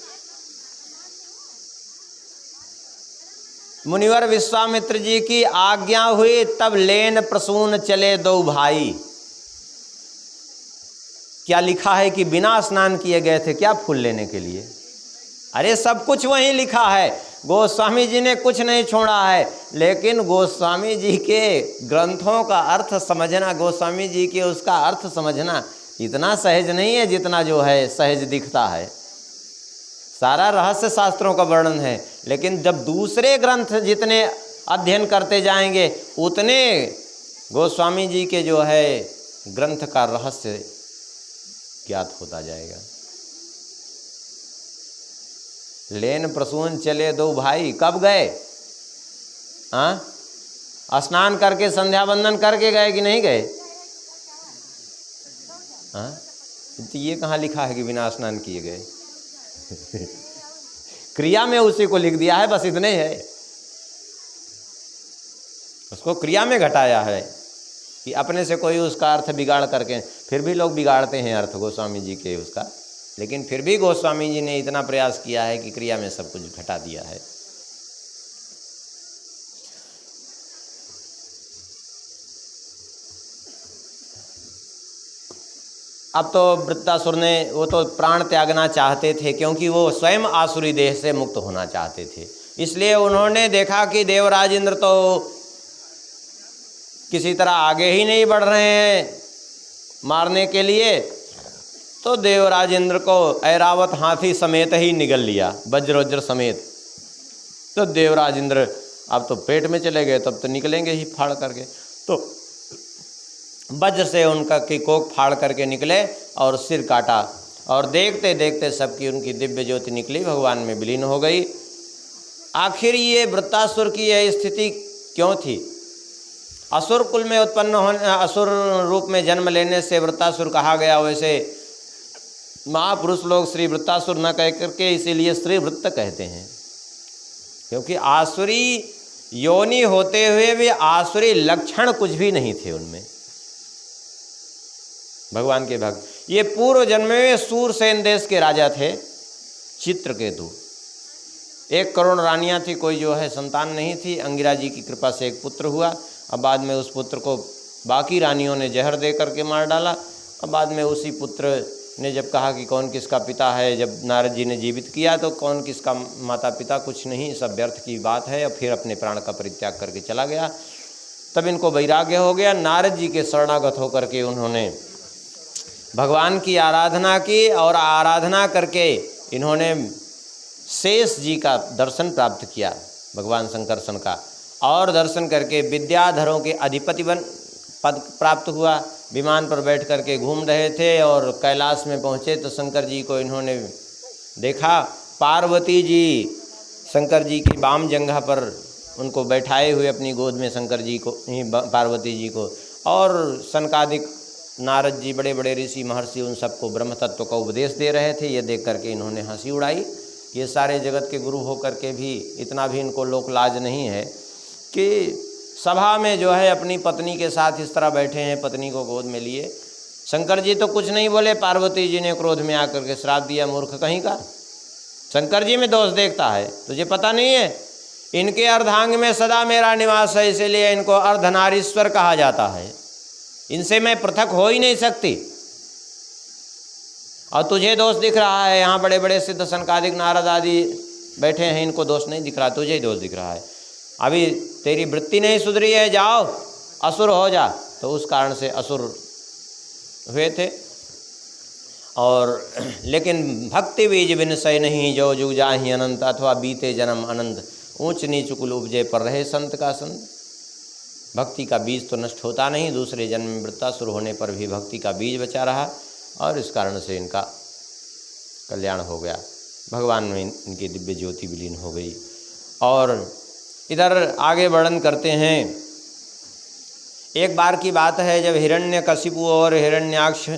मुनिवर विश्वामित्र जी की आज्ञा हुई, तब लेन प्रसून चले दो भाई। क्या लिखा है कि बिना स्नान किए गए थे क्या फूल लेने के लिए? अरे सब कुछ वहीं लिखा है, गोस्वामी जी ने कुछ नहीं छोड़ा है। लेकिन गोस्वामी जी के ग्रंथों का अर्थ समझना, गोस्वामी जी के उसका अर्थ समझना इतना सहज नहीं है जितना जो है सहज दिखता है। सारा रहस्य शास्त्रों का वर्णन है, लेकिन जब दूसरे ग्रंथ जितने अध्ययन करते जाएंगे उतने गोस्वामी जी के जो है ग्रंथ का रहस्य ज्ञात होता जाएगा। लेन प्रसून चले दो भाई, कब गए? स्नान करके संध्या वंदन करके गए कि नहीं गए? तो ये कहाँ लिखा है कि बिना स्नान किए गए? क्रिया में उसी को लिख दिया है, बस इतने है। उसको क्रिया में घटाया है कि अपने से कोई उसका अर्थ बिगाड़ करके, फिर भी लोग बिगाड़ते हैं अर्थ गोस्वामी जी के उसका, लेकिन फिर भी गोस्वामी जी ने इतना प्रयास किया है कि क्रिया में सब कुछ घटा दिया है। अब तो वृत्तासुर ने, वो तो प्राण त्यागना चाहते थे क्योंकि वो स्वयं आसुरी देह से मुक्त होना चाहते थे। इसलिए उन्होंने देखा कि देवराज इंद्र तो किसी तरह आगे ही नहीं बढ़ रहे हैं मारने के लिए, तो देवराज इंद्र को ऐरावत हाथी समेत ही निगल लिया, वज्र समेत। तो देवराज इंद्र अब तो पेट में चले गए, तब तो निकलेंगे ही फाड़ करके। तो वज्र से उनका की कोख फाड़ करके निकले और सिर काटा, और देखते देखते सबकी उनकी दिव्य ज्योति निकली, भगवान में विलीन हो गई। आखिर ये वृत्तासुर की यह स्थिति क्यों थी? असुर कुल में उत्पन्न होने, असुर रूप में जन्म लेने से वृत्तासुर कहा गया। वैसे महापुरुष लोग श्री वृत्तासुर न कह करके इसीलिए श्री वृत्त कहते हैं, क्योंकि आसुरी योनि होते हुए भी आसुरी लक्षण कुछ भी नहीं थे उनमें। भगवान के भक्त। ये पूर्व जन्म में सूरसेन देश के राजा थे चित्रकेतु। 1 करोड़ रानियां थी, कोई जो है संतान नहीं थी। अंगिरा जी की कृपा से एक पुत्र हुआ। अब बाद में उस पुत्र को बाकी रानियों ने जहर दे करके मार डाला। अब बाद में उसी पुत्र ने जब कहा कि कौन किसका पिता है, जब नारद जी ने जीवित किया तो कौन किसका माता पिता, कुछ नहीं, सब व्यर्थ की बात है। और फिर अपने प्राण का परित्याग करके चला गया। तब इनको वैराग्य हो गया। नारद जी के शरणागत होकर के उन्होंने भगवान की आराधना की और आराधना करके इन्होंने शेष जी का दर्शन प्राप्त किया, भगवान शंकरसन का। और दर्शन करके विद्याधरों के अधिपति पद प्राप्त हुआ। विमान पर बैठ करके घूम रहे थे और कैलाश में पहुँचे तो शंकर जी को इन्होंने देखा। पार्वती जी शंकर जी की वाम जंघा पर उनको बैठाए हुए अपनी गोद में शंकर जी को, पार्वती जी को, और सनकादिक नारद जी, बड़े बड़े ऋषि महर्षि, उन सबको ब्रह्म तत्व का उपदेश दे रहे थे। ये देख करके इन्होंने हंसी उड़ाई। ये सारे जगत के गुरु होकर के भी इतना भी इनको लोक लाज नहीं है कि सभा में जो है अपनी पत्नी के साथ इस तरह बैठे हैं, पत्नी को गोद में लिए। शंकर जी तो कुछ नहीं बोले, पार्वती जी ने क्रोध में आकर के श्राप दिया, मूर्ख कहीं का। शंकर जी में दोष देखता है, तुझे पता नहीं है इनके अर्धांग में सदा मेरा निवास है, इसीलिए इनको अर्धनारीश्वर कहा जाता है। इनसे मैं पृथक हो ही नहीं सकती। और तुझे दोष दिख रहा है, यहाँ बड़े बड़े सिद्ध सनकादिक नारद आदि बैठे हैं, इनको दोष नहीं दिख रहा, तुझे ही दोष दिख रहा है। अभी तेरी वृत्ति नहीं सुधरी है, जाओ असुर हो जा। तो उस कारण से असुर हुए थे। और लेकिन भक्ति बीज बिन सही नहीं, जो जुग जाहि अनंत, अथवा बीते जन्म अनंत, ऊंच नीच कुल उपजे पर रहे संत का संत। भक्ति का बीज तो नष्ट होता नहीं, दूसरे जन्म में वृत्तासुर होने पर भी भक्ति का बीज बचा रहा और इस कारण से इनका कल्याण हो गया। भगवान में इनकी दिव्य ज्योति विलीन हो गई। और इधर आगे वर्णन करते हैं। एक बार की बात है, जब हिरण्यकशिपु और हिरण्याक्ष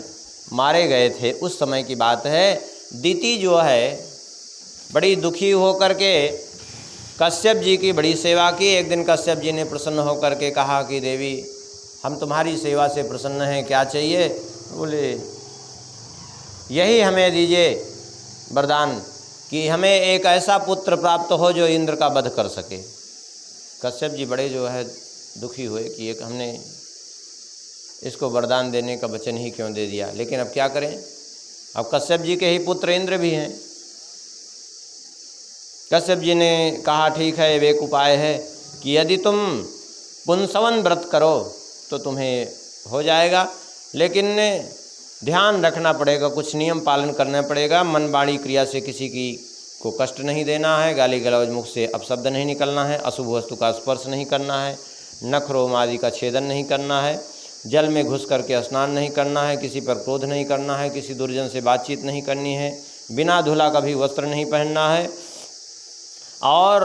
मारे गए थे, उस समय की बात है। दिति जो है बड़ी दुखी होकर के कश्यप जी की बड़ी सेवा की। एक दिन कश्यप जी ने प्रसन्न होकर के कहा कि देवी, हम तुम्हारी सेवा से प्रसन्न हैं, क्या चाहिए? बोले यही हमें दीजिए वरदान कि हमें एक ऐसा पुत्र प्राप्त हो जो इंद्र का वध कर सके। कश्यप जी बड़े जो है दुखी हुए कि एक हमने इसको वरदान देने का वचन ही क्यों दे दिया। लेकिन अब क्या करें, अब कश्यप जी के ही पुत्र इंद्र भी हैं। कश्यप जी ने कहा ठीक है, एक उपाय है कि यदि तुम पुंसवन व्रत करो तो तुम्हें हो जाएगा, लेकिन ध्यान रखना पड़ेगा, कुछ नियम पालन करना पड़ेगा। मन वाणी क्रिया से किसी की को कष्ट नहीं देना है, गाली गलौज मुख से अपशब्द नहीं निकलना है, अशुभ वस्तु का स्पर्श नहीं करना है, नख रोम आदि का छेदन नहीं करना है, जल में घुस करके स्नान नहीं करना है, किसी पर क्रोध नहीं करना है, किसी दुर्जन से बातचीत नहीं करनी है, बिना धुला कभी वस्त्र नहीं पहनना है, और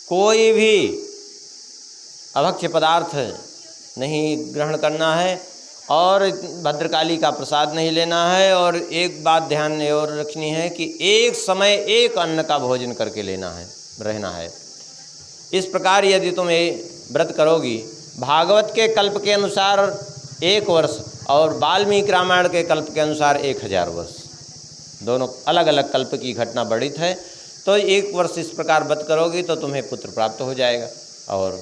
कोई भी अभक्ष्य पदार्थ नहीं ग्रहण करना है, और भद्रकाली का प्रसाद नहीं लेना है। और एक बात ध्यान में और रखनी है कि एक समय एक अन्न का भोजन करके लेना है, रहना है। इस प्रकार यदि तुम ये व्रत करोगी, भागवत के कल्प के अनुसार 1 वर्ष और वाल्मीकि रामायण के कल्प के अनुसार 1000 वर्ष, दोनों अलग अलग कल्प की घटना वर्णित है। तो 1 वर्ष इस प्रकार व्रत करोगी तो तुम्हें पुत्र प्राप्त हो जाएगा। और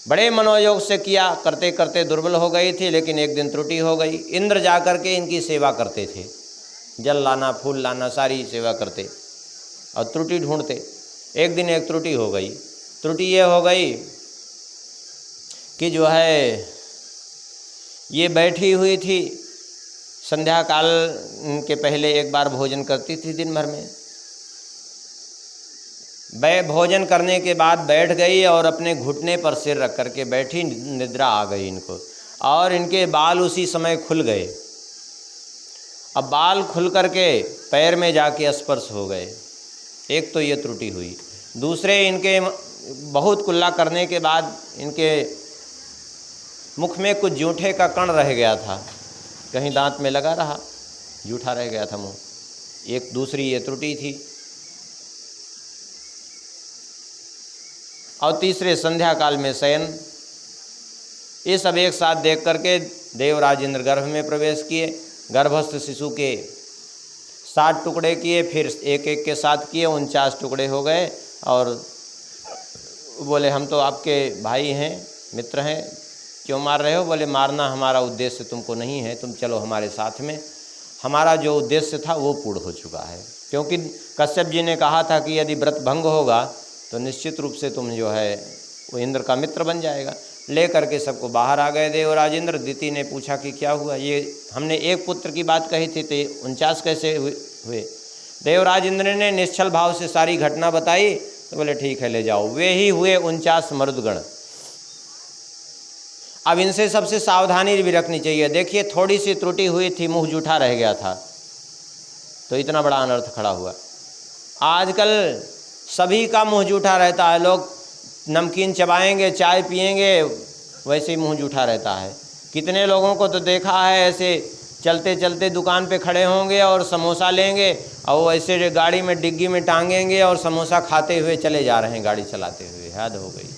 बड़े मनोयोग से किया, करते करते दुर्बल हो गई थी, लेकिन एक दिन त्रुटि हो गई। इंद्र जा कर के इनकी सेवा करते थे, जल लाना, फूल लाना, सारी सेवा करते और त्रुटि ढूंढते। एक दिन एक त्रुटि हो गई। त्रुटि ये हो गई कि जो है ये बैठी हुई थी, संध्या काल के पहले एक बार भोजन करती थी दिन भर में। भोजन करने के बाद बैठ गई और अपने घुटने पर सिर रख करके बैठी, निद्रा आ गई इनको, और इनके बाल उसी समय खुल गए। अब बाल खुल करके पैर में जाके स्पर्श हो गए। एक तो ये त्रुटि हुई। दूसरे, इनके बहुत कुल्ला करने के बाद इनके मुख में कुछ जूठे का कण रह गया था, कहीं दांत में लगा रहा, जूठा रह गया था मुँह। एक दूसरी ये त्रुटि थी। और तीसरे, संध्या काल में शयन। ये सब एक साथ देख करके देवराज इंद्र गर्भ में प्रवेश किए, गर्भस्थ शिशु के 60 टुकड़े किए, फिर एक एक के 7 किए, 49 टुकड़े हो गए। और बोले हम तो आपके भाई हैं, मित्र हैं, क्यों मार रहे हो? बोले मारना हमारा उद्देश्य तुमको नहीं है, तुम चलो हमारे साथ में। हमारा जो उद्देश्य था वो पूर्ण हो चुका है, क्योंकि कश्यप जी ने कहा था कि यदि व्रत भंग होगा तो निश्चित रूप से तुम जो है वो इंद्र का मित्र बन जाएगा। ले करके सबको बाहर आ गए देवराज इंद्र। दिति ने पूछा कि क्या हुआ, ये हमने एक पुत्र की बात कही थी तो 49 कैसे हुए? देवराज इंद्र ने निश्चल भाव से सारी घटना बताई। तो बोले ठीक है ले जाओ। वे ही हुए 49 मरुदगण। अब इनसे सबसे सावधानी भी रखनी चाहिए। देखिए थोड़ी सी त्रुटि हुई थी, मुंह जूठा रह गया था तो इतना बड़ा अनर्थ खड़ा हुआ। आजकल सभी का मुंह जूठा रहता है, लोग नमकीन चबाएंगे, चाय पिएंगे, वैसे ही मुंह जूठा रहता है। कितने लोगों को तो देखा है ऐसे चलते चलते दुकान पे खड़े होंगे और समोसा लेंगे और वो ऐसे गाड़ी में डिग्गी में टांगेंगे और समोसा खाते हुए चले जा रहे हैं गाड़ी चलाते हुए। हद हो गई।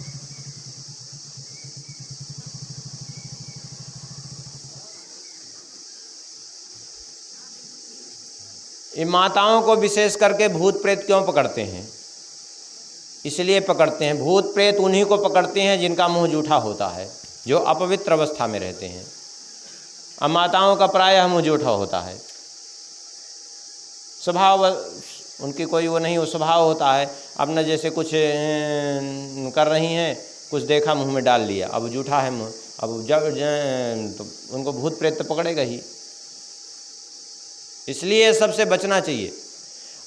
ये माताओं को विशेष करके भूत प्रेत क्यों पकड़ते हैं? इसलिए पकड़ते हैं, भूत प्रेत उन्हीं को पकड़ते हैं जिनका मुंह जूठा होता है, जो अपवित्र अवस्था में रहते हैं। अब माताओं का प्रायः मुंह जूठा होता है, स्वभाव उनकी कोई वो नहीं, वो स्वभाव होता है। अब न जैसे कुछ कर रही हैं, कुछ देखा मुंह में डाल लिया, अब जूठा है मुंह, अब जब तो उनको भूत प्रेत तो पकड़ेगा ही। इसलिए सबसे बचना चाहिए।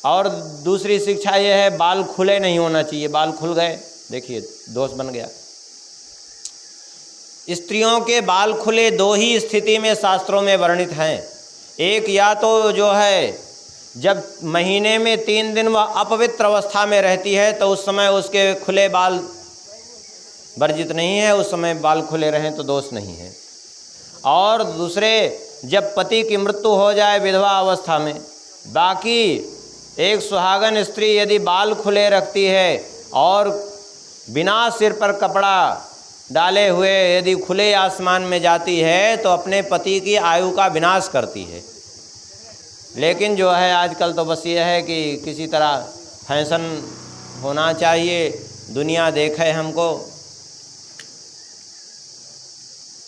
और दूसरी शिक्षा यह है, बाल खुले नहीं होना चाहिए। बाल खुल गए, देखिए दोष बन गया। स्त्रियों के बाल खुले 2 ही स्थिति में शास्त्रों में वर्णित हैं। एक या तो जो है जब महीने में 3 दिन वह अपवित्र अवस्था में रहती है तो उस समय उसके खुले बाल वर्जित नहीं है, उस समय बाल खुले रहें तो दोष नहीं है। और दूसरे, जब पति की मृत्यु हो जाए विधवा अवस्था में, बाकी एक सुहागन स्त्री यदि बाल खुले रखती है और बिना सिर पर कपड़ा डाले हुए यदि खुले आसमान में जाती है तो अपने पति की आयु का विनाश करती है। लेकिन जो है आजकल तो बस ये है कि किसी तरह फैशन होना चाहिए, दुनिया देखे हमको,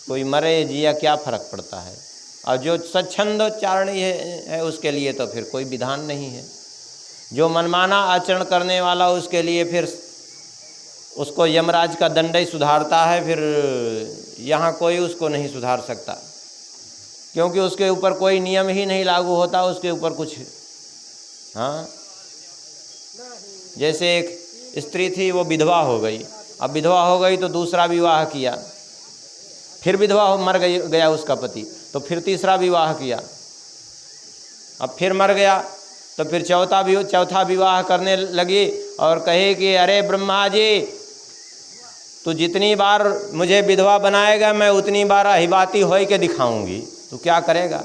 कोई मरे जिया क्या फ़र्क पड़ता है। और जो स्वच्छंदोच्चारणी है उसके लिए तो फिर कोई विधान नहीं है। जो मनमाना आचरण करने वाला उसके लिए फिर उसको यमराज का दंड ही सुधारता है। फिर यहाँ कोई उसको नहीं सुधार सकता, क्योंकि उसके ऊपर कोई नियम ही नहीं लागू होता उसके ऊपर कुछ। हाँ, जैसे एक स्त्री थी, वो विधवा हो गई। अब विधवा हो गई तो दूसरा विवाह किया, फिर विधवा मर गया उसका पति, तो फिर तीसरा विवाह किया, अब फिर मर गया तो फिर चौथा विवाह करने लगी और कहे कि अरे ब्रह्मा जी, तू जितनी बार मुझे विधवा बनाएगा मैं उतनी बार अहिबाती होई के दिखाऊंगी। तो क्या करेगा?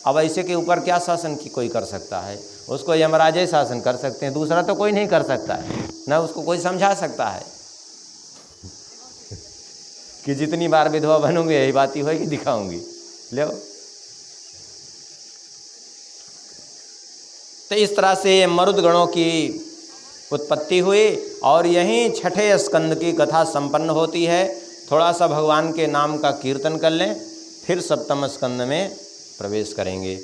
अब ऐसे के ऊपर क्या शासन की कोई कर सकता है? उसको यमराज ही शासन कर सकते हैं, दूसरा तो कोई नहीं कर सकता है, ना उसको कोई समझा सकता है कि जितनी बार विधवा बनूंगी अहिबाती होई के दिखाऊंगी। ले तो इस तरह से मरुद गणों की उत्पत्ति हुई और यहीं 6ठे स्कंद की कथा संपन्न होती है। थोड़ा सा भगवान के नाम का कीर्तन कर लें, फिर 7वें स्कंद में प्रवेश करेंगे।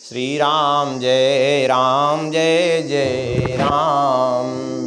श्री राम जय राम जय जय राम।